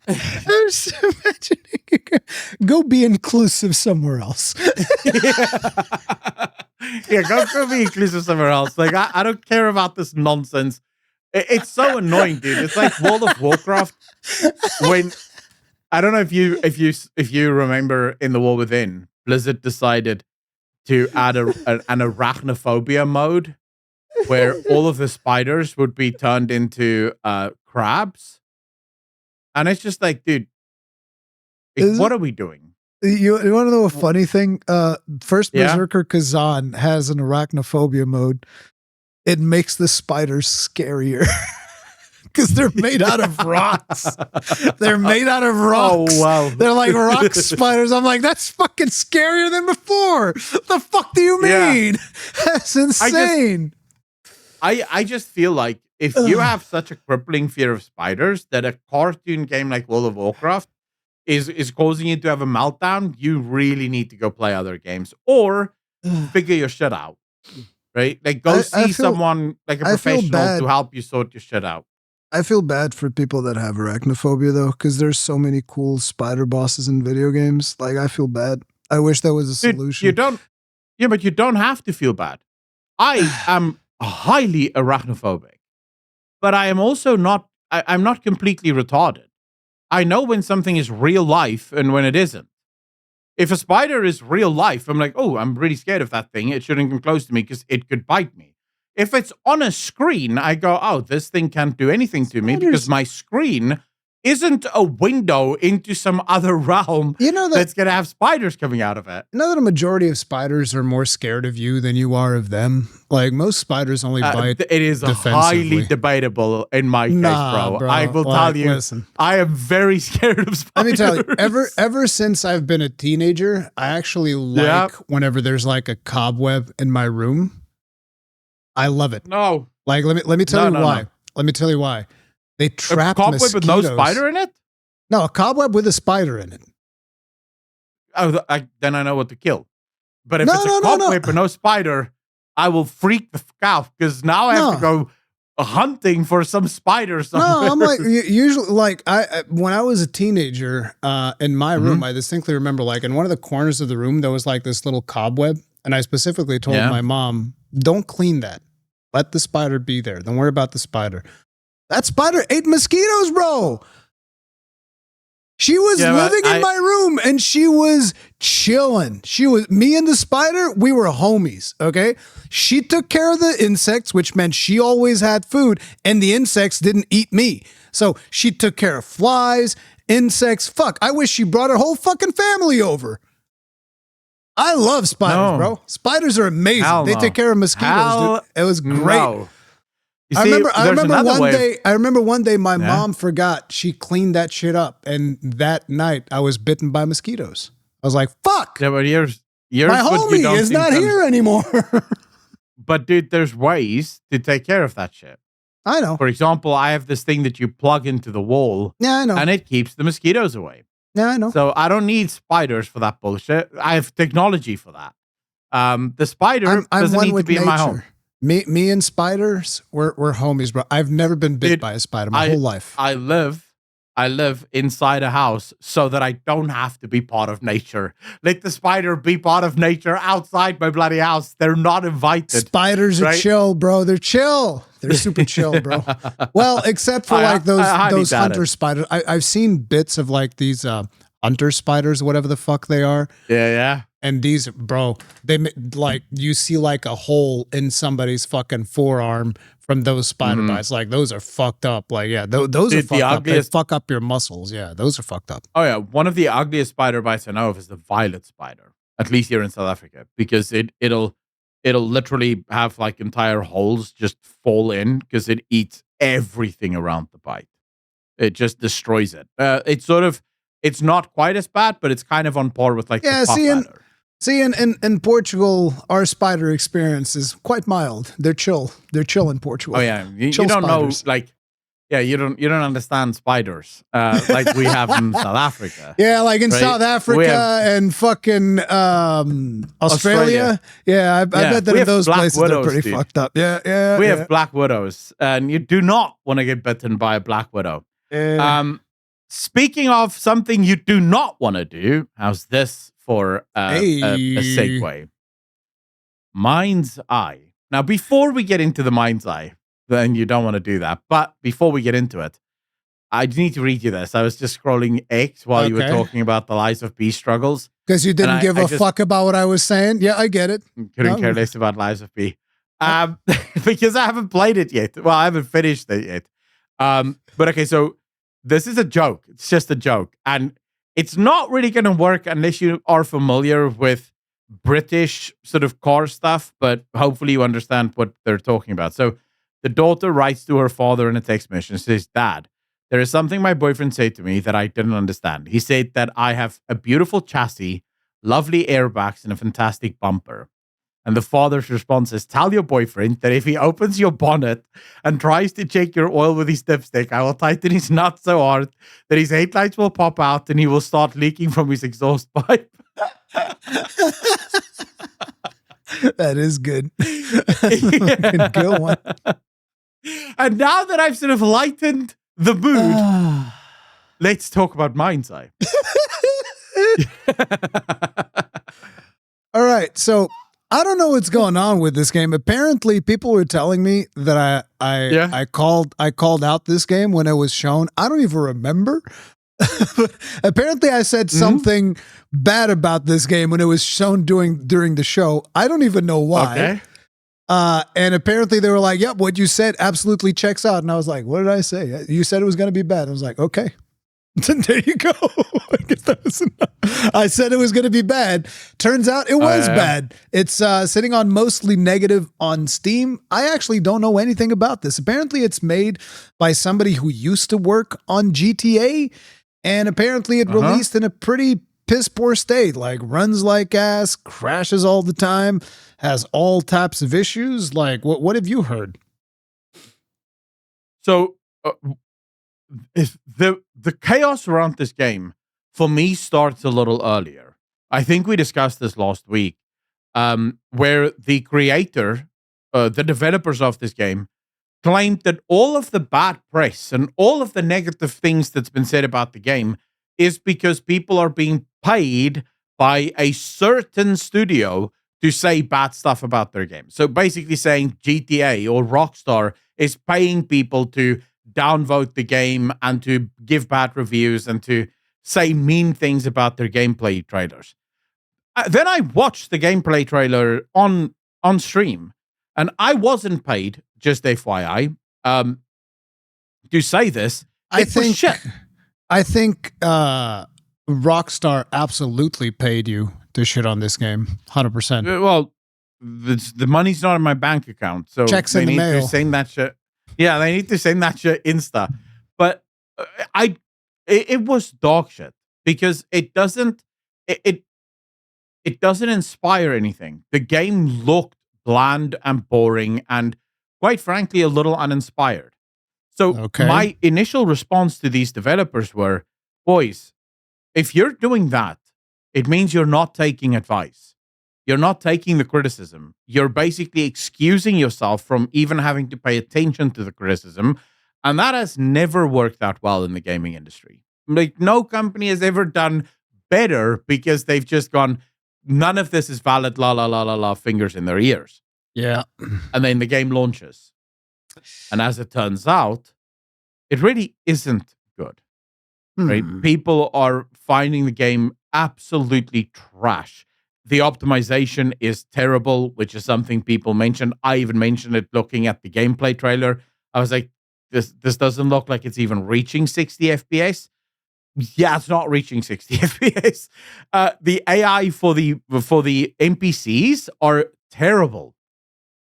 I'm just imagining go be inclusive somewhere else. Go be inclusive somewhere else. Like I don't care about this nonsense. It's so annoying, dude. It's like World of Warcraft when I don't know if you remember in the War Within, Blizzard decided to add an arachnophobia mode where all of the spiders would be turned into crabs. And it's just like, dude, what are we doing? You want to know a funny thing? First Yeah. Berserker Kazan has an arachnophobia mode. It makes the spiders scarier because they're made out of rocks. They're made out of rocks. Oh, wow. They're like rock spiders. I'm like, that's fucking scarier than before. The fuck do you mean? That's insane. I just feel like if you have such a crippling fear of spiders that a cartoon game like World of Warcraft is causing you to have a meltdown, you really need to go play other games or figure your shit out. Right? Like go see someone like a professional to help you sort your shit out. I feel bad for people that have arachnophobia though, because there's so many cool spider bosses in video games. Like I feel bad. I wish there was a solution. But you don't have to feel bad. I am highly arachnophobic, but I am also not. I'm not completely retarded. I know when something is real life and when it isn't. If a spider is real life, I'm like, oh, I'm really scared of that thing. It shouldn't come close to me because it could bite me. If it's on a screen, I go, oh, this thing can't do anything to me because my screen isn't a window into some other realm that's going to have spiders coming out of it. You know that a majority of spiders are more scared of you than you are of them? Like most spiders only bite It is highly debatable in my case, bro. I will tell you, listen, I am very scared of spiders. Let me tell you, ever since I've been a teenager, I actually like whenever there's like a cobweb in my room. I love it. No. Like, let me tell you why. No. Let me tell you why. They trap cobweb mosquitoes. With no spider in it? No, a cobweb with a spider in it. Oh, then I know what to kill. But if it's a cobweb with no spider, I will freak the fuck out because now I have to go hunting for some spider somewhere. No, I'm like, usually, like, when I was a teenager in my room, I distinctly remember, like, in one of the corners of the room, there was, like, this little cobweb. And I specifically told my mom, don't clean that. Let the spider be there. Don't worry about the spider. That spider ate mosquitoes, bro. She was living in my room and she was chilling. Me and the spider, we were homies, okay? She took care of the insects, which meant she always had food, and the insects didn't eat me. So she took care of flies, insects. Fuck, I wish she brought her whole fucking family over. I love spiders, bro. Spiders are amazing. They take care of mosquitoes, dude. It was great. No. I remember one day my mom forgot. She cleaned that shit up, and that night I was bitten by mosquitoes. I was like, "Fuck!" Yeah, but yours my homie is not here anymore. But dude, there's ways to take care of that shit. I know. For example, I have this thing that you plug into the wall. Yeah, I know. And it keeps the mosquitoes away. Yeah, I know. So I don't need spiders for that bullshit. I have technology for that. The spider doesn't need to be in my home. Me and spiders, we're homies, bro. I've never been bit by a spider my whole life. I live inside a house so that I don't have to be part of nature. Let the spider be part of nature outside my bloody house. They're not invited. Spiders are chill, bro. They're chill. They're super chill, bro. Well, except for like those hunter spiders. I've seen bits of like these hunter spiders, whatever the fuck they are. Yeah. And these, bro, they like you see like a hole in somebody's fucking forearm from those spider bites. Like those are fucked up. Like those are fucked up. They fuck up your muscles. Yeah, those are fucked up. Oh yeah, one of the ugliest spider bites I know of is the violet spider. At least here in South Africa, because it'll literally have like entire holes just fall in because it eats everything around the bite. It just destroys it. It's not quite as bad, but it's kind of on par with like the spider. See, in Portugal, our spider experience is quite mild. They're chill. They're chill in Portugal. Oh yeah, you don't spiders. Know like, yeah, you don't understand spiders like we have in South Africa. Yeah, like in South Africa and fucking Australia. Yeah, I bet that in those places they're pretty fucked up. Yeah. We have black widows, and you do not want to get bitten by a black widow. Speaking of something you do not want to do, how's this? For a segue. MindsEye. Now, before we get into the MindsEye, then you don't want to do that. But before we get into it, I need to read you this. I was just scrolling X while you were talking about the Lies of P struggles. Because you didn't give a fuck about what I was saying? Yeah, I get it. Couldn't care less about Lies of P. Because I haven't played it yet. Well, I haven't finished it yet. But okay, so this is a joke. It's just a joke. And It's not really going to work unless you are familiar with British sort of car stuff, but hopefully you understand what they're talking about. So the daughter writes to her father in a text message and says, Dad, there is something my boyfriend said to me that I didn't understand. He said that I have a beautiful chassis, lovely airbags, and a fantastic bumper. And the father's response is, tell your boyfriend that if he opens your bonnet and tries to check your oil with his dipstick, I will tighten his nut so hard that his headlights will pop out and he will start leaking from his exhaust pipe. That is good. Good one. And now that I've sort of lightened the mood, let's talk about MindsEye. All right, so I don't know what's going on with this game. Apparently, people were telling me that I called out this game when it was shown. I don't even remember. Apparently, I said something bad about this game when it was shown during the show. I don't even know why. Okay. And apparently, they were like, "Yep, what you said absolutely checks out." And I was like, "What did I say? You said it was going to be bad." I was like, "Okay." There you go. I guess that was enough. I said it was going to be bad. Turns out it was bad. It's sitting on mostly negative on Steam. I actually don't know anything about this. Apparently, it's made by somebody who used to work on GTA, and apparently it released in a pretty piss poor state. Like runs like ass, crashes all the time, has all types of issues. Like what have you heard? So. If the chaos around this game for me starts a little earlier. I think we discussed this last week, where the creator, the developers of this game, claimed that all of the bad press and all of the negative things that's been said about the game is because people are being paid by a certain studio to say bad stuff about their game. So basically saying GTA or Rockstar is paying people to downvote the game and to give bad reviews and to say mean things about their gameplay trailers. Then I watched the gameplay trailer on stream, and I wasn't paid, just FYI, to say this. I think Rockstar absolutely paid you to shit on this game, 100%. Well, the money's not in my bank account, so checks they in the need mail. to send that shit. Yeah, they need to send that shit Insta. But it was dog shit because it doesn't inspire anything. The game looked bland and boring and, quite frankly, a little uninspired. So my initial response to these developers were, boys, if you're doing that, it means you're not taking advice. You're not taking the criticism. You're basically excusing yourself from even having to pay attention to the criticism. And that has never worked out well in the gaming industry. Like, no company has ever done better because they've just gone, none of this is valid, la, la, la, la, la, fingers in their ears. Yeah. And then the game launches. And as it turns out, it really isn't good. Right? People are finding the game absolutely trash. The optimization is terrible, which is something people mentioned. I even mentioned it looking at the gameplay trailer. I was like, this doesn't look like it's even reaching 60 FPS. Yeah, it's not reaching 60 FPS. The AI for the NPCs are terrible.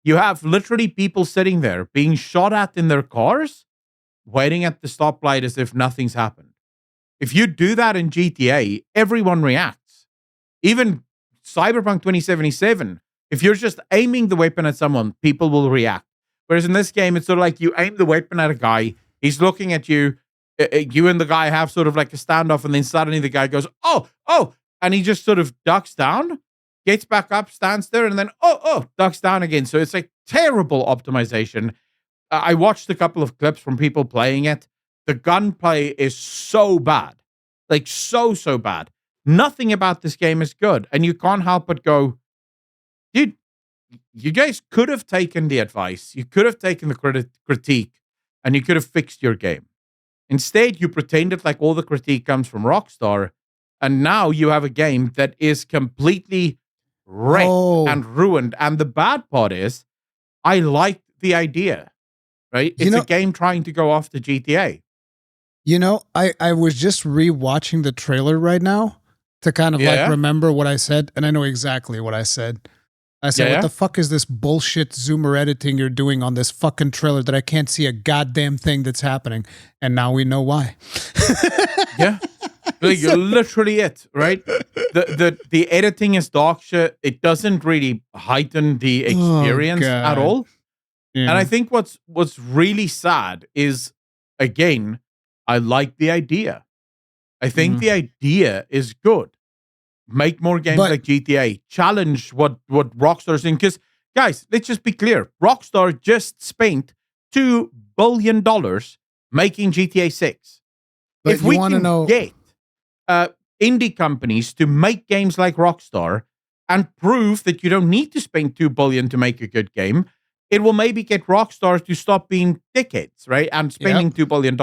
You have literally people sitting there being shot at in their cars, waiting at the stoplight as if nothing's happened. If you do that in GTA, everyone reacts. Even Cyberpunk 2077, if you're just aiming the weapon at someone, people will react. Whereas in this game, it's sort of like you aim the weapon at a guy, he's looking at you, you and the guy have sort of like a standoff, and then suddenly the guy goes, oh, and he just sort of ducks down, gets back up, stands there, and then, ducks down again. So it's like terrible optimization. I watched a couple of clips from people playing it. The gunplay is so bad. Like, so bad. Nothing about this game is good. And you can't help but go, dude, you guys could have taken the advice. You could have taken the critique, and you could have fixed your game. Instead, you pretended like all the critique comes from Rockstar, and now you have a game that is completely wrecked and ruined. And the bad part is, I like the idea, right? It's a game trying to go off the GTA. You know, I was just rewatching the trailer right now to kind of like remember what I said, and I know exactly what I said. I said, what the fuck is this bullshit zoomer editing you're doing on this fucking trailer that I can't see a goddamn thing that's happening? And now we know why. Yeah. Like, literally it, right? The editing is dog shit. It doesn't really heighten the experience at all. Yeah. And I think what's really sad is, again, I like the idea. I think the idea is good. Make more games like GTA. Challenge what Rockstar's in. Because, guys, let's just be clear. Rockstar just spent $2 billion making GTA 6. But if we can get indie companies to make games like Rockstar and prove that you don't need to spend $2 billion to make a good game, it will maybe get Rockstar to stop being dickheads, right? And spending $2 billion.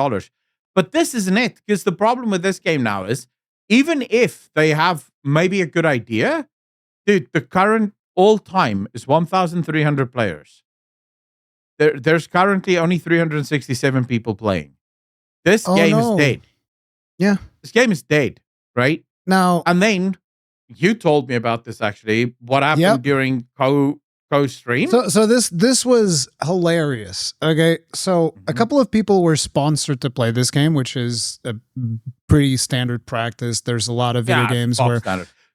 But this isn't it, because the problem with this game now is, even if they have maybe a good idea, dude, the current all-time is 1,300 players. There's currently only 367 people playing. This game is dead. Yeah. This game is dead, right? Now, and then you told me about this, actually. What happened during co-stream? So this was hilarious. Okay, so a couple of people were sponsored to play this game, which is a pretty standard practice. There's a lot of video games where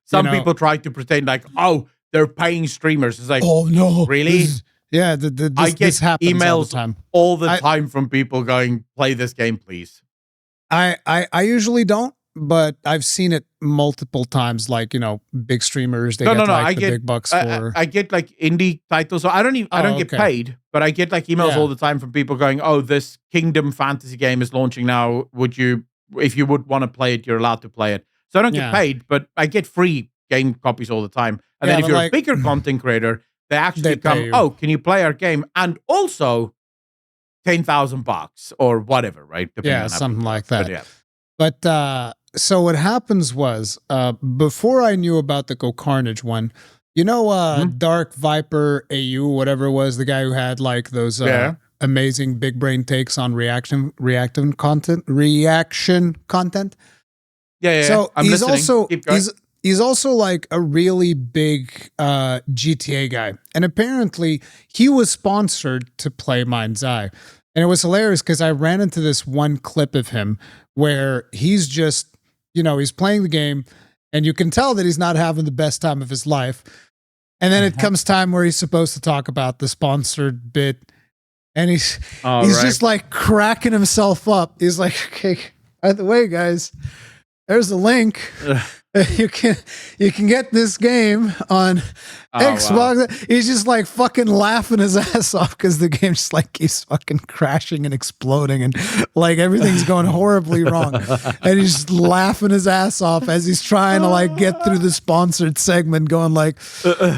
some people try to pretend like, oh, they're paying streamers. It's like, oh no, really? I get emails all the time from people going, play this game, please. I usually don't, but I've seen it multiple times. Like, big streamers, they get big bucks for. I get like indie titles. So I don't get paid, but I get like emails all the time from people going, "Oh, this Kingdom fantasy game is launching now. If you would want to play it, you're allowed to play it." So I don't get paid, but I get free game copies all the time. And then if you're a bigger content creator, they actually come, "Oh, can you play our game?" And also $10,000 or whatever, right? Something like that. But so what happens was, before I knew about the Go Carnage one, Dark Viper AU, whatever it was, the guy who had like those amazing big brain takes on reaction content. Yeah. So I'm listening. he's also like a really big GTA guy. And apparently he was sponsored to play MindsEye. And it was hilarious because I ran into this one clip of him where he's just, he's playing the game and you can tell that he's not having the best time of his life. And then it comes time where he's supposed to talk about the sponsored bit. And he's just like cracking himself up. He's like, okay, by the way, guys, there's a link. You can get this game on Xbox. Wow. He's just like fucking laughing his ass off because the game just like keeps fucking crashing and exploding and like everything's going horribly wrong. And he's just laughing his ass off as he's trying to like get through the sponsored segment, going like,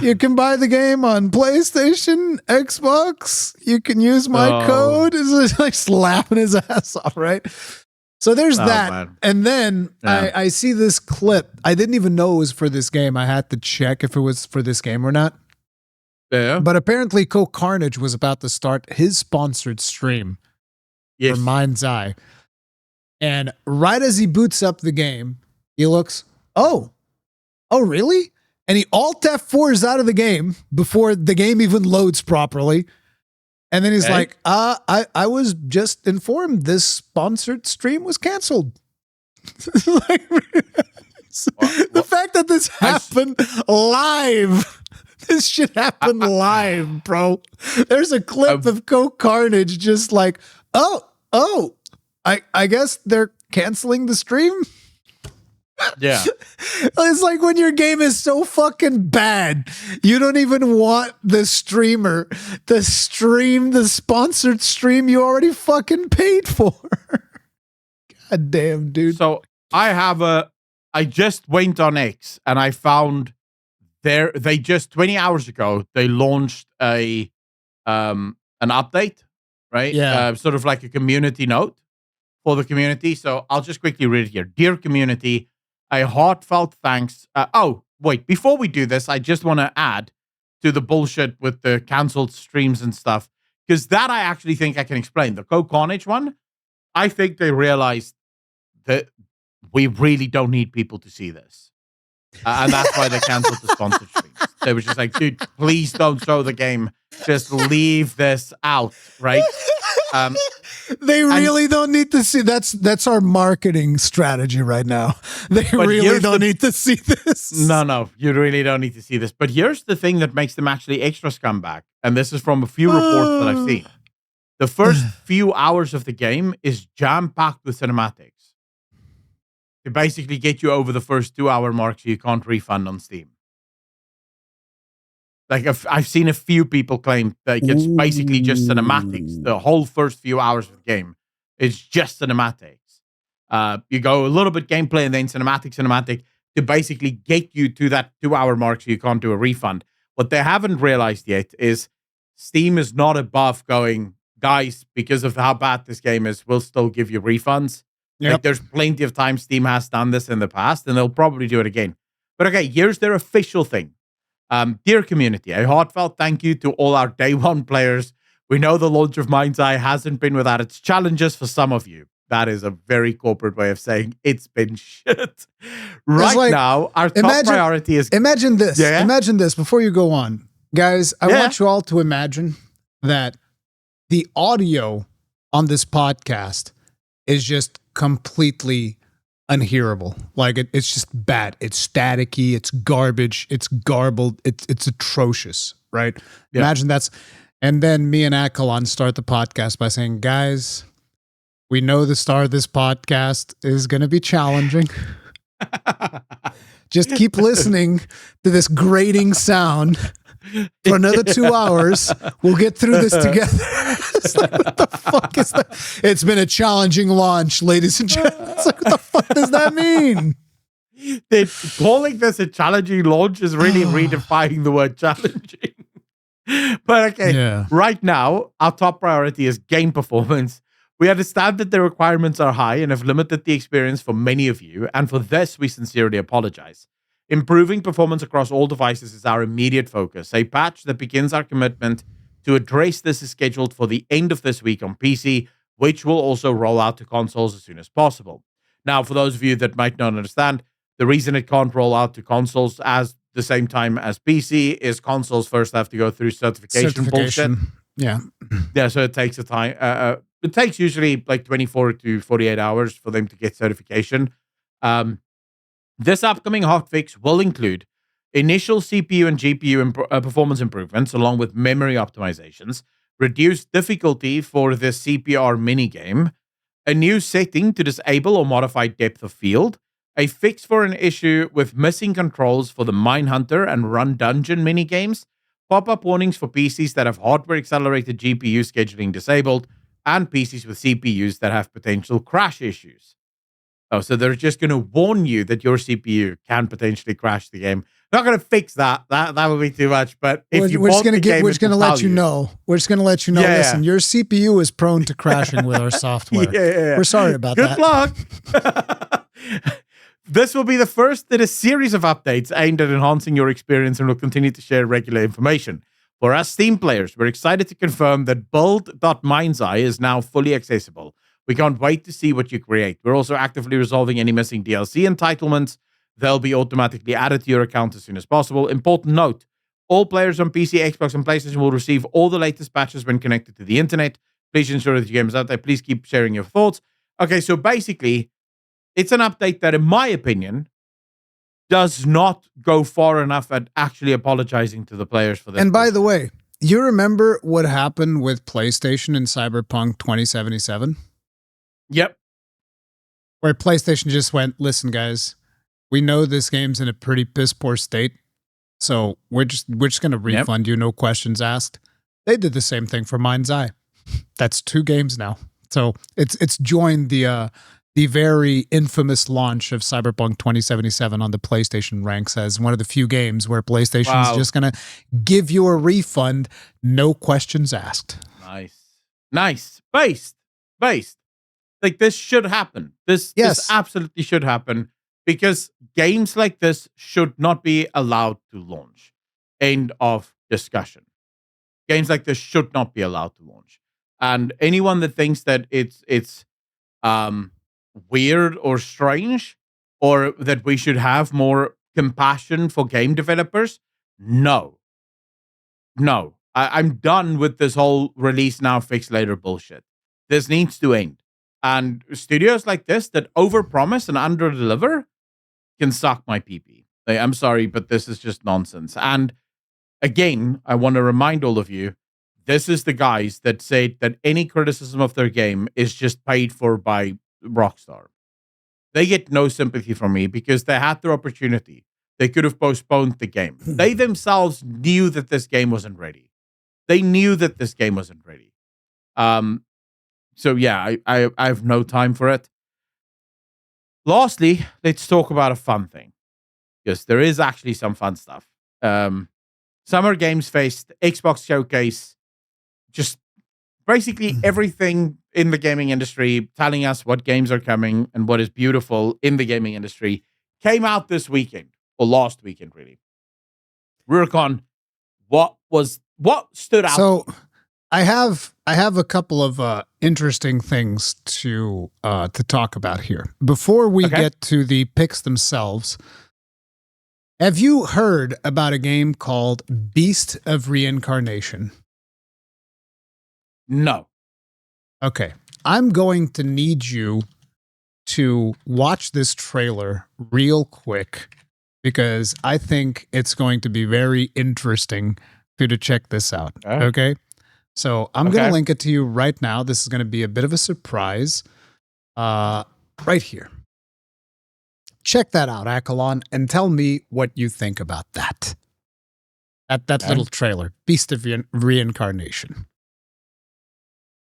you can buy the game on PlayStation, Xbox. You can use my code. It's like laughing his ass off, right? So there's that. Man. And then I see this clip. I didn't even know it was for this game. I had to check if it was for this game or not. Yeah. But apparently Go Carnage was about to start his sponsored stream for MindsEye. And right as he boots up the game, he looks, oh, really? And he Alt F4s out of the game before the game even loads properly. And then he's like, I was just informed this sponsored stream was canceled. The fact that this happened live. This shit happened live, bro. There's a clip of Go Carnage just like, I guess they're canceling the stream. Yeah. It's like when your game is so fucking bad, you don't even want the streamer to stream the sponsored stream you already fucking paid for. God damn, dude. So I just went on X and I found they just 20 hours ago, they launched an update, right? Yeah. Sort of like a community note for the community. So I'll just quickly read it here. Dear community, a heartfelt thanks. Before we do this, I just want to add to the bullshit with the canceled streams and stuff, because that I actually think I can explain. The Go Carnage one, I think they realized we really don't need people to see this. And that's why they canceled the sponsored streams. They were just like, dude, please don't show the game. Just leave this out, right? They really don't need to see. That's our marketing strategy right now. They really don't need to see this. No, you really don't need to see this. But here's the thing that makes them actually extra scumbag. And this is from a few reports that I've seen. The first few hours of the game is jam-packed with cinematics to basically get you over the first 2-hour mark so you can't refund on Steam. Like, I've seen a few people claim that it's basically just cinematics. The whole first few hours of the game is just cinematics. You go a little bit gameplay and then cinematic to basically get you to that 2-hour mark so you can't do a refund. What they haven't realized yet is Steam is not above going, guys, because of how bad this game is, we'll still give you refunds. Yep. Like, there's plenty of time Steam has done this in the past, and they'll probably do it again. But okay, here's their official thing. Dear community, a heartfelt thank you to all our day one players. We know the launch of MindsEye hasn't been without its challenges for some of you. That is a very corporate way of saying it's been shit. Right now, our top priority is... Imagine this. Yeah? Imagine this before you go on. Guys, I want you all to imagine that the audio on this podcast is just completely unhearable. Like, it's just bad. It's staticky. It's garbage. It's garbled. It's atrocious, right? Yeah. Imagine that's... And then me and Akalon start the podcast by saying, guys, we know the start of this podcast is going to be challenging. Just keep listening to this grating sound for another 2 hours. We'll get through this together. It's like, what the fuck is that? It's been a challenging launch, ladies and gentlemen. It's like, what the fuck does that mean? Calling this a challenging launch is really redefining the word challenging. But okay, right now, our top priority is game performance. We understand that the requirements are high and have limited the experience for many of you, and for this, we sincerely apologize. Improving performance across all devices is our immediate focus. A patch that begins our commitment to address this is scheduled for the end of this week on PC, which will also roll out to consoles as soon as possible. Now, for those of you that might not understand, the reason it can't roll out to consoles as the same time as PC is consoles first have to go through certification bullshit. Yeah. Yeah, so it takes a time. It takes usually like 24 to 48 hours for them to get certification. This upcoming hotfix will include initial CPU and GPU performance improvements, along with memory optimizations, reduced difficulty for the CPR minigame, a new setting to disable or modify depth of field, a fix for an issue with missing controls for the Mindhunter and Run Dungeon minigames, pop-up warnings for PCs that have hardware-accelerated GPU scheduling disabled, and PCs with CPUs that have potential crash issues. Oh, so they're just going to warn you that your CPU can potentially crash the game. Not going to fix that. That would be too much. But if we're just going to let you know. We're just going to let you know. Listen, your CPU is prone to crashing with our software. We're sorry about that. Good luck. This will be the first in a series of updates aimed at enhancing your experience, and will continue to share regular information. For us Steam players, we're excited to confirm that build.MindsEye is now fully accessible. We can't wait to see what you create. We're also actively resolving any missing DLC entitlements. They'll be automatically added to your account as soon as possible. Important note, all players on PC, Xbox, and PlayStation will receive all the latest patches when connected to the internet. Please ensure that your game is out there. Please keep sharing your thoughts. Okay, so basically, it's an update that, in my opinion, does not go far enough at actually apologizing to the players for this. And by the way, you remember what happened with PlayStation in Cyberpunk 2077? Yep. Where PlayStation just went, listen, guys, we know this game's in a pretty piss poor state, so we're just going to refund you, no questions asked. They did the same thing for MindsEye. That's 2 games now. So it's joined the very infamous launch of Cyberpunk 2077 on the PlayStation ranks as one of the few games where PlayStation's just going to give you a refund, no questions asked. Nice. Based. Like, this should happen. This absolutely should happen, because games like this should not be allowed to launch. End of discussion. Games like this should not be allowed to launch. And anyone that thinks that it's weird or strange, or that we should have more compassion for game developers. No. I'm done with this whole release now, fix later bullshit. This needs to end. And studios like this that overpromise and underdeliver can suck my pee-pee. I'm sorry, but this is just nonsense. And again, I want to remind all of you, this is the guys that say that any criticism of their game is just paid for by Rockstar. They get no sympathy from me because they had their opportunity. They could have postponed the game. They themselves knew that this game wasn't ready. They knew that this game wasn't ready. So yeah, I have no time for it. Lastly, let's talk about a fun thing. Because there is actually some fun stuff. Summer Games Fest, Xbox Showcase, just basically everything in the gaming industry telling us what games are coming and what is beautiful in the gaming industry came out this weekend, or last weekend, really. Rurikon, what stood out? So I have a couple of interesting things to talk about here. Before we get to the picks themselves, have you heard about a game called Beast of Reincarnation? No. Okay. I'm going to need you to watch this trailer real quick because I think it's going to be very interesting for you to check this out. Okay? So I'm going to link it to you right now. This is going to be a bit of a surprise. Right here. Check that out, Akalon, and tell me what you think about that. That little trailer, Beast of Reincarnation.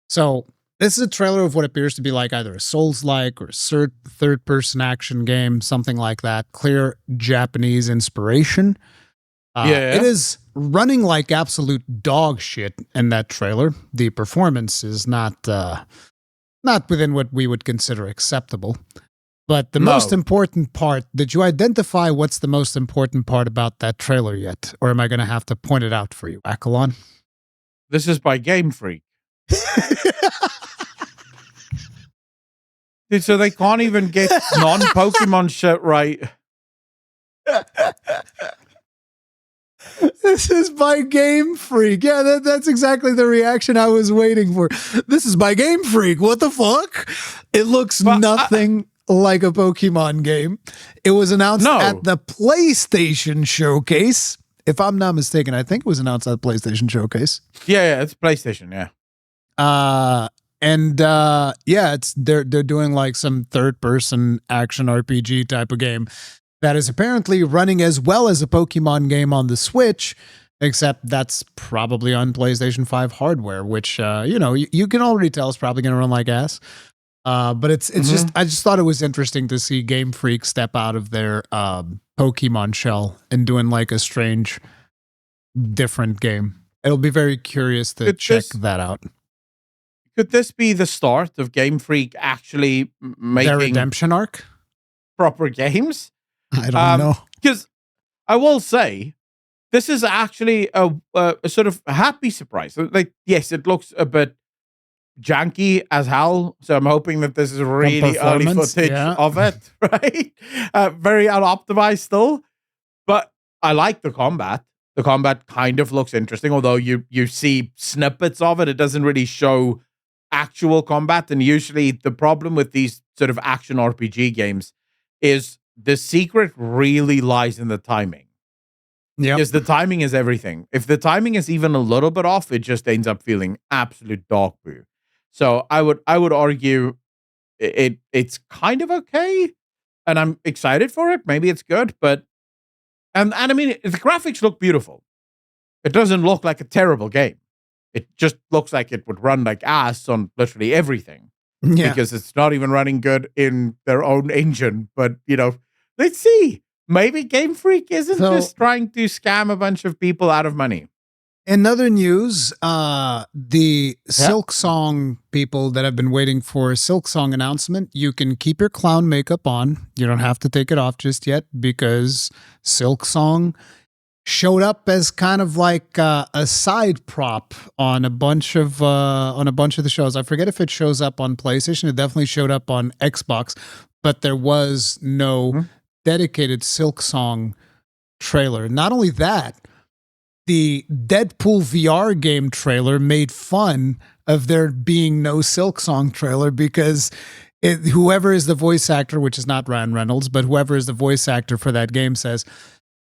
So this is a trailer of what appears to be like either a Souls-like or a third-person action game, something like that. Clear Japanese inspiration. It is running like absolute dog shit in that trailer. The performance is not within what we would consider acceptable. But the most important part, did you identify what's the most important part about that trailer yet? Or am I going to have to point it out for you, Akalon? This is by Game Freak. Dude, so they can't even get non-Pokemon shit right. This is by Game Freak. Yeah, that's exactly the reaction I was waiting for. This is by Game Freak. What the fuck? It looks nothing like a Pokemon game. It was announced at the PlayStation Showcase. If I'm not mistaken, I think it was announced at the PlayStation Showcase. Yeah, it's PlayStation, yeah. It's they're doing like some third-person action RPG type of game that is apparently running as well as a Pokemon game on the Switch, except that's probably on PlayStation 5 hardware, which you can already tell is probably going to run like ass. But it's just I just thought it was interesting to see Game Freak step out of their Pokemon shell and doing like a strange, different game. It'll be very curious to check that out. Could this be the start of Game Freak actually making their redemption arc? Proper games? I don't know. Because I will say, this is actually a sort of happy surprise. Like, yes, it looks a bit janky as hell, so I'm hoping that this is really early footage of it, right? Very unoptimized still, but I like the combat. The combat kind of looks interesting, although you see snippets of it. It doesn't really show actual combat, and usually the problem with these sort of action RPG games is the secret really lies in the timing. Yeah, because the timing is everything. If the timing is even a little bit off, it just ends up feeling absolute dog poo. So I would argue it's kind of okay, and I'm excited for it. Maybe it's good, but and I mean the graphics look beautiful. It doesn't look like a terrible game. It just looks like it would run like ass on literally everything. Yeah. Because it's not even running good in their own engine. But let's see. Maybe Game Freak isn't just trying to scam a bunch of people out of money. In other news, the Silk Song people that have been waiting for a Silk Song announcement, you can keep your clown makeup on. You don't have to take it off just yet because Silk Song showed up as kind of like a side prop on a bunch of the shows. I forget if it shows up on PlayStation. It definitely showed up on Xbox, but there was no dedicated Silksong trailer. Not only that, the Deadpool VR game trailer made fun of there being no Silksong trailer because whoever is the voice actor, which is not Ryan Reynolds, but whoever is the voice actor for that game says,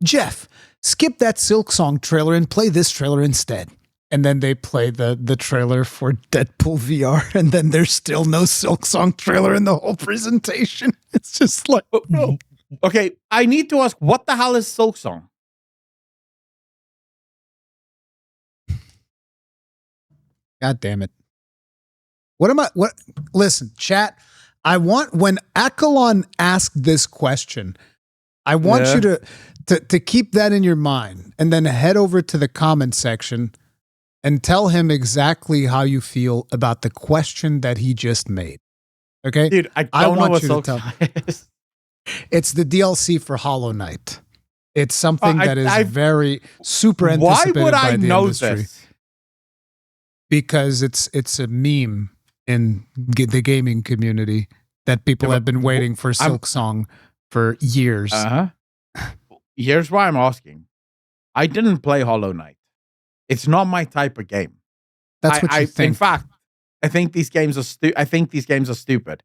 Geoff, skip that Silksong trailer and play this trailer instead. And then they play the trailer for Deadpool VR, and then there's still no Silksong trailer in the whole presentation. It's just like... Okay, I need to ask, what the hell is Silksong? God damn it. Listen, chat, I want, when Akalon asked this question, I want you to keep that in your mind and then head over to the comment section and tell him exactly how you feel about the question that he just made. Okay? Dude, I don't know what Silksong is. It's the DLC for Hollow Knight. It's something that is very super anticipated. Why would I know industry. this? Because it's a meme in the gaming community that people have been waiting for Silksong for years. Here's why I'm asking. I didn't play Hollow Knight. It's not my type of game. That's what you think. In fact, I think these games are stupid.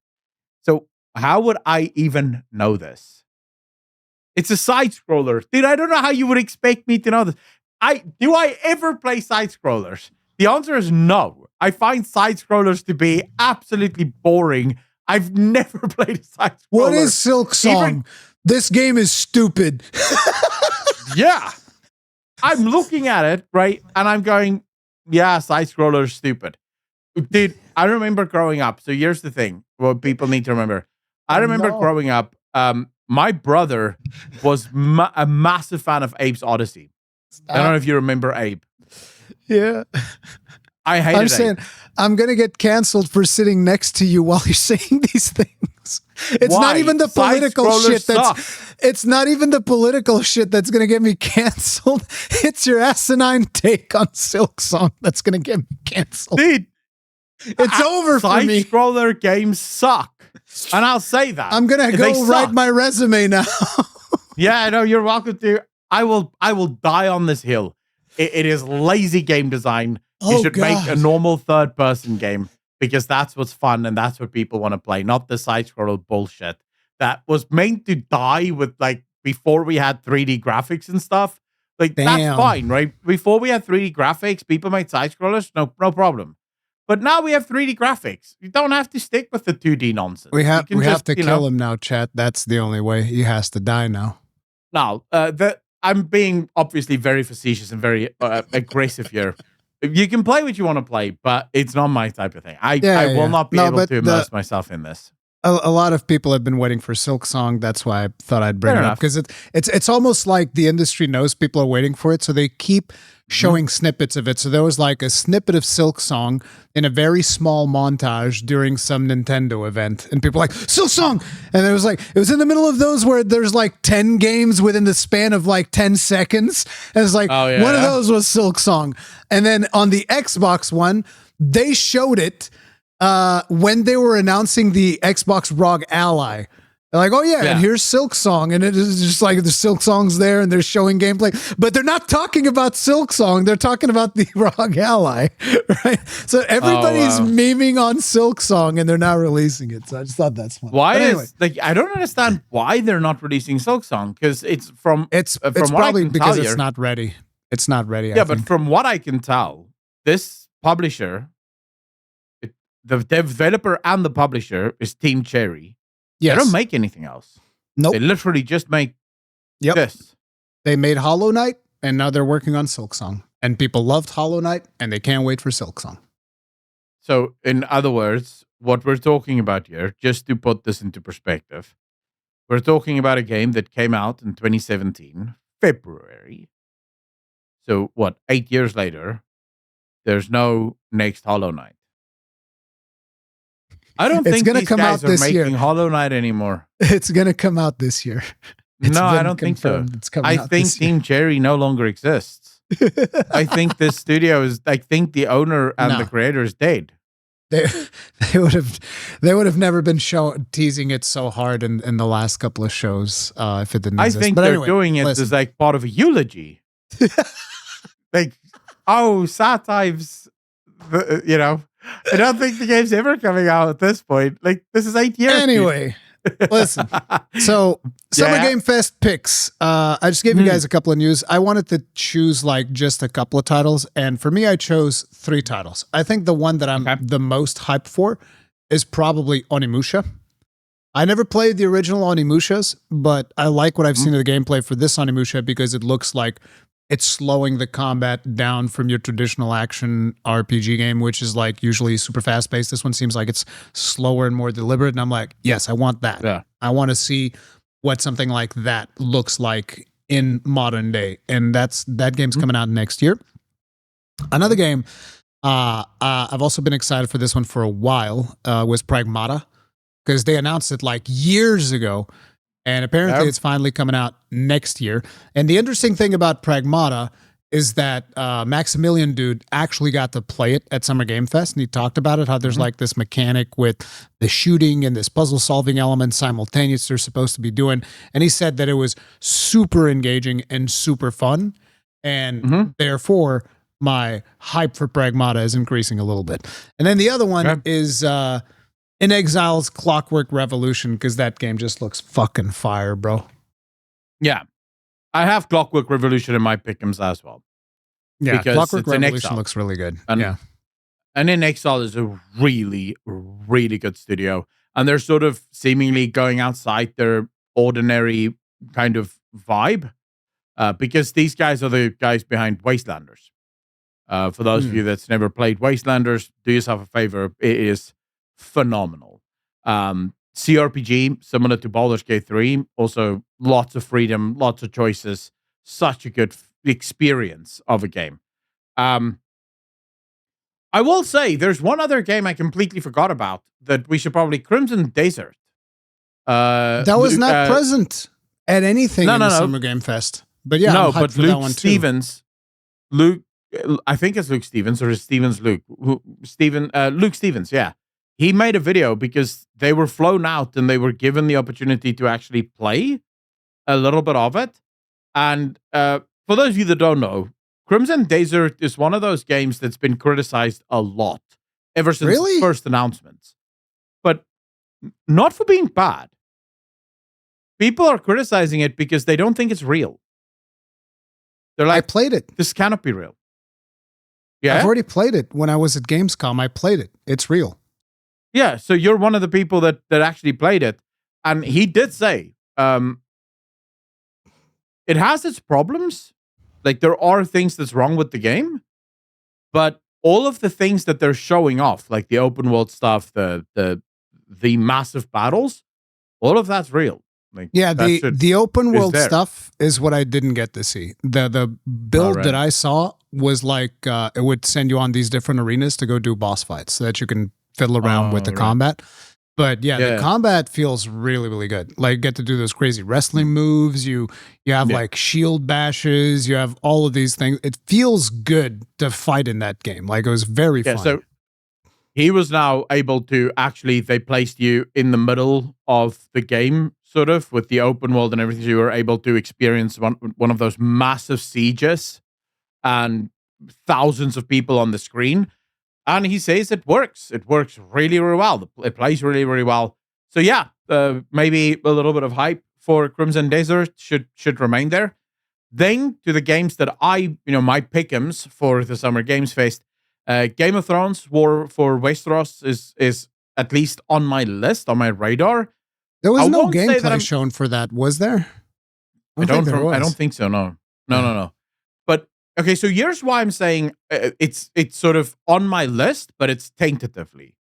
So how would I even know this? It's a side scroller. Dude, I don't know how you would expect me to know this. Do I ever play side scrollers? The answer is no. I find side scrollers to be absolutely boring. I've never played a side scroller. What is Silksong? This game is stupid. Yeah. I'm looking at it, right? And I'm going, yeah, side scroller is stupid. Dude, I remember growing up. So here's the thing. What people need to remember. I remember growing up. My brother was a massive fan of Abe's Odyssey. I don't know if you remember Abe. Yeah. I hate it. I'm saying I'm going to get canceled for sitting next to you while you're saying these things. It's not even the political shit it's not even the political shit that's going to get me canceled. It's your asinine take on Silksong that's going to get me canceled. Dude, it's over for me. Side scroller games suck. And I'll say that. I'm going to go write my resume now. Yeah, I know, you're welcome to. I will die on this hill. It is lazy game design. You should make a normal third-person game because that's what's fun and that's what people want to play, not the side-scroller bullshit that was meant to die with, like, before we had 3D graphics and stuff. Like, that's fine, right? Before we had 3D graphics, people made side-scrollers, no problem. But now we have 3D graphics. You don't have to stick with the 2D nonsense. We have to kill him now, chat. That's the only way. He has to die now. Now, I'm being obviously very facetious and very aggressive here. You can play what you want to play, but it's not my type of thing. I will not be able to immerse myself in this. A lot of people have been waiting for Silksong. That's why I thought I'd bring it up, because it's almost like the industry knows people are waiting for it, so they keep showing snippets of it. So there was like a snippet of Silksong in a very small montage during some Nintendo event, and people were like, Silksong! And it was in the middle of those where there's like 10 games within the span of like 10 seconds. And it's like, one of those was Silksong. And then on the Xbox one, they showed it when they were announcing the Xbox ROG Ally. They're like, oh yeah, and here's Silksong, and it is just like the Silksong's there, and they're showing gameplay, but they're not talking about Silksong. They're talking about the ROG Ally, right? So everybody's memeing on Silksong, and they're not releasing it. So I just thought that's fun. I don't understand why they're not releasing Silksong, because it's probably because it's not ready. It's not ready. Yeah, but from what I can tell, this publisher, the developer and the publisher is Team Cherry. Yes. They don't make anything else. Nope. They literally just make this. They made Hollow Knight, and now they're working on Silksong. And people loved Hollow Knight, and they can't wait for Silksong. So, in other words, what we're talking about here, just to put this into perspective, we're talking about a game that came out in 2017, February. So, 8 years later, there's no next Hollow Knight. I don't think these guys are making Hollow Knight anymore. It's going to come out this year. No, I don't think so. It's coming I out think this year. Team Cherry no longer exists. I think this studio is. I think the owner and the creator is dead. They would have never been teasing it so hard in the last couple of shows if it didn't exist. I think but they're anyway, doing it as like part of a eulogy. Like, oh, sad times. You know, I don't think the game's ever coming out at this point. Like, this is 8 years. Anyway, listen. So, Summer Game Fest picks. I just gave you guys a couple of news. I wanted to choose like just a couple of titles, and for me, I chose 3 titles. I think the one that I'm the most hyped for is probably Onimusha. I never played the original Onimushas, but I like what I've seen of the gameplay for this Onimusha because it looks like it's slowing the combat down from your traditional action RPG game, which is like usually super fast paced. This one seems like it's slower and more deliberate. And I'm like, yes, I want that. Yeah. I want to see what something like that looks like in modern day. And that game's coming out next year. Another game, I've also been excited for this one for a while, was Pragmata, because they announced it like years ago. And apparently it's finally coming out next year. And the interesting thing about Pragmata is that Maximilian dude actually got to play it at Summer Game Fest. And he talked about it, how there's like this mechanic with the shooting and this puzzle solving element simultaneous they're supposed to be doing. And he said that it was super engaging and super fun. And therefore, my hype for Pragmata is increasing a little bit. And then the other one is... In Exile's Clockwork Revolution, because that game just looks fucking fire, bro. Yeah. I have Clockwork Revolution in my pick'ems as well. Yeah, because Clockwork Revolution looks really good. And In Exile is a really, really good studio. And they're sort of seemingly going outside their ordinary kind of vibe. Because these guys are the guys behind Wastelanders. For those of you that's never played Wastelanders, do yourself a favor. It is phenomenal. CRPG, similar to Baldur's Gate 3, also lots of freedom, lots of choices, such a good experience of a game. I will say, there's one other game I completely forgot about that we should probably... Crimson Desert. That was not present at anything in the Summer Game Fest. But yeah, no, but Luke Stevens... I think it's Luke Stevens, or is Stevens Luke? Luke Stevens, yeah. He made a video because they were flown out and they were given the opportunity to actually play a little bit of it. And for those of you that don't know, Crimson Desert is one of those games that's been criticized a lot ever since its first announcements. But not for being bad. People are criticizing it because they don't think it's real. They're like, I played it. This cannot be real. Yeah, I've already played it. When I was at Gamescom, I played it. It's real. Yeah, so you're one of the people that actually played it. And he did say, it has its problems. Like, there are things that's wrong with the game. But all of the things that they're showing off, like the open world stuff, the massive battles, all of that's real. Like, yeah, the open world stuff is what I didn't get to see. The build that I saw was like, it would send you on these different arenas to go do boss fights so that you can fiddle around with the combat. But yeah, the combat feels really, really good. Like, you get to do those crazy wrestling moves. You have like shield bashes. You have all of these things. It feels good to fight in that game. Like, it was very fun. So he was now able to actually, they placed you in the middle of the game, sort of, with the open world and everything. So you were able to experience one of those massive sieges and thousands of people on the screen. And he says it works. It works really, really well. It plays really, really well. So yeah, maybe a little bit of hype for Crimson Desert should remain there. Then to the games that my pick'ems for the Summer Games Fest. Game of Thrones War for Westeros is at least on my list, on my radar. There was no gameplay shown for that, was there? I don't think so. No. But okay, so here's why I'm saying it's sort of on my list, but it's tentatively.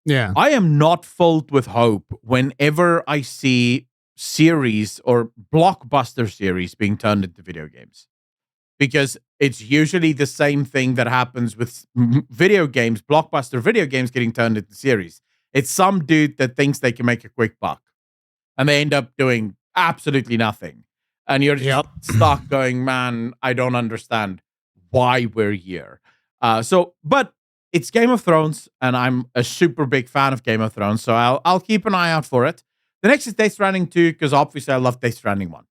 Yeah, I am not filled with hope whenever I see series or blockbuster series being turned into video games, because it's usually the same thing that happens with video games, blockbuster video games getting turned into series. It's some dude that thinks they can make a quick buck, and they end up doing absolutely nothing. and you're just stuck going, man, I don't understand why we're here. But it's Game of Thrones, and I'm a super big fan of Game of Thrones, so I'll keep an eye out for it. The next is Death Stranding 2, because obviously I love Death Stranding 1.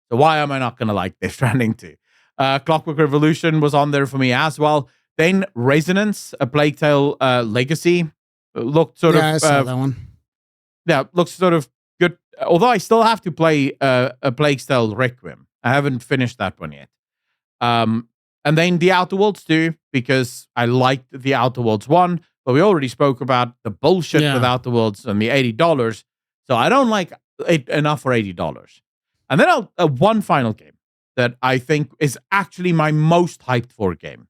So why am I not going to like Death Stranding 2? Clockwork Revolution was on there for me as well. Then Resonance, A Plague Tale Legacy, looked sort of... I saw that one. Yeah, looks sort of good. Although I still have to play A Plague Tale Requiem. I haven't finished that one yet. And then The Outer Worlds 2, because I liked The Outer Worlds 1, but we already spoke about the bullshit with Outer Worlds and the $80. So I don't like it enough for $80. And then one final game that I think is actually my most hyped for game.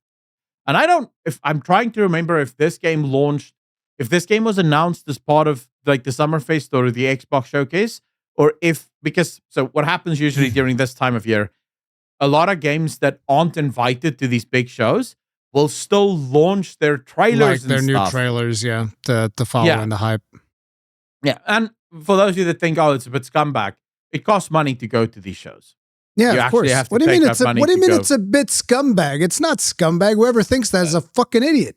And I'm trying to remember if this game was announced as part of like the Summer Fest or the Xbox Showcase, or so what happens usually during this time of year, a lot of games that aren't invited to these big shows will still launch their trailers, like their new trailers, to follow in the hype. Yeah, and for those of you that think, oh, it's a bit scumbag, it costs money to go to these shows. Yeah, you of course. What do you mean it's a bit scumbag? It's not scumbag. Whoever thinks that is a fucking idiot.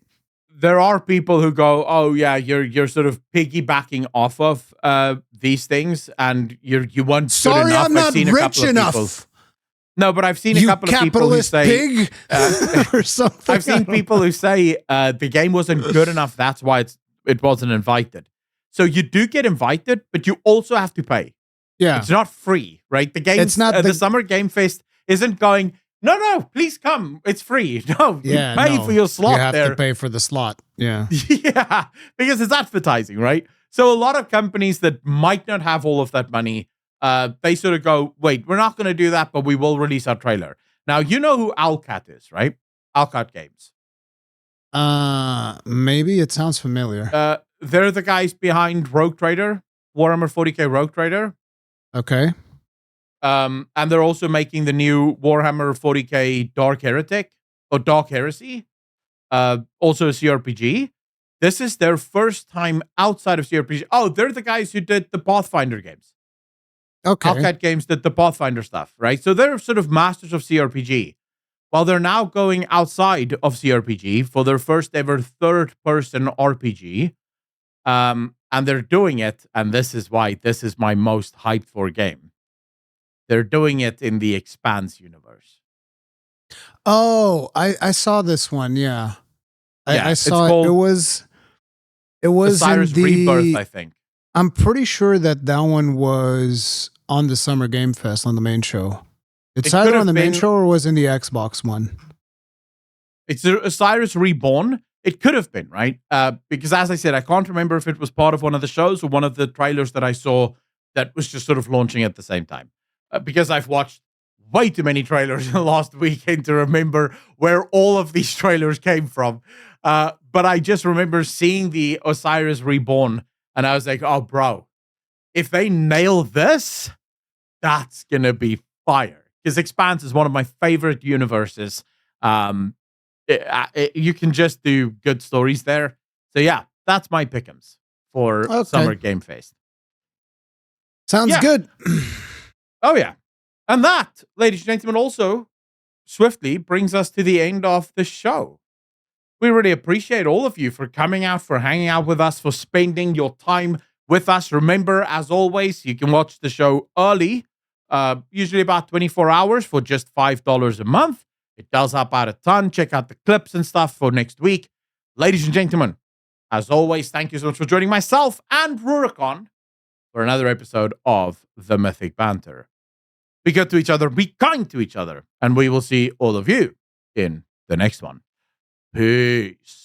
There are people who go, oh yeah, you're sort of piggybacking off of these things, and you weren't Sorry, good enough. I'm not rich enough. No, but I've seen a couple of people who say pig or something. I've seen people who say the game wasn't good enough. That's why it wasn't invited. So you do get invited, but you also have to pay. Yeah, it's not free, right? The game, the Summer Game Fest isn't going. No, please come. It's free. No, you pay for your slot. You have to pay for the slot. Yeah, yeah, because it's advertising, right? So a lot of companies that might not have all of that money, they sort of go, wait, we're not going to do that, but we will release our trailer. Now, you know who Owlcat is, right? Owlcat Games. Maybe it sounds familiar. They're the guys behind Rogue Trader, Warhammer 40k Rogue Trader. Okay. And they're also making the new Warhammer 40k Dark Heretic or Dark Heresy, also a CRPG. This is their first time outside of CRPG. Oh, they're the guys who did the Pathfinder games. Okay. Owlcat Games did the Pathfinder stuff, right? So they're sort of masters of CRPG. While they're now going outside of CRPG for their first ever third-person RPG. And they're doing it, and this is why this is my most hyped for game. They're doing it in the Expanse universe. Oh, I saw this one. Yeah, I saw it. It was Osiris in the Rebirth, I think. I'm pretty sure that one was on the Summer Game Fest on the main show. It's either on the main show or was in the Xbox one. It's Osiris Reborn. It could have been, right? Because as I said, I can't remember if it was part of one of the shows or one of the trailers that I saw that was just sort of launching at the same time. Because I've watched way too many trailers in the last weekend to remember where all of these trailers came from. But I just remember seeing the Osiris Reborn, and I was like, oh, bro, if they nail this, that's going to be fire. Because Expanse is one of my favorite universes. You can just do good stories there. So yeah, that's my pick'ems for Summer Game Fest. Sounds good. Oh yeah. And that, ladies and gentlemen, also swiftly brings us to the end of the show. We really appreciate all of you for coming out, for hanging out with us, for spending your time with us. Remember, as always, you can watch the show early, usually about 24 hours for just $5 a month. It does help out a ton. Check out the clips and stuff for next week. Ladies and gentlemen, as always, thank you so much for joining myself and Rurikon for another episode of The Mythic Banter. Be good to each other, be kind to each other, and we will see all of you in the next one. Peace.